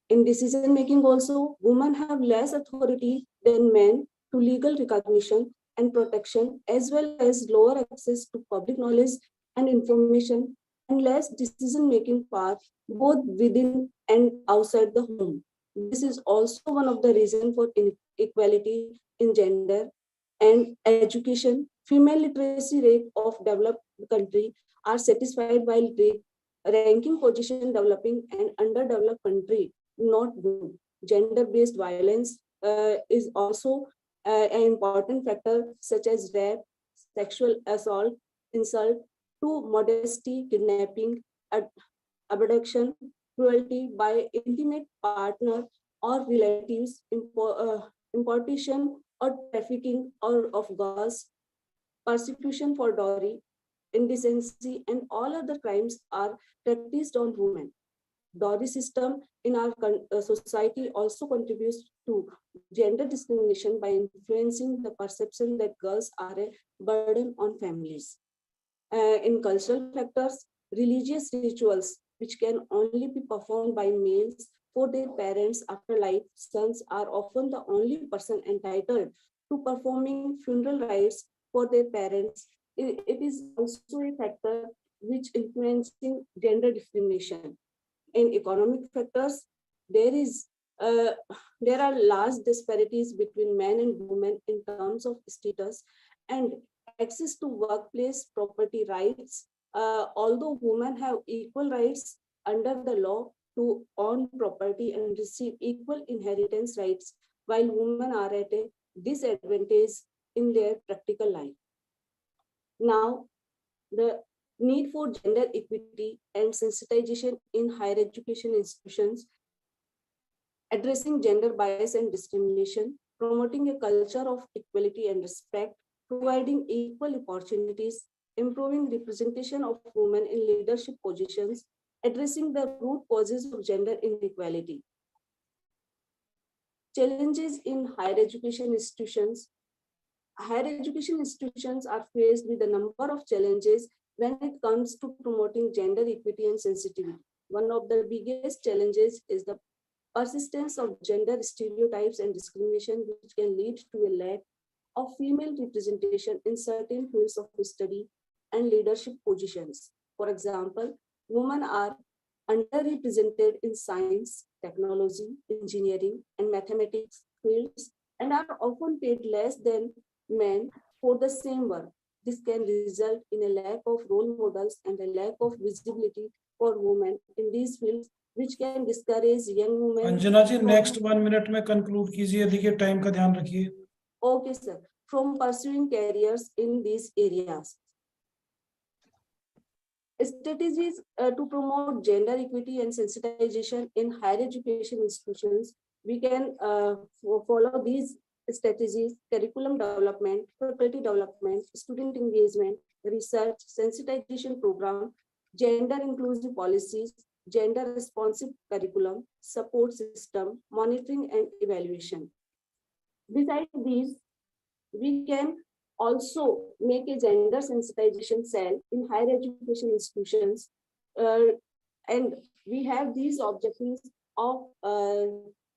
Speaker 12: In decision making also, women have less authority than men to legal recognition and protection, as well as lower access to public knowledge and information, and less decision making power both within and outside the home. This is also one of the reasons for inequality in gender and education. Female literacy rate of developed country are satisfied while ranking position developing and underdeveloped country not good. Gender-based violence is also an important factor, such as rape, sexual assault, insult to modesty, kidnapping, abduction, cruelty by intimate partner or relatives, importation or trafficking of girls, persecution for dowry, indecency, and all other crimes are practiced on women. Dowry system in our society also contributes to gender discrimination by influencing the perception that girls are a burden on families. In cultural factors, religious rituals, which can only be performed by males for their parents after life, sons are often the only person entitled to performing funeral rites for their parents. It is also a factor which influencing gender discrimination. In economic factors, there are large disparities between men and women in terms of status and access to workplace property rights. Although women have equal rights under the law to own property and receive equal inheritance rights, while women are at a disadvantage in their practical life. Now, the need for gender equity and sensitization in higher education institutions, addressing gender bias and discrimination, promoting a culture of equality and respect, providing equal opportunities, improving representation of women in leadership positions, addressing the root causes of gender inequality. Challenges in higher education institutions. Higher education institutions are faced with a number of challenges when it comes to promoting gender equity and sensitivity. One of the biggest challenges is the persistence of gender stereotypes and discrimination, which can lead to a lack of female representation in certain fields of study and leadership positions. For example, women are underrepresented in science, technology, engineering, and mathematics fields and are often paid less than men for the same work. This can result in a lack of role models and a lack of visibility for women in these fields, which can discourage young women.
Speaker 4: Anjana ji next 1 minute में conclude कीजिए, देखिए time का ध्यान रखिए.
Speaker 12: Okay, sir. From pursuing careers in these areas. Strategies to promote gender equity and sensitization in higher education institutions. We can follow these strategies: curriculum development, faculty development, student engagement, research, sensitization program, gender inclusive policies, gender responsive curriculum, support system, monitoring and evaluation. Besides these, we can also make a gender sensitization cell in higher education institutions. And we have these objectives of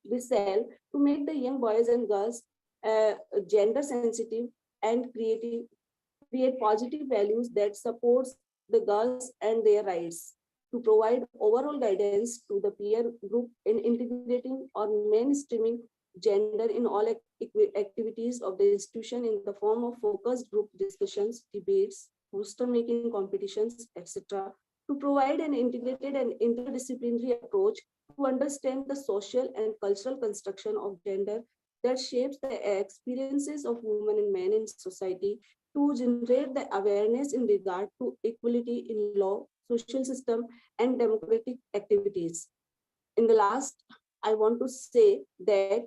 Speaker 12: this cell to make the young boys and girls gender sensitive and create positive values that supports the girls and their rights, to provide overall guidance to the peer group in integrating or mainstreaming gender in all activities of the institution in the form of focused group discussions, debates, poster making competitions, etc., to provide an integrated and interdisciplinary approach to understand the social and cultural construction of gender that shapes the experiences of women and men in society, to generate the awareness in regard to equality in law, social system, and democratic activities. In the last, I want to say that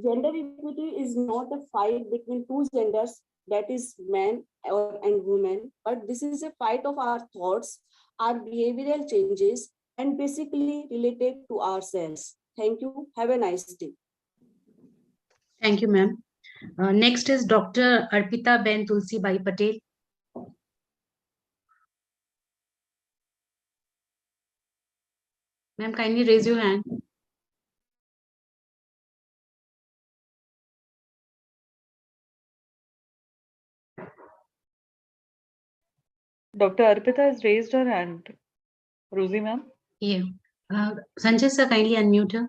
Speaker 12: gender equity is not a fight between two genders, that is men and women, but this is a fight of our thoughts, our behavioral changes, and basically related to ourselves. Thank you. Have a nice day.
Speaker 1: Thank you, ma'am. Next is Dr. Arpita Ben Tulsi Bai Patel. Ma'am, kindly raise your hand.
Speaker 5: Dr. Arpita has raised her hand. Rosie, ma'am.
Speaker 1: Yeah. Sanjay sir, kindly unmute her.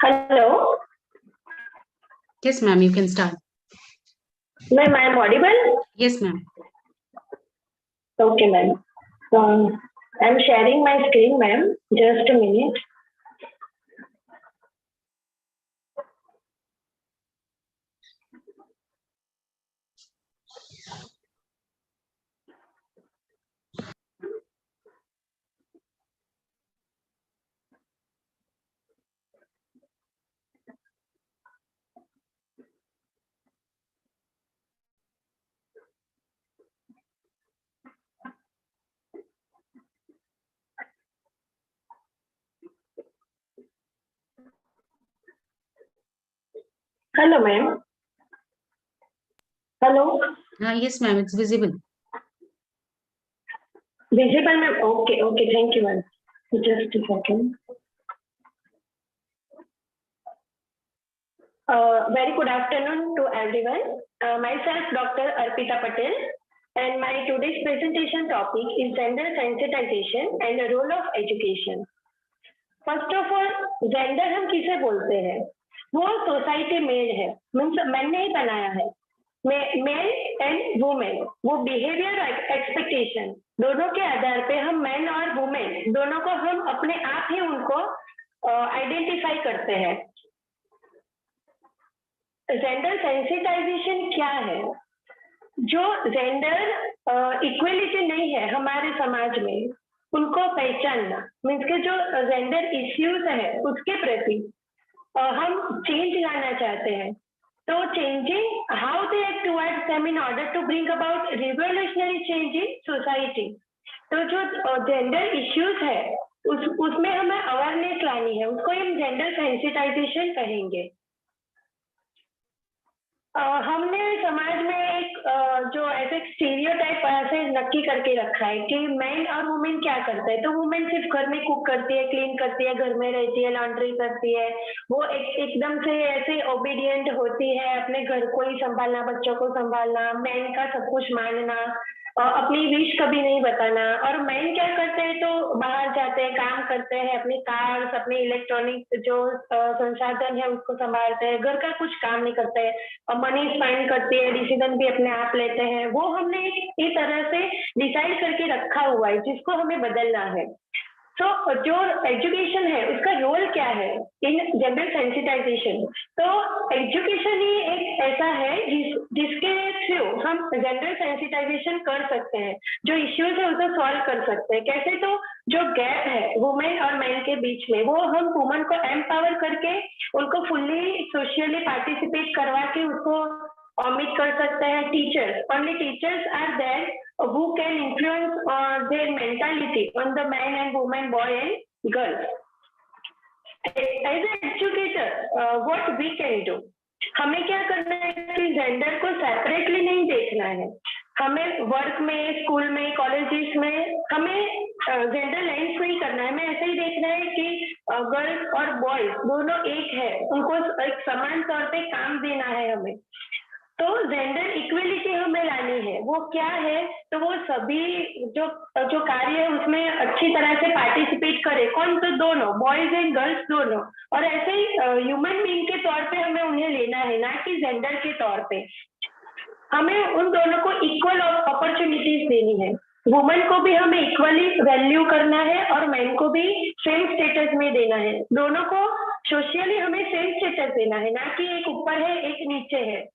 Speaker 13: Hello.
Speaker 1: Yes, ma'am, you can start.
Speaker 13: Ma'am, I am audible?
Speaker 1: Yes, ma'am.
Speaker 13: Okay, ma'am. I'm sharing my screen, ma'am. Just a minute. Hello, ma'am. Hello.
Speaker 1: Yes, ma'am, it's visible.
Speaker 13: Visible, ma'am. Okay, okay. Thank you, ma'am. Just a second. Very good afternoon to everyone. Myself, Dr. Arpita Patel, and my today's presentation topic is gender sensitization and the role of education. First of all, gender हम किसे बोलते हैं? वो society made है, means man ने ही बनाया है. Main and women, वो बिहेवियर एक्सपेक्टेशन दोनों के आधार पे हम मैन और वुमेन दोनों को हम अपने आप ही उनको आइडेंटिफाई करते हैं. जेंडर सेंसिटाइजेशन क्या है? जो जेंडर इक्वलिटी नहीं है हमारे समाज में, उनको पहचानना, मीन्स के जो जेंडर इश्यूज है उसके प्रति हम चेंज लाना चाहते हैं. तो changing how they act towards them in order to bring about revolutionary change in society. तो जो जेंडर इश्यूज है उसमें हमें अवेयरनेस लानी है, उसको हम जेंडर सेंसिटाइजेशन कहेंगे. हमने समाज में एक जो ऐसे स्टीरियोटाइप ऐसे नक्की करके रखा है कि मैन और वुमेन क्या करते हैं. तो वुमेन सिर्फ घर में कुक करती है, क्लीन करती है, घर में रहती है, लॉन्ड्री करती है, वो एकदम से ऐसे ओबीडियंट होती है, अपने घर को ही संभालना, बच्चों को संभालना, मैन का सब कुछ मानना, अपनी विश कभी नहीं बताना. और मैन क्या करते हैं तो बाहर जाते हैं, काम करते हैं, अपनी कार्स, अपने इलेक्ट्रॉनिक जो संसाधन है उसको संभालते हैं, घर का कुछ काम नहीं करते हैं, मनी स्पेंड करते हैं, डिसीजन भी अपने आप लेते हैं. वो हमने इस तरह से डिसाइड करके रखा हुआ है जिसको हमें बदलना है. तो जो एजुकेशन है उसका रोल क्या है इन जेंडर सेंसिटाइजेशन? तो एजुकेशन ही एक ऐसा है जिसके थ्रू हम जेंडर सेंसिटाइजेशन कर सकते हैं, जो इश्यूज है उसे सॉल्व कर सकते हैं. कैसे? तो जो गैप है वुमेन और मैन के बीच में, वो हम वुमेन को एम्पावर करके उनको फुल्ली सोशली पार्टिसिपेट करवा के उसको omit कर सकते हैं. Teachers, only teachers are there who can influence their mentality on the man and woman, boy and girl. As an educator, what we can do? हमें क्या करना है कि जेंडर को सेपरेटली नहीं देखना है, हमें वर्क में, स्कूल में, कॉलेजेस में हमें जेंडर लाइन्स नहीं करना है। हमें ऐसा ही देखना है कि गर्ल्स और बॉयज दोनों एक है, उनको एक समान तौर पे काम देना है हमें। तो जेंडर इक्वलिटी हमें लानी है। वो क्या है? तो वो सभी जो कार्य है उसमें अच्छी तरह से पार्टिसिपेट करे। कौन? तो दोनों, बॉयज एंड गर्ल्स दोनों। और ऐसे ही ह्यूमन बीइंग के तौर पे हमें उन्हें लेना है, ना कि जेंडर के तौर पे। हमें उन दोनों को इक्वल अपॉर्चुनिटीज देनी है। वुमेन को भी हमें इक्वली वैल्यू करना है और मैन को भी सेम स्टेटस में देना है। दोनों को सोशली हमें सेम स्टेटस देना है, ना कि एक ऊपर है एक नीचे है।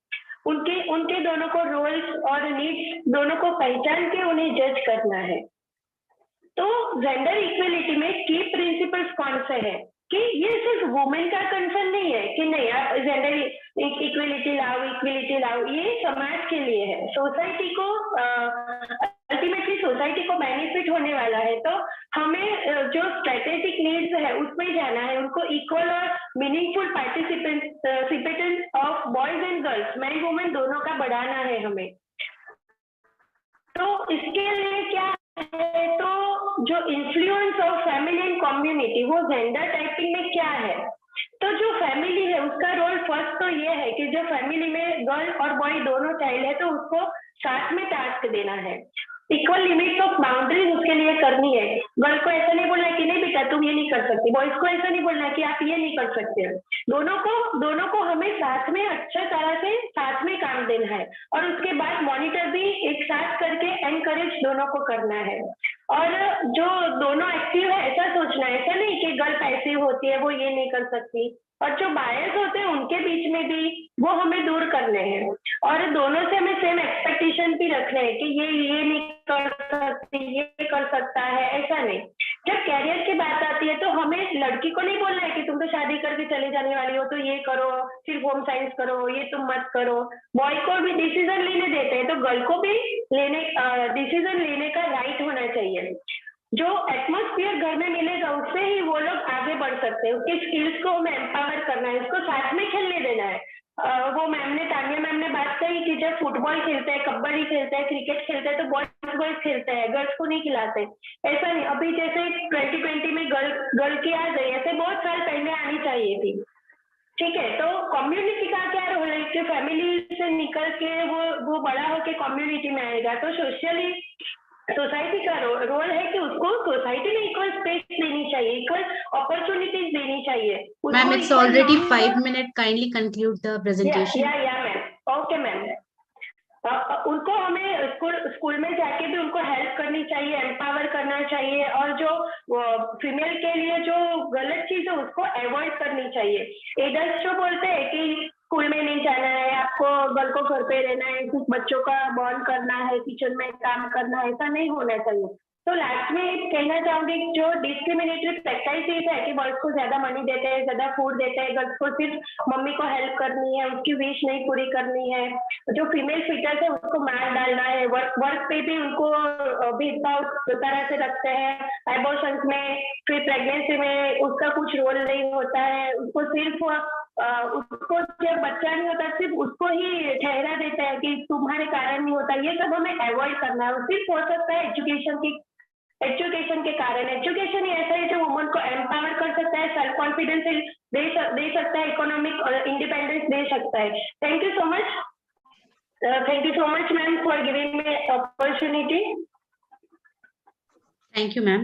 Speaker 13: उनके दोनों को रोल्स और नीड्स दोनों को पहचान के उन्हें जज करना है। तो जेंडर इक्वलिटी में की प्रिंसिपल्स कौन से हैं कि ये सिर्फ वुमेन का कंसर्न नहीं है कि नहीं आप जेंडर इक्वलिटी लाओ, ये समाज के लिए है। सोसाइटी को अल्टीमेटली सोसाइटी को बेनिफिट होने वाला है। तो हमें जो स्ट्रेटेजिक नीड्स है उसमें जाना है, उनको इक्वल और meaningful participation of boys and girls, man women दोनों का बढ़ाना है हमें। तो इसके लिए क्या है? तो जो influence of family and community, वो जेंडर टाइपिंग में क्या है? तो जो फैमिली है उसका रोल फर्स्ट तो ये है कि जो फैमिली में गर्ल और बॉय दोनों चाइल्ड है तो उसको साथ में टास्क देना है। इक्वल लिमिट्स ऑफ बाउंड्रीज उसके लिए करनी है। गर्ल को ऐसा नहीं बोलना है कि नहीं बेटा तुम ये नहीं कर सकती, बॉयज को ऐसा नहीं बोलना है कि आप ये नहीं कर सकते। दोनों को हमें साथ में अच्छा तरह से साथ में काम देना है और उसके बाद मॉनिटर भी एक साथ करके एनकरेज दोनों को करना है। और जो दोनों एक्टिव है ऐसा सोचना है, ऐसा नहीं कि गर्ल पैसिव होती है वो ये नहीं कर सकती। और जो बायस होते हैं उनके बीच में भी वो हमें दूर करने हैं और दोनों से हमें सेम एक्सपेक्टेशन भी रखने हैं कि ये नहीं कर सकती, ये कर सकता है, ऐसा नहीं। जब कैरियर की बात आती है तो हमें लड़की को नहीं बोलना है कि तुम तो शादी करके चले जाने वाली हो तो ये करो, सिर्फ होम साइंस करो, ये तुम मत करो। बॉय को भी डिसीजन लेने देते हैं तो गर्ल को भी डिसीजन लेने का राइट होना चाहिए। जो एटमॉस्फेयर घर में मिलेगा उससे ही वो लोग आगे बढ़ सकते हैं। उसके स्किल्स को हमें एम्पावर करना है, उसको साथ में खेलने देना है। वो तानिया मैम ने बात कही कि जब फुटबॉल खेलते हैं, कबड्डी खेलते हैं, क्रिकेट खेलते हैं तो बॉयज खेलते हैं, गर्ल्स को नहीं खिलाते। ऐसा नहीं, अभी जैसे 2020 में गर्ल की आ गई, ऐसे बहुत साल पहले आनी चाहिए थी। ठीक है, तो कम्युनिटी का क्या रोल है कि फैमिली से निकल के वो बड़ा होके कम्युनिटी में आएगा। तो सोसाइटी का रोल है कि उसको सोसाइटी में इक्वल स्पेस देनी चाहिए, इक्वल अपॉर्चुनिटीज देनी चाहिए।
Speaker 1: Ma'am, it's already 5 minutes. Kindly conclude the presentation.
Speaker 13: या मैम, ओके मैम। उनको हमें स्कूल में जाके भी उनको हेल्प करनी चाहिए, एम्पावर करना चाहिए और जो फीमेल के लिए जो गलत चीज है उसको अवॉइड करनी चाहिए। एडल्ट जो बोलते हैं कि स्कूल में नहीं जाना है, आपको गर्ल को घर पे रहना है, कुछ बच्चों का बॉन्ड करना है, किचन में काम करना है, ऐसा नहीं होना चाहिए। तो लास्ट में कहना चाहूंगी जो डिस्क्रिमिनेटरी प्रैक्टिस है कि बॉयज को ज्यादा मनी देते हैं, ज्यादा फूड देते हैं, गर्ल्स को सिर्फ मम्मी को हेल्प करनी है, उसकी विश नहीं पूरी करनी है। जो फीमेल फीटर्स है उसको मार डालना है, वर्क पे भी उनको भेदभाव तरह से रखते हैं। एबॉर्शन में, फिर प्रेगनेंसी में उसका कुछ रोल नहीं होता है, उसको सिर्फ उसको जब बच्चा नहीं होता सिर्फ उसको ही ठहरा देता है कि तुम्हारे कारण नहीं होता। ये सब हमें अवॉइड करना है। सिर्फ हो सकता है एजुकेशन के कारण। एजुकेशन ही ऐसा है जो वुमन को एम्पावर कर सकता है, सेल्फ कॉन्फिडेंस दे सकता है, इकोनॉमिक इंडिपेंडेंस दे सकता है। Thank you so much ma'am for giving me opportunity.
Speaker 1: Thank you, ma'am.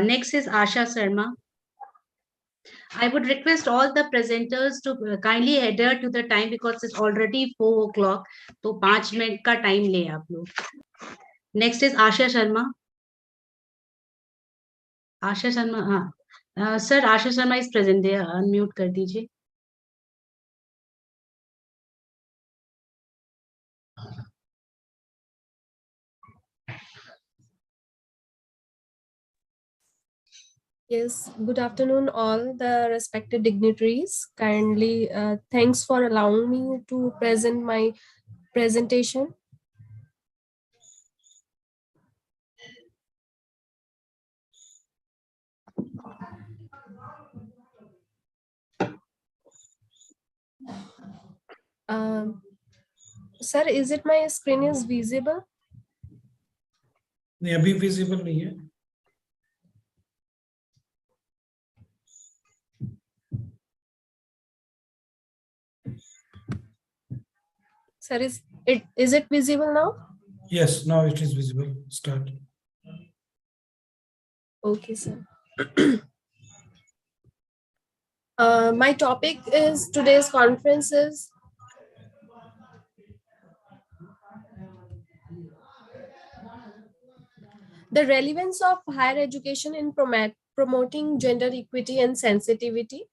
Speaker 1: Next is Asha Sharma. I would request all the presenters to kindly adhere to the time because it's already 4 o'clock. तो 5 minute का time ले आप लोग। Next is Asha Sharma. आशा शर्मा, हाँ sir, Asha Sharma is present, unmute कर दीजिए।
Speaker 14: Yes, good afternoon, all the respected dignitaries. Kindly, thanks for allowing me to present my presentation. Sir, is it my screen is visible?
Speaker 4: नहीं, अभी visible नहीं है.
Speaker 14: Sir, is it visible now?
Speaker 4: Yes, now it is visible. Start.
Speaker 14: Okay, sir. My topic is today's conference is the relevance of higher education in promoting gender equity and sensitivity.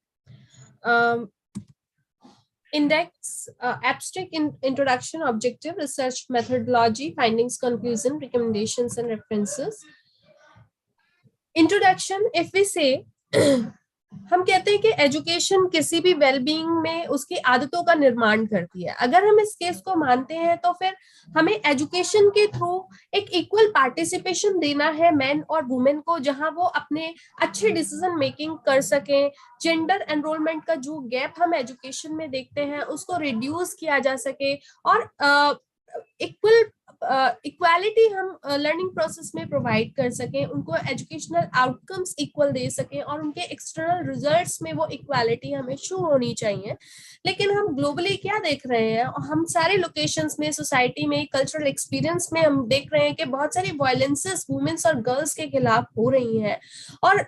Speaker 14: Index, abstract introduction, objective, research methodology, findings, conclusion, recommendations, and references. Introduction, if we say, हम कहते हैं कि education किसी भी wellbeing में उसकी आदतों का निर्माण करती है. अगर हम इस केस को मानते हैं तो फिर हमें एजुकेशन के थ्रू एक इक्वल पार्टिसिपेशन देना है मैन और वुमेन को, जहां वो अपने अच्छे डिसीजन मेकिंग कर सकें. जेंडर एनरोलमेंट का जो गैप हम एजुकेशन में देखते हैं उसको रिड्यूस किया जा सके और इक्वालिटी हम लर्निंग प्रोसेस में प्रोवाइड कर सकें, उनको एजुकेशनल आउटकम्स इक्वल दे सकें और उनके एक्सटर्नल रिजल्ट्स में वो इक्वालिटी हमें शो होनी चाहिए. लेकिन हम ग्लोबली क्या देख रहे हैं, हम सारे लोकेशंस में, सोसाइटी में, कल्चरल एक्सपीरियंस में हम देख रहे हैं कि बहुत सारी वायलेंसेस वुमेन्स और गर्ल्स के खिलाफ हो रही हैं. और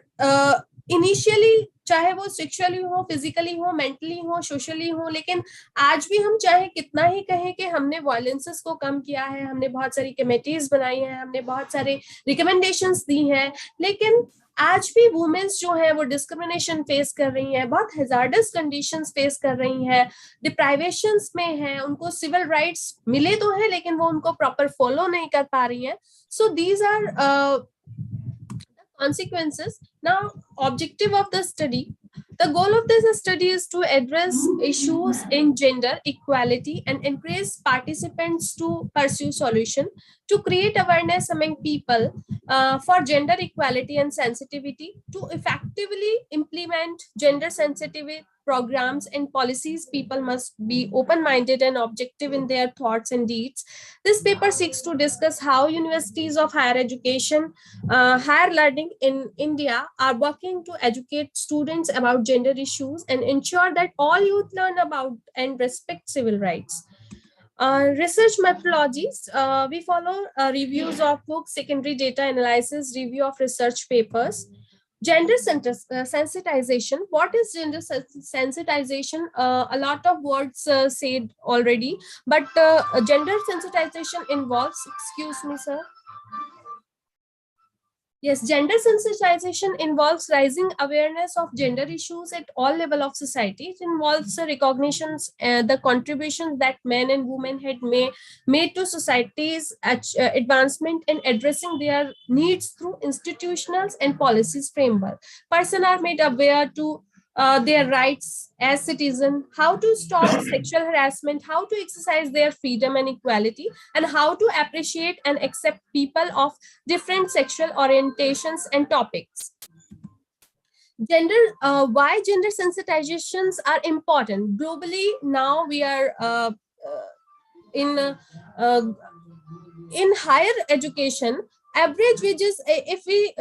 Speaker 14: इनिशियली चाहे वो सेक्सुअली हो, फिजिकली हो, मेंटली हो, सोशली हो, लेकिन आज भी हम चाहे कितना ही कहें कि हमने वायलेंसेस को कम किया है, हमने बहुत सारी कमेटीज बनाई हैं, हमने बहुत सारे रिकमेंडेशंस दी हैं, लेकिन आज भी वुमेन्स जो है वो डिस्क्रिमिनेशन फेस कर रही हैं, बहुत हैजार्डस कंडीशंस फेस कर रही हैं, डिप्राइवेशंस में हैं, उनको सिविल राइट्स मिले तो है लेकिन वो उनको प्रॉपर फॉलो नहीं कर पा रही हैं. So these are consequences. Now, objective of the study. The goal of this study is to address issues in gender equality and encourage participants to pursue solution, to create awareness among people for gender equality and sensitivity, to effectively implement gender sensitive programs and policies. People must be open-minded and objective in their thoughts and deeds. This paper seeks to discuss how universities of higher education, higher learning in India are working to educate students about gender issues and ensure that all youth learn about and respect civil rights. Research methodologies, we follow reviews of books, secondary data analysis, review of research papers. Gender sensitization. What is gender sensitization? A lot of words said already, but gender sensitization involves, excuse me, sir. Yes, gender sensitization involves raising awareness of gender issues at all levels of society. It involves recognitions, the contributions that men and women had made to society's advancement in addressing their needs through institutional and policies framework. Persons are made aware to their rights as citizens, how to stop sexual harassment, how to exercise their freedom and equality, and how to appreciate and accept people of different sexual orientations and topics. Why gender sensitizations are important. Globally, now we are in higher education, average wages, if we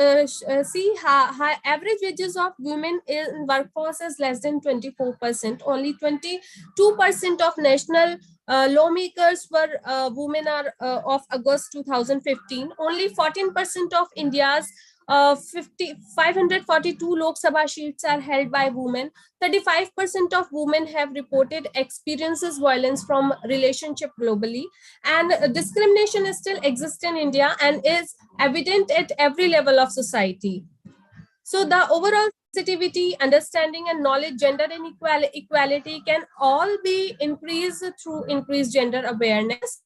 Speaker 14: see high average wages of women in workforce is less than 24%. Only 22% of national lawmakers were women are of August 2015. Only 14% of India's 542 Lok Sabha seats are held by women. 35% of women have reported experiences violence from relationship globally, and discrimination still exists in India and is evident at every level of society. So the overall sensitivity, understanding and knowledge, gender inequality can all be increased through increased gender awareness.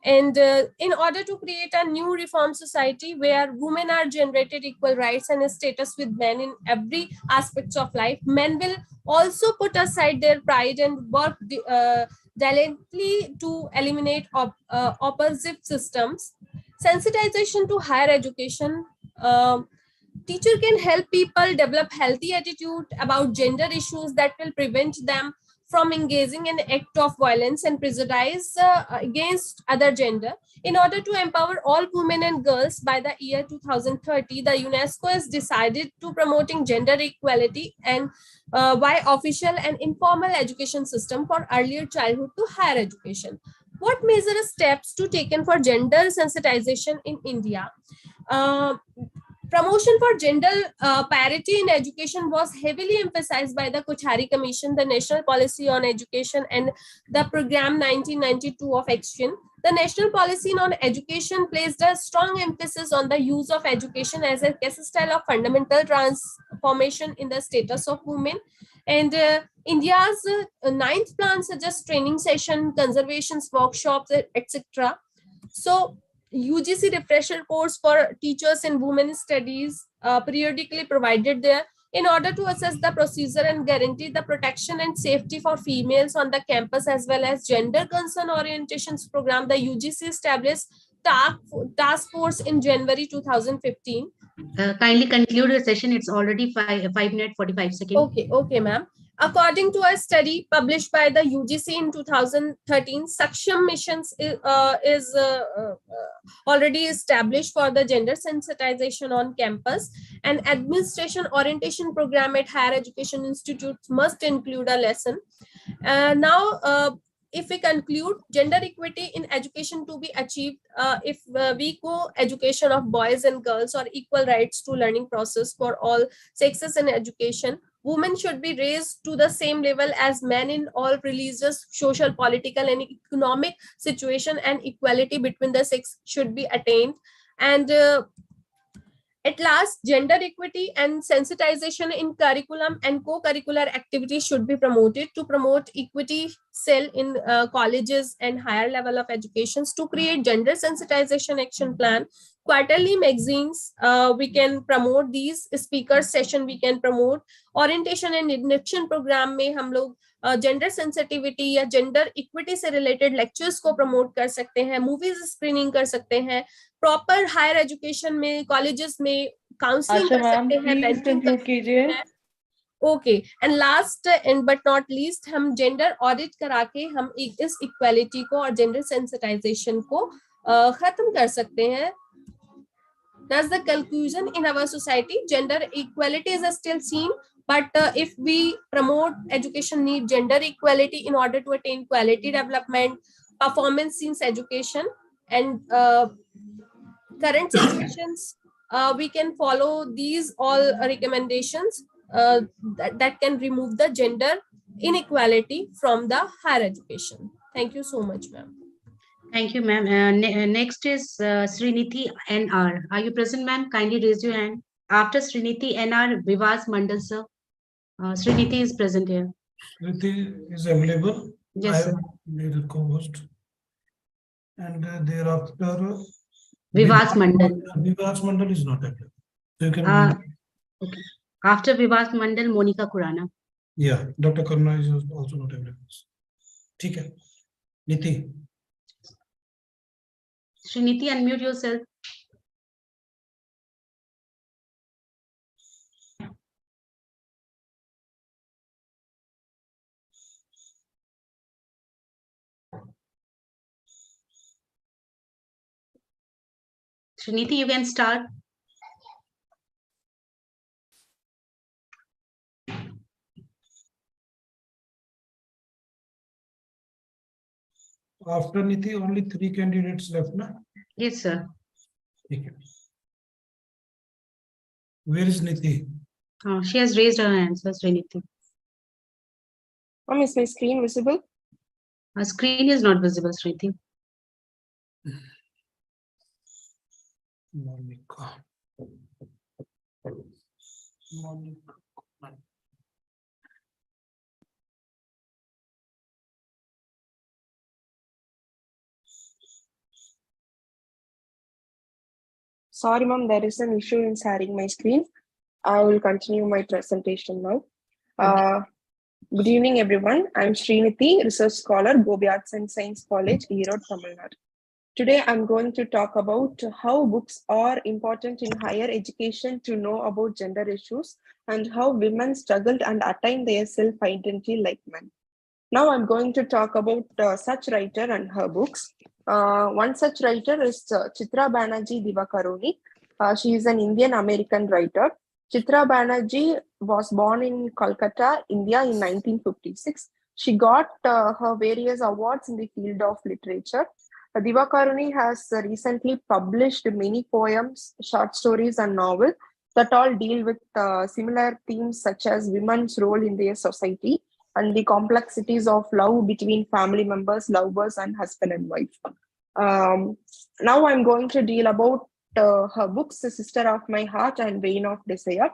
Speaker 14: And in order to create a new reform society where women are generated equal rights and status with men in every aspects of life, men will also put aside their pride and work diligently to eliminate oppressive systems. Sensitization to higher education. Teacher can help people develop healthy attitude about gender issues that will prevent them from engaging in act of violence and prejudice against other gender. In order to empower all women and girls by the year 2030, the UNESCO has decided to promoting gender equality and by official and informal education system for earlier childhood to higher education. What major steps to taken for gender sensitization in India? Promotion for gender parity in education was heavily emphasized by the Kothari Commission, the National Policy on Education, and the Program 1992 of Action. The National Policy on Education placed a strong emphasis on the use of education as a case style of fundamental transformation in the status of women. And India's 9th plan suggests training session, conservations, workshops, etc. So UGC refresher course for teachers in women's studies periodically provided there in order to assess the procedure and guarantee the protection and safety for females on the campus, as well as gender concern orientations program. The UGC established task force in January 2015.
Speaker 1: Kindly conclude your session. It's already 5 minutes 45 seconds.
Speaker 14: Okay, ma'am. According to a study published by the UGC in 2013, Saksham missions is already established for the gender sensitization on campus, and administration orientation program at higher education institutes must include a lesson. Now, if we conclude, gender equity in education to be achieved if we co-education of boys and girls or equal rights to learning process for all sexes in education. Women should be raised to the same level as men in all religious, social, political, and economic situation, and equality between the sex should be attained. And at last, gender equity and sensitization in curriculum and co-curricular activities should be promoted to promote equity cell in colleges and higher level of educations, to create gender sensitization action plan. Quarterly magazines, we can promote these speaker session, we can promote orientation and induction program में हम लोग gender sensitivity या gender equity से related lectures को promote कर सकते हैं, movies screening कर सकते हैं, प्रॉपर हायर एजुकेशन में कॉलेजेस में काउंसलिंग कर सकते हैं, मेंटरिंग कर सकते हैं. Okay, and last and but not least, हम जेंडर ऑडिट करा के हम इस इक्वालिटी को और जेंडर सेंसिटाइजेशन को खत्म कर सकते हैं. Thus, the conclusion in our society, gender equality is still seen, but if we promote education need gender equality in order to attain quality development, performance in education, and current situations, we can follow these all recommendations that can remove the gender inequality from the higher education. Thank you so much, ma'am.
Speaker 1: Thank you, ma'am. Next is Srinidhi NR. Are you present, ma'am? Kindly raise your hand. After Srinidhi NR, Vivas Mandal, sir. Srinidhi is present here.
Speaker 4: Srinidhi is available.
Speaker 1: Yes, sir.
Speaker 4: I am their co-host. And thereafter,
Speaker 1: Vivas Mandal.
Speaker 4: Vivas Mandal is not available. So you can.
Speaker 1: Okay. After Vivas Mandal, Monica Kurana.
Speaker 4: Yeah, Dr. Karna is also not available. ठीक है. Niti.
Speaker 1: Srinidhi, unmute yourself. Srinidhi, you can start.
Speaker 4: After Niti, only 3 candidates left, na?
Speaker 1: Yes, sir.
Speaker 4: Okay. Where is Niti?
Speaker 1: She has raised her hand, sir, Srinidhi.
Speaker 15: Is my screen visible?
Speaker 1: Her screen is not visible, Srinidhi.
Speaker 4: Monica. Monica.
Speaker 15: Sorry, ma'am, there is an issue in sharing my screen. I will continue my presentation now.
Speaker 1: Okay.
Speaker 15: Good evening, everyone. I'm Srinidhi, Research Scholar, Gobi Arts and Science College, Erode, Tamil Nadu. Today, I'm going to talk about how books are important in higher education to know about gender issues and how women struggled and attained their self-identity like men. Now I'm going to talk about such writer and her books. One such writer is Chitra Banerjee Divakaruni. She is an Indian American writer. Chitra Banerjee was born in Kolkata, India in 1956. She got her various awards in the field of literature. Divakaruni has recently published many poems, short stories, and novels that all deal with similar themes such as women's role in their society and the complexities of love between family members, lovers, and husband and wife. Now I'm going to deal about her books, Sister of My Heart and Vein of Desire.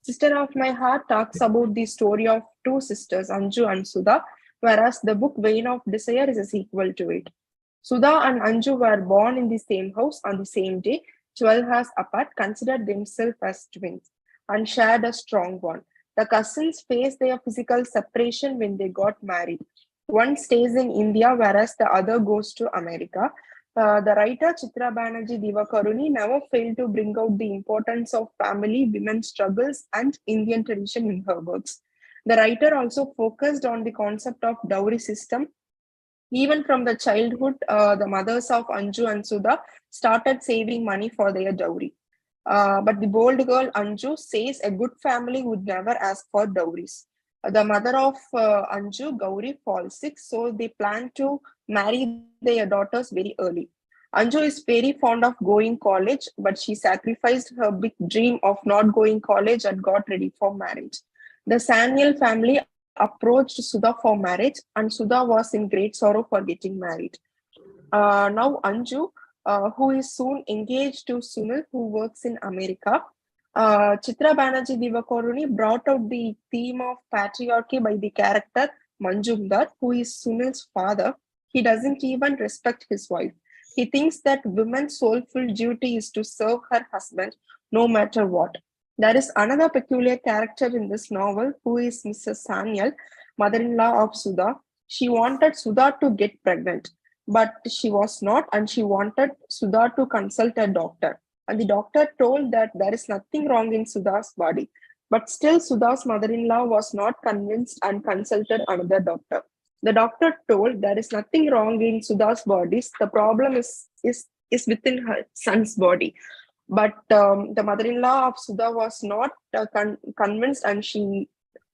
Speaker 15: Sister of My Heart talks about the story of two sisters, Anju and Sudha, whereas the book Vein of Desire is a sequel to it. Sudha and Anju were born in the same house on the same day, 12 years apart, considered themselves as twins, and shared a strong bond. The cousins faced their physical separation when they got married. One stays in India, whereas the other goes to America. The writer Chitra Banerjee Divakaruni never failed to bring out the importance of family, women's struggles, and Indian tradition in her works. The writer also focused on the concept of dowry system. Even from the childhood, the mothers of Anju and Sudha started saving money for their dowry. But the bold girl Anju says a good family would never ask for dowries. The mother of Anju, Gauri, falls sick, so they plan to marry their daughters very early. Anju is very fond of going college, but she sacrificed her big dream of not going college and got ready for marriage. The Sanyal family approached Sudha for marriage, and Sudha was in great sorrow for getting married. Now Anju, who is soon engaged to Sunil, who works in America. Chitra Banerjee Divakaruni brought out the theme of patriarchy by the character Manjumdar, who is Sunil's father. He doesn't even respect his wife. He thinks that woman's soulful duty is to serve her husband no matter what. There is another peculiar character in this novel who is Mrs. Sanyal, mother-in-law of Sudha. She wanted Sudha to get pregnant, but she was not, and she wanted Sudha to consult a doctor. And the doctor told that there is nothing wrong in Sudha's body. But still, Sudha's mother-in-law was not convinced and consulted another doctor. The doctor told there is nothing wrong in Sudha's body. The problem is within her son's body. But the mother-in-law of Sudha was not convinced, and she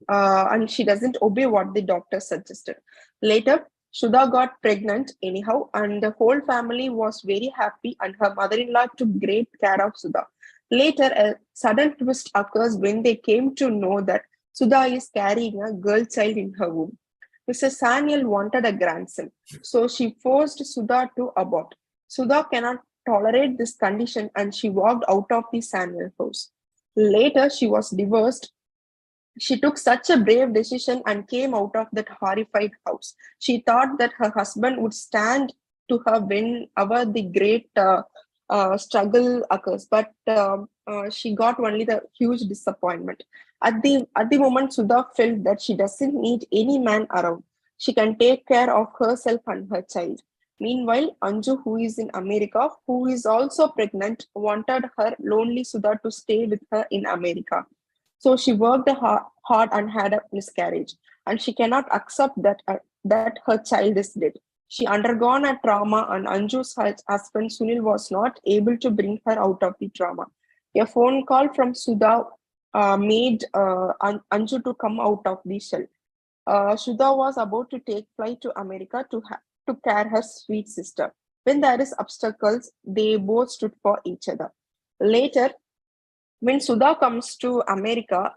Speaker 15: doesn't obey what the doctor suggested. Later, Sudha got pregnant anyhow, and the whole family was very happy, and her mother-in-law took great care of Sudha. Later, a sudden twist occurs when they came to know that Sudha is carrying a girl child in her womb. Mrs. Sanyal wanted a grandson, so she forced Sudha to abort. Sudha cannot tolerate this condition, and she walked out of the Sanyal house. Later, she was divorced. She took such a brave decision and came out of that horrified house. She thought that her husband would stand to her whenever the great struggle occurs, but she got only the huge disappointment. At the moment, Sudha felt that she doesn't need any man around. She can take care of herself and her child. Meanwhile, Anju, who is in America, who is also pregnant, wanted her lonely Sudha to stay with her in America. So she worked hard and had a miscarriage, and she cannot accept that her child is dead. She undergone a trauma, and Anju's husband Sunil was not able to bring her out of the trauma. A phone call from Sudha made Anju to come out of the shell. Sudha was about to take flight to America to care her sweet sister. When there is obstacles, they both stood for each other. Later, when Sudha comes to America,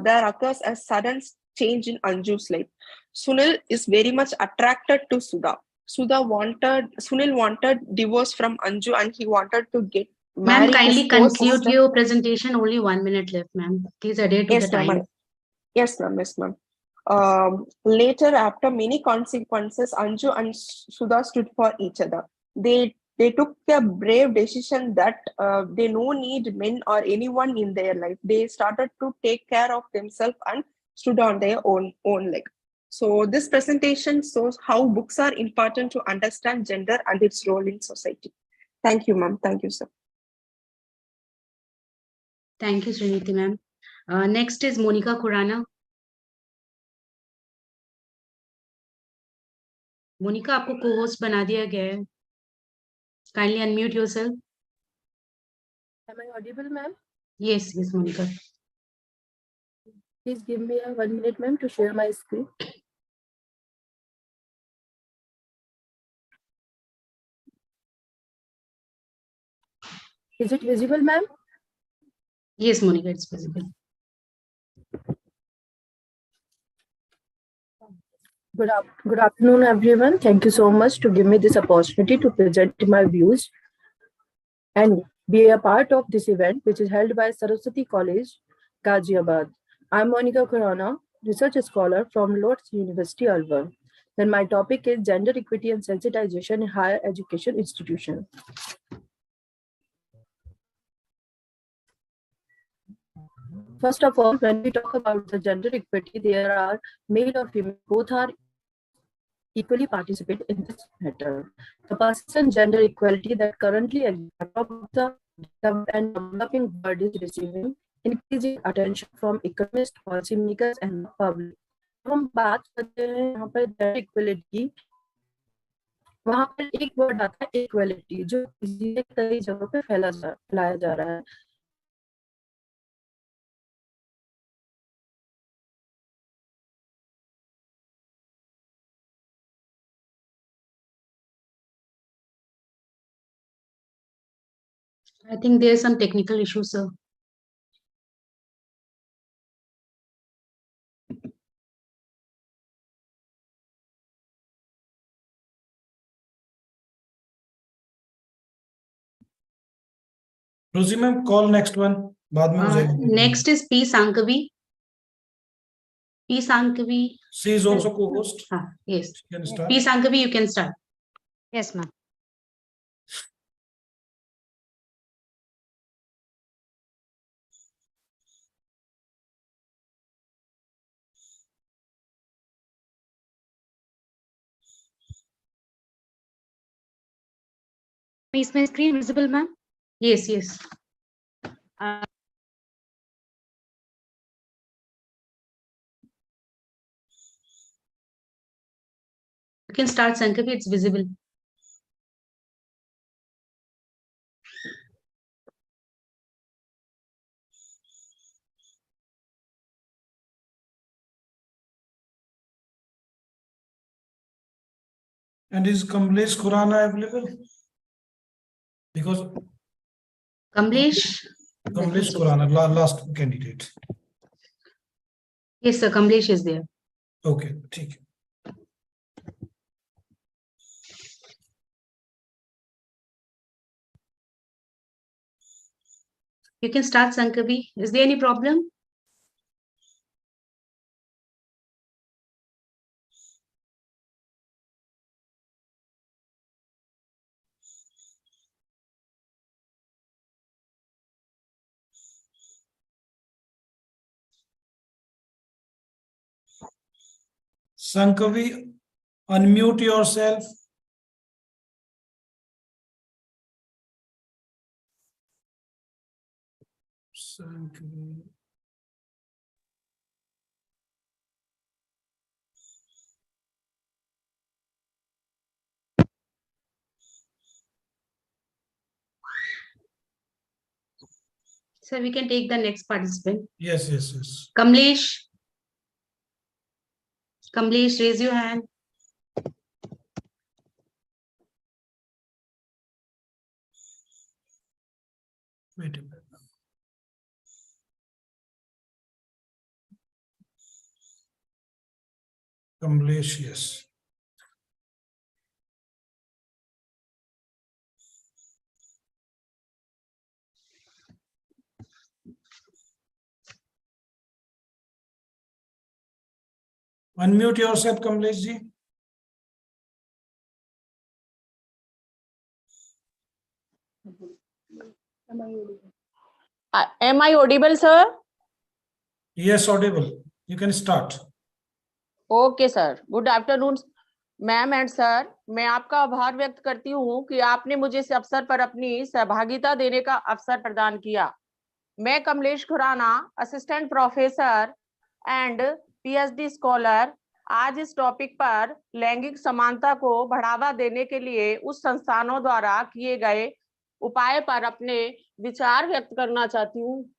Speaker 15: there occurs a sudden change in Anju's life. Sunil is very much attracted to Sudha. Sunil wanted divorce from Anju, and he wanted to get married.
Speaker 1: Ma'am, kindly conclude your presentation. Only 1 minute left, ma'am. Please adhere to the time.
Speaker 15: Yes, ma'am. Yes, ma'am. Later, after many consequences, Anju and Sudha stood for each other. They took a brave decision that they no need men or anyone in their life. They started to take care of themselves and stood on their own leg. So this presentation shows how books are important to understand gender and its role in society. Thank you, ma'am. Thank you, sir.
Speaker 1: Thank you, Sriniti, ma'am. Next is Monica Khurana. Monika, आपको co-host बना दिया गया है. Kindly unmute yourself.
Speaker 14: Am I audible, ma'am?
Speaker 1: Yes, Monica.
Speaker 14: Please give me a 1 minute, ma'am, to share my screen. Is it visible, ma'am?
Speaker 1: Yes, Monica, it's visible.
Speaker 14: Good afternoon, everyone. Thank you so much to give me this opportunity to present my views and be a part of this event, which is held by Saraswati College, Ghaziabad. I'm Monica Khurana, research scholar from Lord's University, Alwar. Then my topic is gender equity and sensitization in higher education institutions. First of all, when we talk about the gender equity, there are male or female, both are equally participate in this matter. The persistent gender equality that currently exists of the and developing world is receiving increasing attention from economists, policymakers, and the public. हम बात करते हैं यहाँ पर gender equality, वहाँ पर एक word आता है इक्वलिटी, जो कई जगहों पे फैलाया जा रहा है.
Speaker 1: I think there's some technical issue, sir.
Speaker 4: रोजी मैम, कॉल नेक्स्ट वन बाद में हो जाएगी.
Speaker 1: Next is P. Sankavi. P. Sankavi.
Speaker 4: She is also co-host.
Speaker 1: Yes.
Speaker 4: You can start.
Speaker 1: P. Sankavi, you can start.
Speaker 16: Yes, ma'am. Is my screen visible, ma'am?
Speaker 1: Yes, yes. You can start, Sankavi, it's visible.
Speaker 4: And is Kamlesh Khurana available? Because
Speaker 1: Kamlesh
Speaker 4: Khurana, last candidate.
Speaker 1: Yes, sir, Kamlesh is there.
Speaker 4: Okay, ठीक है.
Speaker 1: You can start, Sankavi. Is there any problem?
Speaker 4: Sankavi, unmute yourself. Sankavi.
Speaker 1: So we can take the next participant.
Speaker 4: Yes, yes, yes.
Speaker 1: Kamlesh. Kamlesh, raise your hand.
Speaker 4: Wait a minute. Kamlesh, yes. Unmute yourself, Kamlesh ji.
Speaker 17: Am I audible, sir?
Speaker 4: Yes, audible. You can start.
Speaker 17: Okay, sir. Good afternoon, ma'am and sir. मैं आपका आभार व्यक्त करती हूँ कि आपने मुझे इस अवसर पर अपनी सहभागिता देने का अवसर प्रदान किया. मैं Kamlesh Khurana, assistant professor and PhD scholar आज इस टॉपिक पर लैंगिक समानता को बढ़ावा देने के लिए उस संस्थानों द्वारा किए गए उपाय पर अपने विचार व्यक्त करना चाहती हूँ।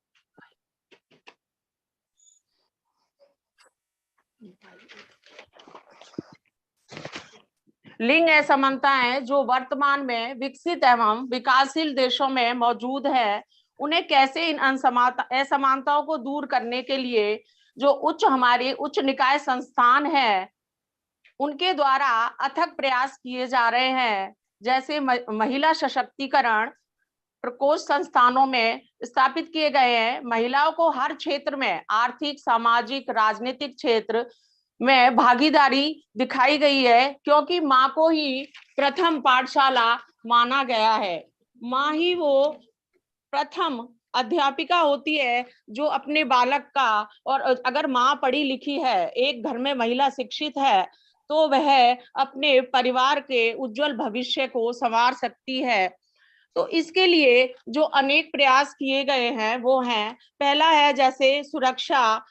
Speaker 17: लिंग असमानताएं जो वर्तमान में विकसित एवं विकासशील देशों में मौजूद है, उन्हें कैसे इन असमानताओं को दूर करने के लिए जो हमारे उच्च निकाय संस्थान है, उनके द्वारा अथक प्रयास किए जा रहे हैं। जैसे महिला सशक्तिकरण प्रकोष्ठ संस्थानों में स्थापित किए गए हैं। महिलाओं को हर क्षेत्र में आर्थिक, सामाजिक, राजनीतिक क्षेत्र में भागीदारी दिखाई गई है, क्योंकि माँ को ही प्रथम पाठशाला माना गया है। माँ ही वो प्रथम अध्यापिका होती है जो अपने बालक का, और अगर माँ पढ़ी लिखी है, एक घर में महिला शिक्षित है, तो वह अपने परिवार के उज्जवल भविष्य को संवार सकती है। तो इसके लिए जो अनेक प्रयास किए गए हैं वो हैं, पहला है जैसे सुरक्षा,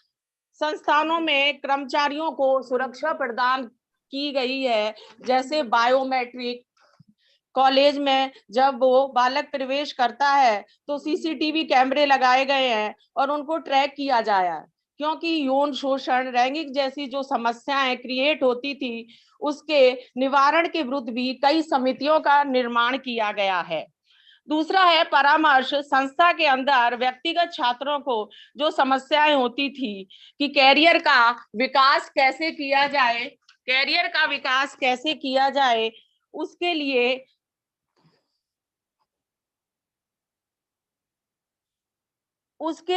Speaker 17: संस्थानों में कर्मचारियों को सुरक्षा प्रदान की गई है। जैसे बायोमेट्रिक, कॉलेज में जब वो बालक प्रवेश करता है तो सीसीटीवी कैमरे लगाए गए हैं और उनको ट्रैक किया जाए, क्योंकि यौन शोषण, लैंगिक जैसी जो समस्याएं क्रिएट होती थी, उसके निवारण के विरुद्ध भी कई समितियों का निर्माण किया गया है। दूसरा है परामर्श, संस्था के अंदर व्यक्तिगत छात्रों को जो समस्याएं होती थी कि कैरियर का विकास कैसे किया जाए, उसके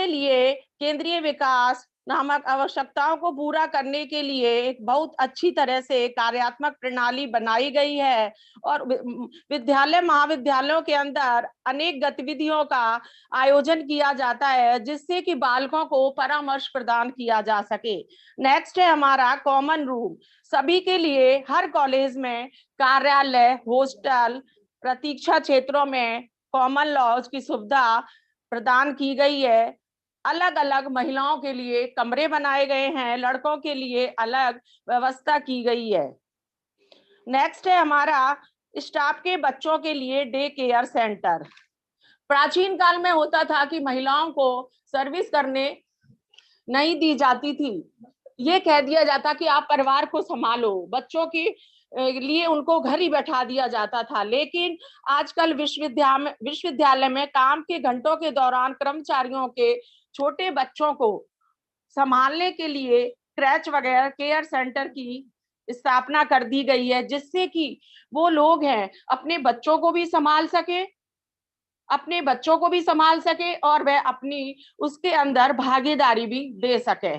Speaker 17: लिए केंद्रीय विकास नामक आवश्यकताओं को पूरा करने के लिए एक बहुत अच्छी तरह से कार्यात्मक प्रणाली बनाई गई है। और विद्यालय, महाविद्यालयों के अंदर अनेक गतिविधियों का आयोजन किया जाता है, जिससे कि बालकों को परामर्श प्रदान किया जा सके। नेक्स्ट है हमारा कॉमन रूम। सभी के लिए हर कॉलेज में कार्यालय, हॉस्टल, प्रतीक्षा क्षेत्रों में कॉमन लॉज की सुविधा प्रदान की गई है। अलग अलग महिलाओं के लिए कमरे बनाए गए हैं, लड़कों के लिए अलग व्यवस्था की गई है। नेक्स्ट है हमारा स्टाफ के बच्चों के लिए डे केयर सेंटर। प्राचीन काल में होता था कि महिलाओं को सर्विस करने नहीं दी जाती थी, ये कह दिया जाता कि आप परिवार को संभालो, बच्चों की लिए उनको घर ही बैठा दिया जाता था। लेकिन आजकल विश्वविद्यालय में काम के घंटों के दौरान कर्मचारियों के छोटे बच्चों को संभालने के लिए क्रैच वगैरह केयर सेंटर की स्थापना कर दी गई है, जिससे कि वो लोग हैं अपने बच्चों को भी संभाल सके और वह अपनी उसके अंदर भागीदारी भी दे सके।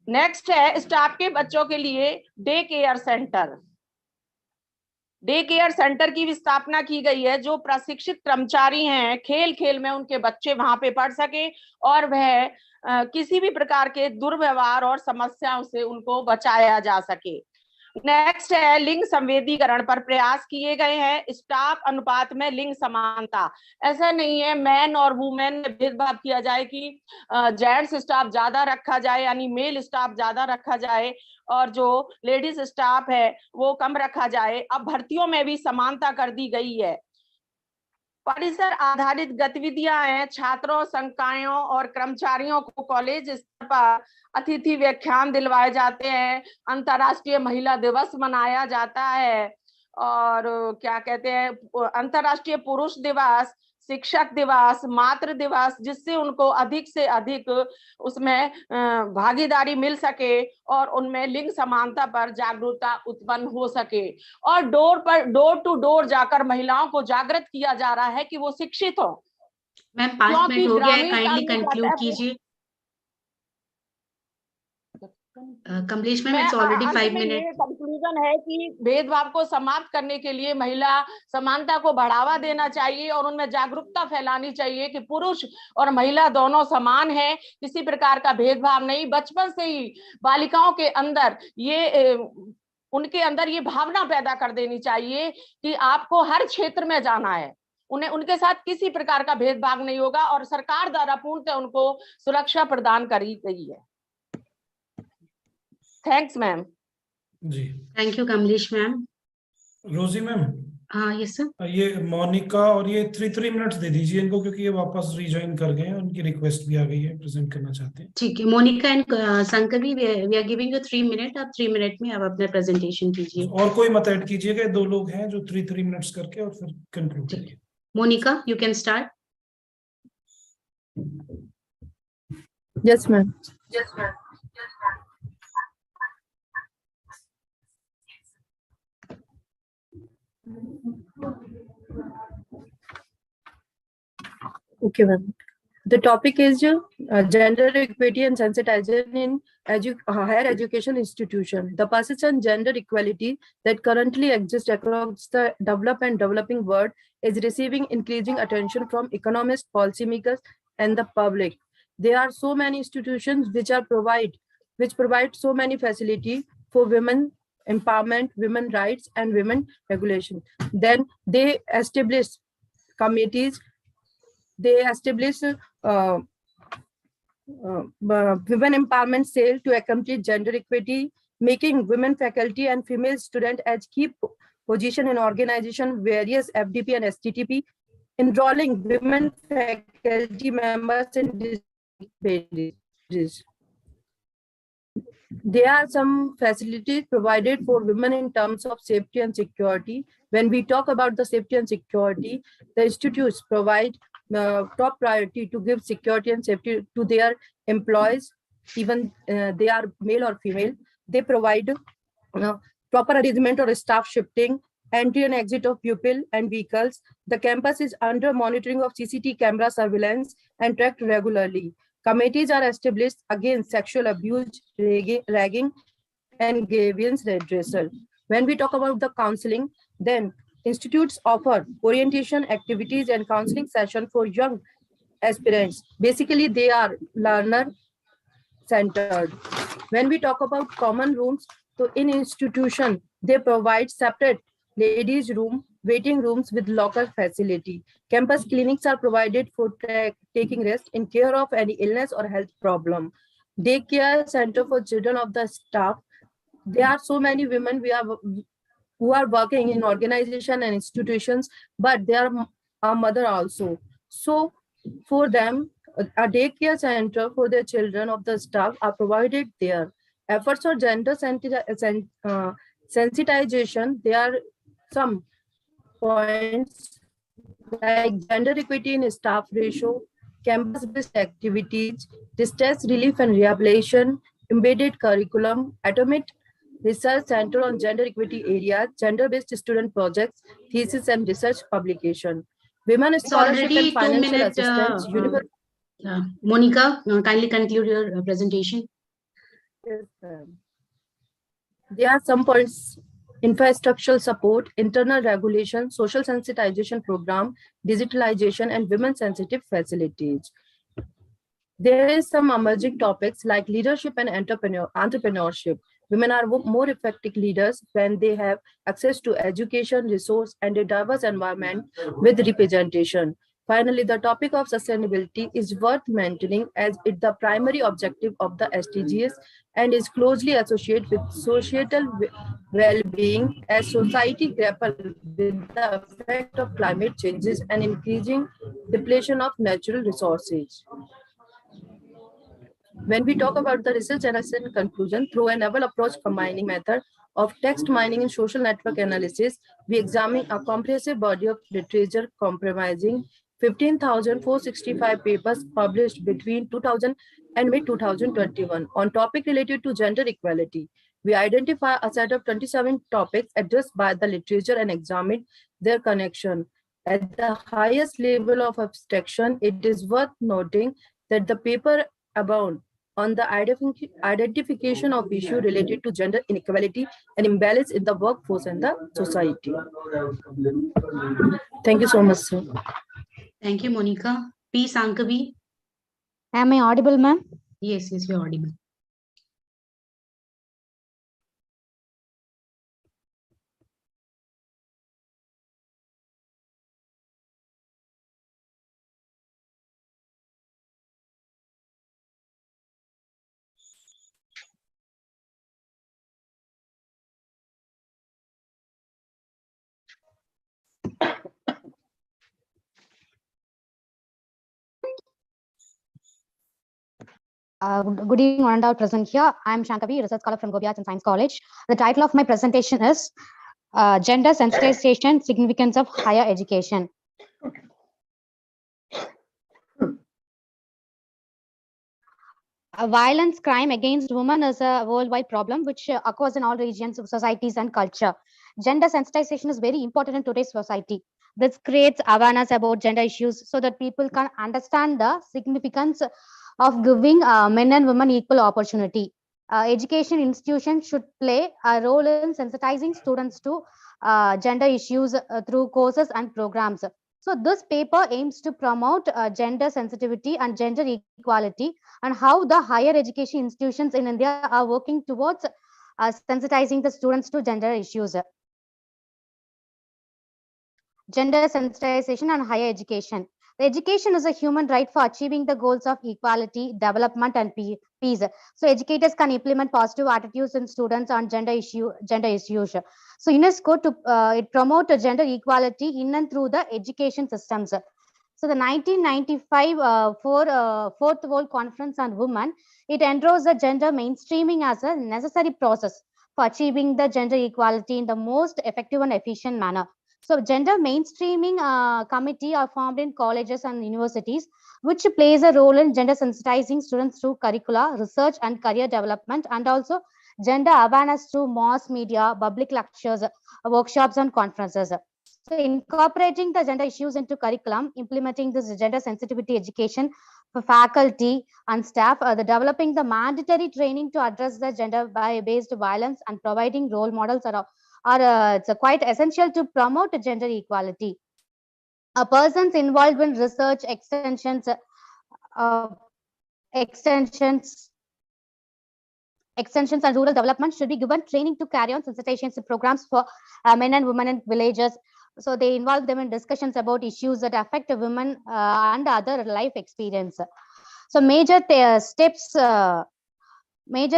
Speaker 17: नेक्स्ट है स्टाफ के बच्चों के लिए day care centre. Day care centre की भी स्थापना की गई है, जो प्रशिक्षित कर्मचारी हैं, खेल खेल में उनके बच्चे वहां पे पढ़ सके और वह किसी भी प्रकार के दुर्व्यवहार और समस्याओं से उनको बचाया जा सके। नेक्स्ट है लिंग संवेदीकरण पर प्रयास किए गए हैं। स्टाफ अनुपात में लिंग समानता, ऐसा नहीं है मैन और वुमेन में भेदभाव किया जाए कि जेंट्स स्टाफ ज्यादा रखा जाए, यानी मेल स्टाफ ज्यादा रखा जाए और जो लेडीज स्टाफ है वो कम रखा जाए। अब भर्तियों में भी समानता कर दी गई है। परिसर आधारित गतिविधियां हैं, छात्रों, संकायों और कर्मचारियों को कॉलेज स्तर पर अतिथि व्याख्यान दिलवाए जाते हैं। अंतर्राष्ट्रीय महिला दिवस मनाया जाता है और क्या कहते हैं, अंतर्राष्ट्रीय पुरुष दिवस, शिक्षक दिवस, मातृ दिवस, जिससे उनको अधिक से अधिक उसमें भागीदारी मिल सके और उनमें लिंग समानता पर जागरूकता उत्पन्न हो सके। और डोर टू डोर जाकर महिलाओं को जागृत किया जा रहा है कि वो शिक्षित हो।
Speaker 1: मैम 5 मिनट हो गया है, काइंडली कंक्लूड कीजिए। Kamlesh ma'am, it's already 5 minute.
Speaker 17: Conclusion है कि भेदभाव को समाप्त करने के लिए महिला समानता को बढ़ावा देना चाहिए और उनमें जागरूकता फैलानी चाहिए कि पुरुष और महिला दोनों समान हैं, किसी प्रकार का भेदभाव नहीं। बचपन से ही बालिकाओं के अंदर उनके अंदर ये भावना पैदा कर देनी चाहिए कि आपको हर क्षेत्र में जाना है, उनके साथ किसी प्रकार का भेदभाव नहीं होगा और सरकार द्वारा पूर्णतः उनको सुरक्षा प्रदान करी गई है। Thanks, ma'am.
Speaker 4: Ji
Speaker 1: Thank you, Kamlesh ma'am.
Speaker 4: रोजी मैम,
Speaker 1: Yes, sir.
Speaker 4: ये मोनिका और ये 3 मिनट्स दे दीजिए इनको, क्योंकि ये वापस रिजॉइन कर गए हैं, उनकी रिक्वेस्ट भी आ गई है, प्रेजेंट करना चाहते हैं।
Speaker 1: ठीक है, Monica and Sankavi, we are giving you 3 minute. आप 3 मिनट में आप अपना प्रेजेंटेशन कीजिए.
Speaker 4: और कोई मत ऐड कीजिएगा, 2 लोग हैं जो 3 मिनट्स करके और फिर कंक्लूड करिए।
Speaker 1: Monika, you can start.
Speaker 8: Yes, ma'am. Okay, ma'am. The topic is gender equity and sensitization in higher education institution. The passage on gender equality that currently exists across the developed and developing world is receiving increasing attention from economists, policymakers, and the public. There are so many institutions which provide so many facilities for women empowerment, women rights, and women regulation. Then they establish committees. They establish women empowerment cell to accomplish gender equity, making women faculty and female students as key position in organization various FDP and STTP, enrolling women faculty members in this. There are some facilities provided for women in terms of safety and security. When we talk about the safety and security, the institutes provide top priority to give security and safety to their employees, even they are male or female. They provide proper arrangement or staff shifting, entry and exit of pupil and vehicles. The campus is under monitoring of CCTV camera surveillance and tracked regularly. Committees are established against sexual abuse, ragging, and grievance redressal. When we talk about the counseling, then institutes offer orientation activities and counseling sessions for young aspirants. Basically, they are learner-centered. When we talk about common rooms, so in institution, they provide separate ladies' room, waiting rooms with locker facility. Campus clinics are provided for taking rest in care of any illness or health problem. Daycare center for children of the staff. There are so many women who are working in organization and institutions, but they are a mother also. So for them, a daycare center for their children of the staff are provided there. Efforts for gender sensitization, there are some points like gender equity in staff ratio, campus-based activities, distress relief and rehabilitation, embedded curriculum, atomic research center on gender equity areas, gender-based student projects, thesis and research publication. Women scholarship and financial assistance.
Speaker 1: Monica, kindly conclude your presentation.
Speaker 8: Yes, there are some points: infrastructural support, internal regulation, social sensitization program, digitalization, and women-sensitive facilities. There is some emerging topics like leadership and entrepreneurship. Women are more effective leaders when they have access to education, resource, and a diverse environment with representation. Finally, the topic of sustainability is worth mentioning as it's the primary objective of the SDGs and is closely associated with societal well-being as society grapples with the effect of climate changes and increasing depletion of natural resources. When we talk about the research and conclusion, through a novel approach combining method of text mining and social network analysis, we examine a comprehensive body of literature comprising 15,465 papers published between 2000 and mid-2021 on topic related to gender equality. We identify a set of 27 topics addressed by the literature and examine their connection. At the highest level of abstraction, it is worth noting that the paper abound on the identification of issues related to gender inequality and imbalance in the workforce and the society. Thank you so much, sir.
Speaker 1: Thank you, Monica. P. Sankavi.
Speaker 16: Am I audible, ma'am?
Speaker 1: Yes, you're audible.
Speaker 16: Good evening, one and all present here. I am Shankavi, research scholar from Gobi Arts and Science College. The title of my presentation is Gender Sensitization, Significance of Higher Education. Violence, crime against women is a worldwide problem which occurs in all regions of societies and culture. Gender sensitization is very important in today's society. This creates awareness about gender issues so that people can understand the significance of giving men and women equal opportunity. Education institutions should play a role in sensitizing students to gender issues through courses and programs. So this paper aims to promote gender sensitivity and gender equality and how the higher education institutions in India are working towards sensitizing the students to gender issues. Gender sensitization and higher education. The education is a human right for achieving the goals of equality, development, and peace. So educators can implement positive attitudes in students on gender issues. So UNESCO it promote gender equality in and through the education systems. So the 1995 Fourth World Conference on Women, it endorsed the gender mainstreaming as a necessary process for achieving the gender equality in the most effective and efficient manner. So gender mainstreaming committee are formed in colleges and universities, which plays a role in gender sensitizing students through curricula, research and career development, and also gender awareness through mass media, public lectures, workshops and conferences. So incorporating the gender issues into curriculum, implementing this gender sensitivity education for faculty and staff, the developing the mandatory training to address the gender-based violence and providing role models it's quite essential to promote gender equality. Persons involved in research, extensions and rural development should be given training to carry on sensitization programs for men and women in villages. So they involve them in discussions about issues that affect women and other life experience. So major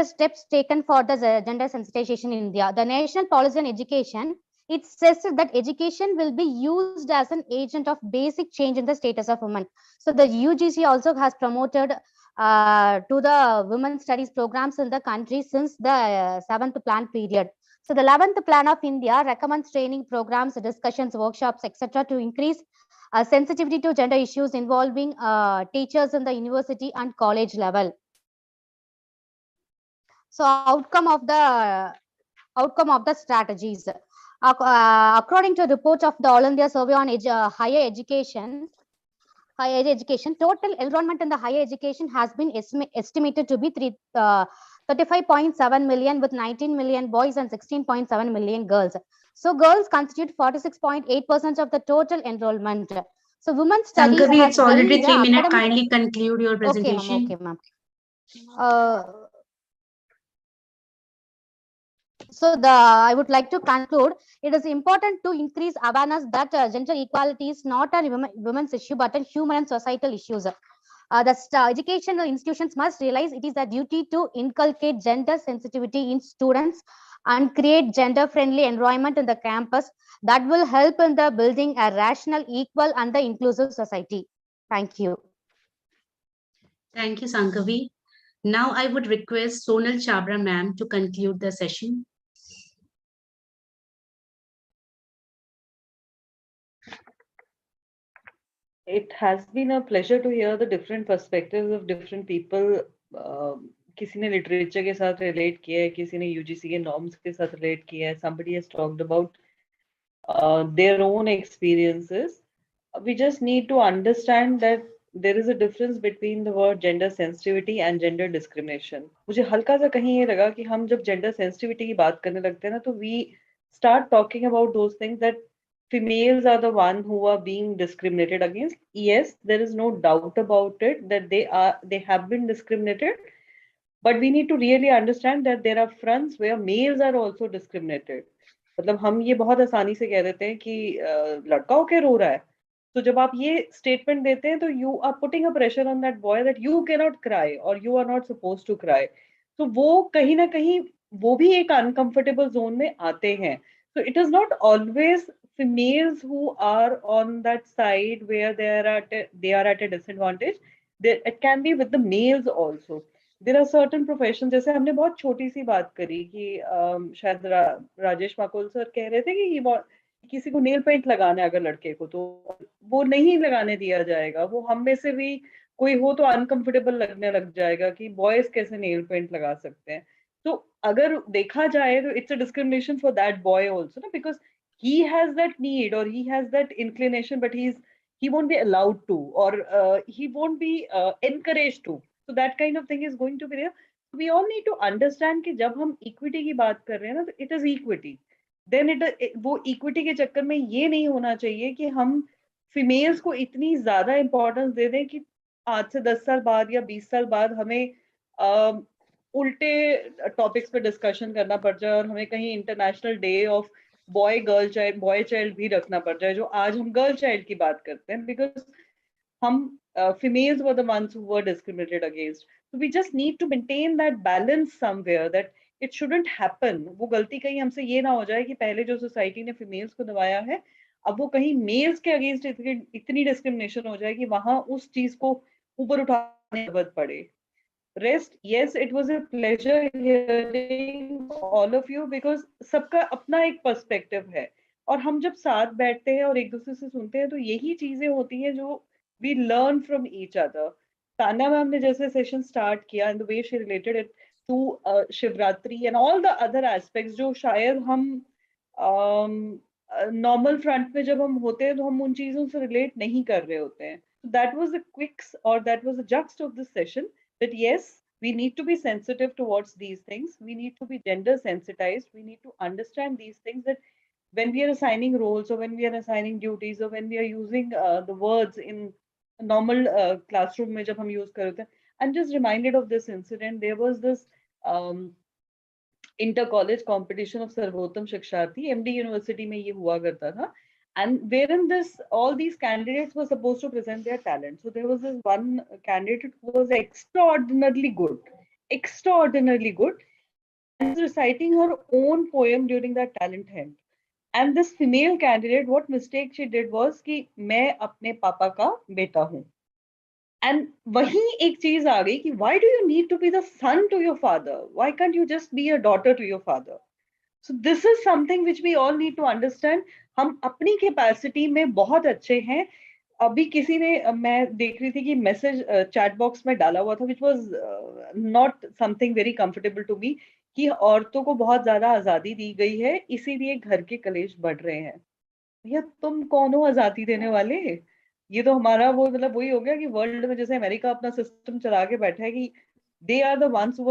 Speaker 16: steps taken for the gender sensitization in India. The National Policy on Education, it says that education will be used as an agent of basic change in the status of women. So the UGC also has promoted to the women's studies programs in the country since the 7th plan period. So the 11th plan of India recommends training programs, discussions, workshops, etc. to increase sensitivity to gender issues involving teachers in the university and college level. So outcome of the strategies. According to a report of the All India Survey on higher education, total enrollment in the higher education has been estimated to be 35.7 million with 19 million boys and 16.7 million girls. So girls constitute 46.8% of the total enrollment. So women studies.
Speaker 1: Shankavi, it's already 3 minutes. Kindly conclude your presentation.
Speaker 16: Okay, ma'am. So I would like to conclude. It is important to increase awareness that gender equality is not a women's issue, but a human and societal issues. The educational institutions must realize it is their duty to inculcate gender sensitivity in students and create gender-friendly environment in the campus that will help in the building a rational, equal, and the inclusive society. Thank you.
Speaker 1: Thank you, Shankavi. Now I would request Sonal Chabra ma'am to conclude the session.
Speaker 5: It has been a pleasure to hear the different perspectives of different people. किसी ने literature के साथ relate किया है, किसी ने UGC के norms के साथ relate किया है. Somebody has talked about their own experiences. We just need to understand that there is a difference between the word gender sensitivity and gender discrimination. मुझे हल्का सा कहीं ये लगा कि हम जब gender sensitivity की बात करने लगते हैं ना, तो we start talking about those things that females are the one who are being discriminated against. Yes, there is no doubt about it that they have been discriminated, but we need to really understand that there are fronts where males are also discriminated. मतलब हम ये बहुत आसानी से कह देते हैं कि लड़का होके रो रहा है, तो जब आप ये स्टेटमेंट देते हैं तो you are putting a pressure on that boy that you cannot cry or you are not supposed to cry. तो वो कहीं ना कहीं वो भी एक uncomfortable zone में आते हैं. So it is not always females who are on that side where they are at a disadvantage. It can be with the males also. There are certain profession, जैसे हमने बहुत छोटी सी बात करी कि शायद राजेश माकोल सर कह रहे थे कि किसी को नेल पेंट लगाना है अगर लड़के को, तो वो नहीं लगाने दिया जाएगा। वो हम में से भी कोई हो तो अनकंफर्टेबल लगने लग जाएगा कि बॉयज कैसे नेल पेंट लगा सकते हैं। तो अगर देखा जाए तो it's a discrimination for that boy also ना, because he has that need or he has that inclination, but he won't be allowed to, or he won't be encouraged to. So that kind of thing is going to be there. We all need to understand कि जब हम equity की बात कर रहे हैं ना, तो it is equity. Then वो equity के चक्कर में ये नहीं होना चाहिए कि हम females को इतनी ज्यादा importance दे दें कि आज से 10 साल बाद या 20 साल बाद हमें उल्टे टॉपिक्स पे डिस्कशन करना पड़ जाए और हमें कहीं international day of boy child भी रखना पड़ जाए, जो आज हम गर्ल चाइल्ड की बात करते हैं, बिकॉज हम females were the ones who were discriminated against. So we just need to maintain that balance somewhere, that it shouldn't happen. वो गलती कहीं हमसे ये ना हो जाए कि पहले जो सोसाइटी ने फीमेल्स को दबाया है, अब वो कहीं मेल्स के अगेंस्ट इतनी डिस्क्रिमिनेशन हो जाए कि वहां उस चीज को ऊपर उठाने की जरूरत पड़े। Rest, yes, it was a pleasure hearing all of you, because सबका अपना एक पर्सपेक्टिव है और हम जब साथ बैठते हैं और एक दूसरे से सुनते हैं तो यही चीजें होती हैं जो we learn from each other. Tanya ma'am ने जैसे सेशन स्टार्ट किया and the way she related it to Shivratri and all the other aspects, जो शायद हम नॉर्मल फ्रंट पे जब हम होते हैं तो हम उन चीजों से रिलेट नहीं कर रहे होते हैं. That was a quick, or that was a gist of this session, that yes, we need to be sensitive towards these things. We need to be gender sensitized. We need to understand these things, that when we are assigning roles or when we are assigning duties or when we are using the words in normal classroom mein jab hum use karte hain. I'm just reminded of this incident. There was this inter-college competition of Sarvottam Shiksharthi, MD University mein ye hua karta tha. And wherein all these candidates were supposed to present their talent. So there was this one candidate who was extraordinarily good, and was reciting her own poem during that talent hunt. And this female candidate, what mistake she did was कि मैं अपने पापा का बेटा हूँ. And वही एक चीज आ गई कि why do you need to be the son to your father? Why can't you just be a daughter to your father? So this is something which we all need to understand. हम अपनी capacity में बहुत अच्छे हैं. अभी किसी ने, मैं देख रही थी कि मैसेज चैट बॉक्स में डाला हुआ था, which was not something very comfortable to me, कि औरतों को बहुत ज्यादा आजादी दी गई है इसीलिए घर के कलेश बढ़ रहे हैं. भैया तुम कौन हो आजादी देने वाले? ये तो हमारा वो मतलब वही हो गया कि वर्ल्ड में जैसे अमेरिका अपना सिस्टम चला के बैठा है कि they are the ones who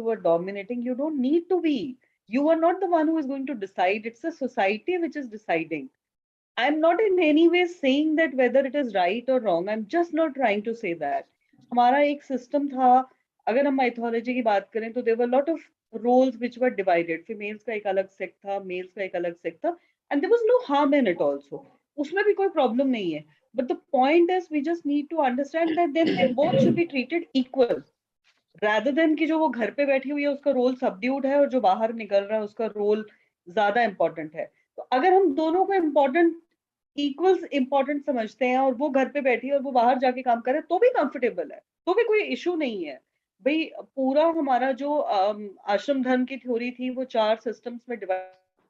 Speaker 5: are dominating. You don't need to be. You are not the one who is going to decide. It's a society which is deciding. I'm not in any way saying that whether it is right or wrong. I'm just not trying to say that. हमारा एक system था, अगर हम mythology की बात करें तो there were a lot of roles which were divided. Females का एक अलग sect था, males का एक अलग sect था, and there was no harm in it also. उसमें भी कोई problem नहीं है. But the point is, we just need to understand that then they both should be treated equal. Rather than कि जो वो घर पे बैठी हुई है उसका रोल सबड्यूड है और जो बाहर निकल रहा है उसका रोल ज्यादा इंपॉर्टेंट है. तो अगर हम दोनों को इम्पोर्टेंट समझते हैं और वो घर पे बैठी है और वो बाहर जाके काम करे तो भी कंफर्टेबल है, तो भी कोई इशू नहीं है. भाई पूरा हमारा जो आश्रम धर्म की थ्योरी थी वो 4 सिस्टम्स में डिवाइड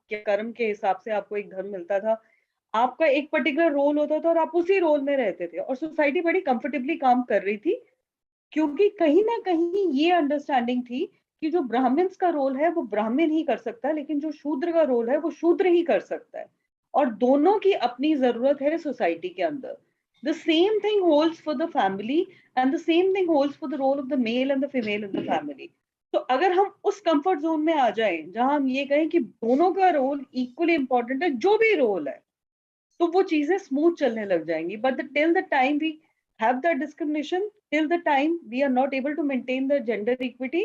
Speaker 5: किया. कर्म के हिसाब से आपको एक धर्म मिलता था, आपका एक पर्टिकुलर रोल होता था और आप उसी रोल में रहते थे और सोसाइटी बड़ी कंफर्टेबली काम कर रही थी, क्योंकि कहीं ना कहीं ये अंडरस्टैंडिंग थी कि जो ब्राह्मण्स का रोल है वो ब्राह्मण ही कर सकता है, लेकिन जो शूद्र का रोल है वो शूद्र ही कर सकता है, और दोनों की अपनी जरूरत है सोसाइटी के अंदर. The same thing holds for the family and the same thing holds for the role of the male and the female in the family. तो अगर हम उस कंफर्ट जोन में आ जाएं जहां हम ये कहें कि दोनों का रोल इक्वली इंपॉर्टेंट है, जो भी रोल है, तो वो चीजें स्मूथ चलने लग जाएंगी. But till the time we have that discrimination, till the time we are not able to maintain the gender equity,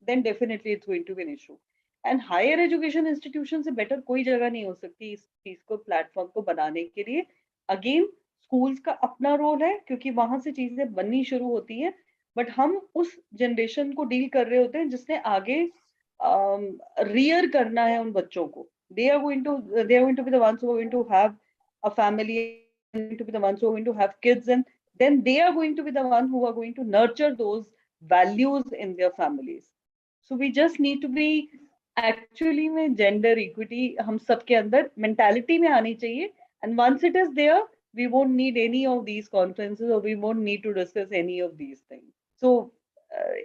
Speaker 5: then definitely it's going to be an issue. And higher education institution से better कोई जगह नहीं हो सकती इस चीज को, platform को बनाने के लिए. अगेन स्कूल्स का अपना रोल है क्योंकि वहां से चीजें बननी शुरू होती हैं, बट हम उस जनरेशन को डील कर रहे होते हैं जिसने आगे रियर करना है उन बच्चों को. They are going to be the ones who are going to have a family, going to be the ones who are going to have kids, and then they are going to be the one who are going to nurture those values in their families. So we just need to be actually में gender equity हम सबके अंदर mentality में आनी चाहिए, and once it is there, we won't need any of these conferences or we won't need to discuss any of these things. So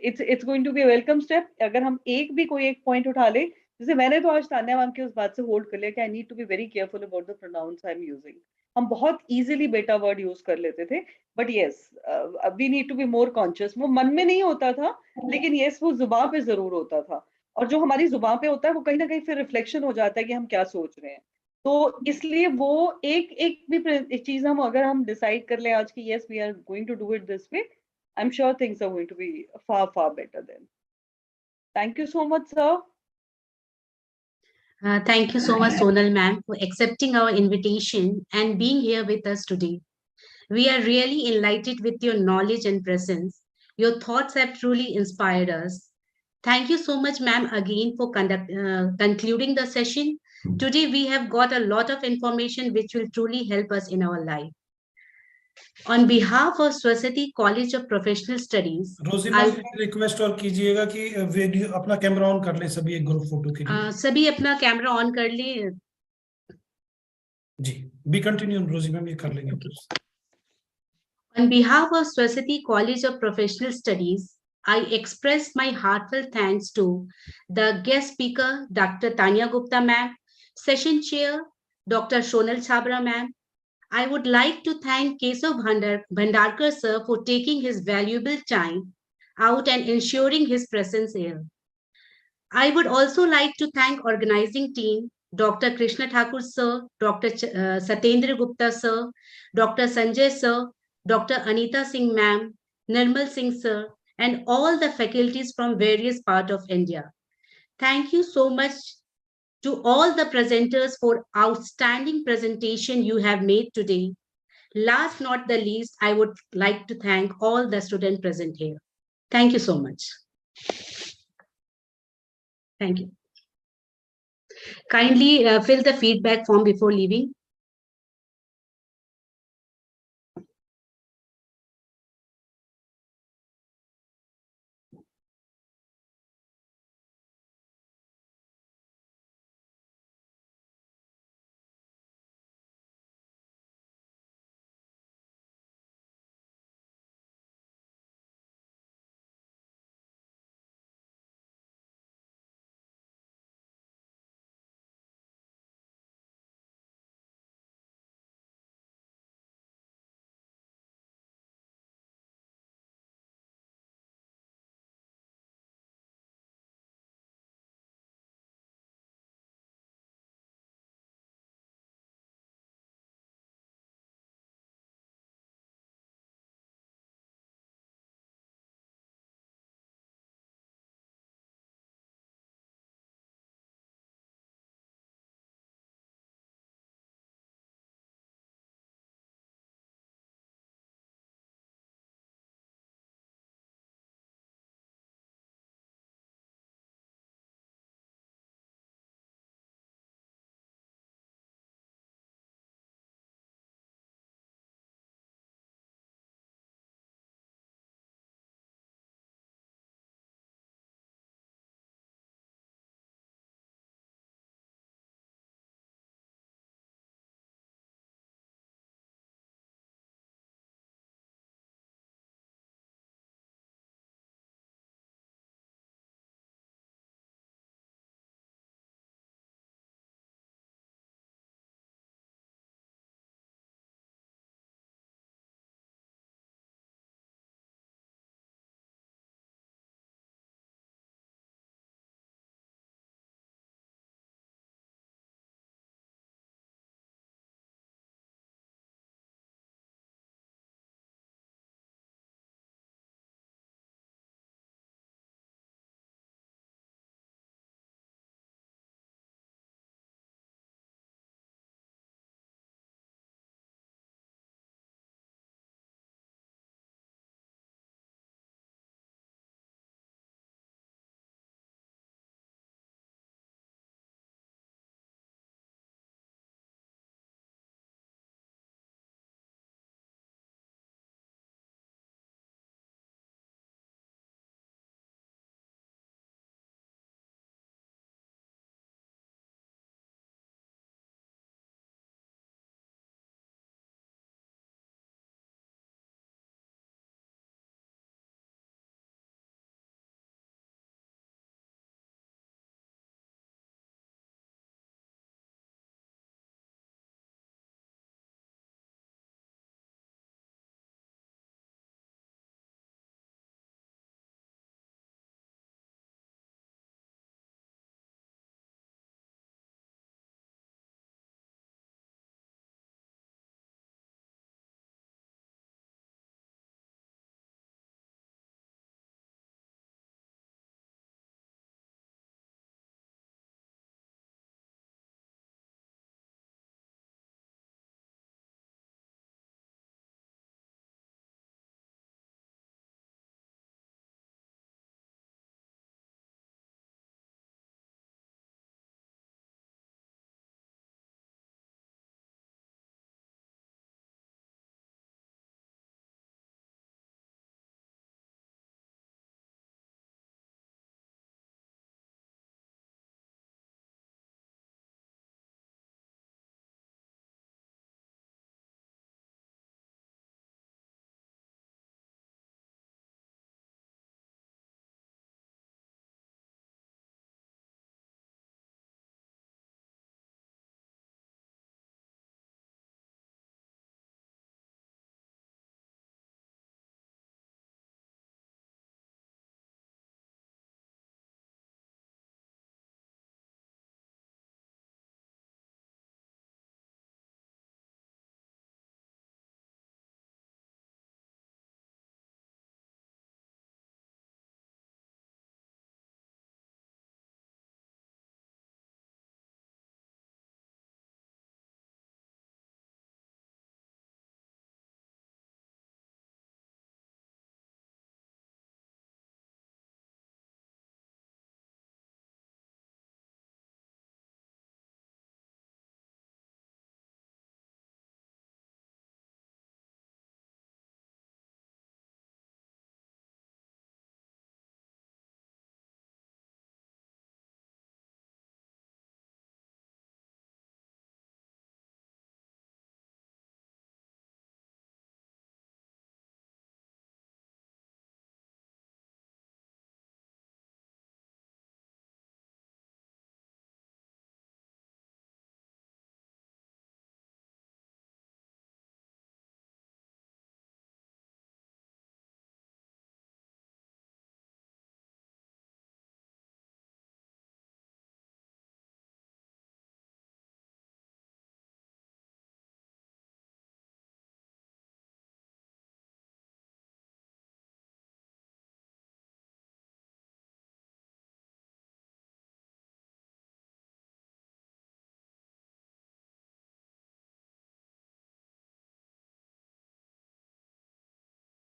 Speaker 5: it's going to be a welcome step. अगर हम एक भी कोई एक point उठा ले, जैसे मैंने तो आज तान्या मैम की उस बात से hold कर लिया कि I need to be very careful about the pronouns I'm using. हम बहुत easily beta word use कर लेते थे, but yes, we need to be more conscious. वो मन में नहीं होता था, लेकिन yes वो जुबान पे जरूर होता था, और जो हमारी जुबान पे होता है वो कहीं ना कहीं फिर रिफ्लेक्शन हो जाता है कि हम क्या सोच रहे हैं. तो इसलिए वो एक भी चीज हम अगर हम डिसाइड कर ले आज कि yes we are going to do it this way, I'm sure things are going to be far better then. Thank you so much, sir.
Speaker 1: Thank you so much, Sonal ma'am, for accepting our invitation and being here with us today. We are really enlightened with your knowledge and presence. Your thoughts have truly inspired us. Thank you so much, ma'am, again for concluding the session. Today, we have got a lot of information which will truly help us in our life. On behalf of Swasati College of Professional Studies,
Speaker 4: रोजी ma'am request और कीजिएगा कि video अपना camera on कर ले सभी एक group photo के लिए.
Speaker 1: सभी अपना कैमरा ऑन कर ले.
Speaker 4: जी, बी कंटिन्यू रोजी मैम, ये कर लेंगे.
Speaker 1: On behalf of Swasati College of Professional Studies, I express my heartfelt thanks to the guest speaker, Dr. Tanya Gupta ma'am, session chair, Dr. Sonal Chhabra ma'am. I would like to thank Kesav Bhandarkar sir for taking his valuable time out and ensuring his presence here. I would also like to thank organizing team, Dr. Krishna Thakur sir, Dr. Satendra Gupta sir, Dr. Sanjay sir, Dr. Anita Singh ma'am, Nirmal Singh sir, and all the faculties from various parts of India. Thank you so much to all the presenters for outstanding presentation you have made today. Last not the least, I would like to thank all the students present here. Thank you so much. Thank you. Kindly fill the feedback form before leaving.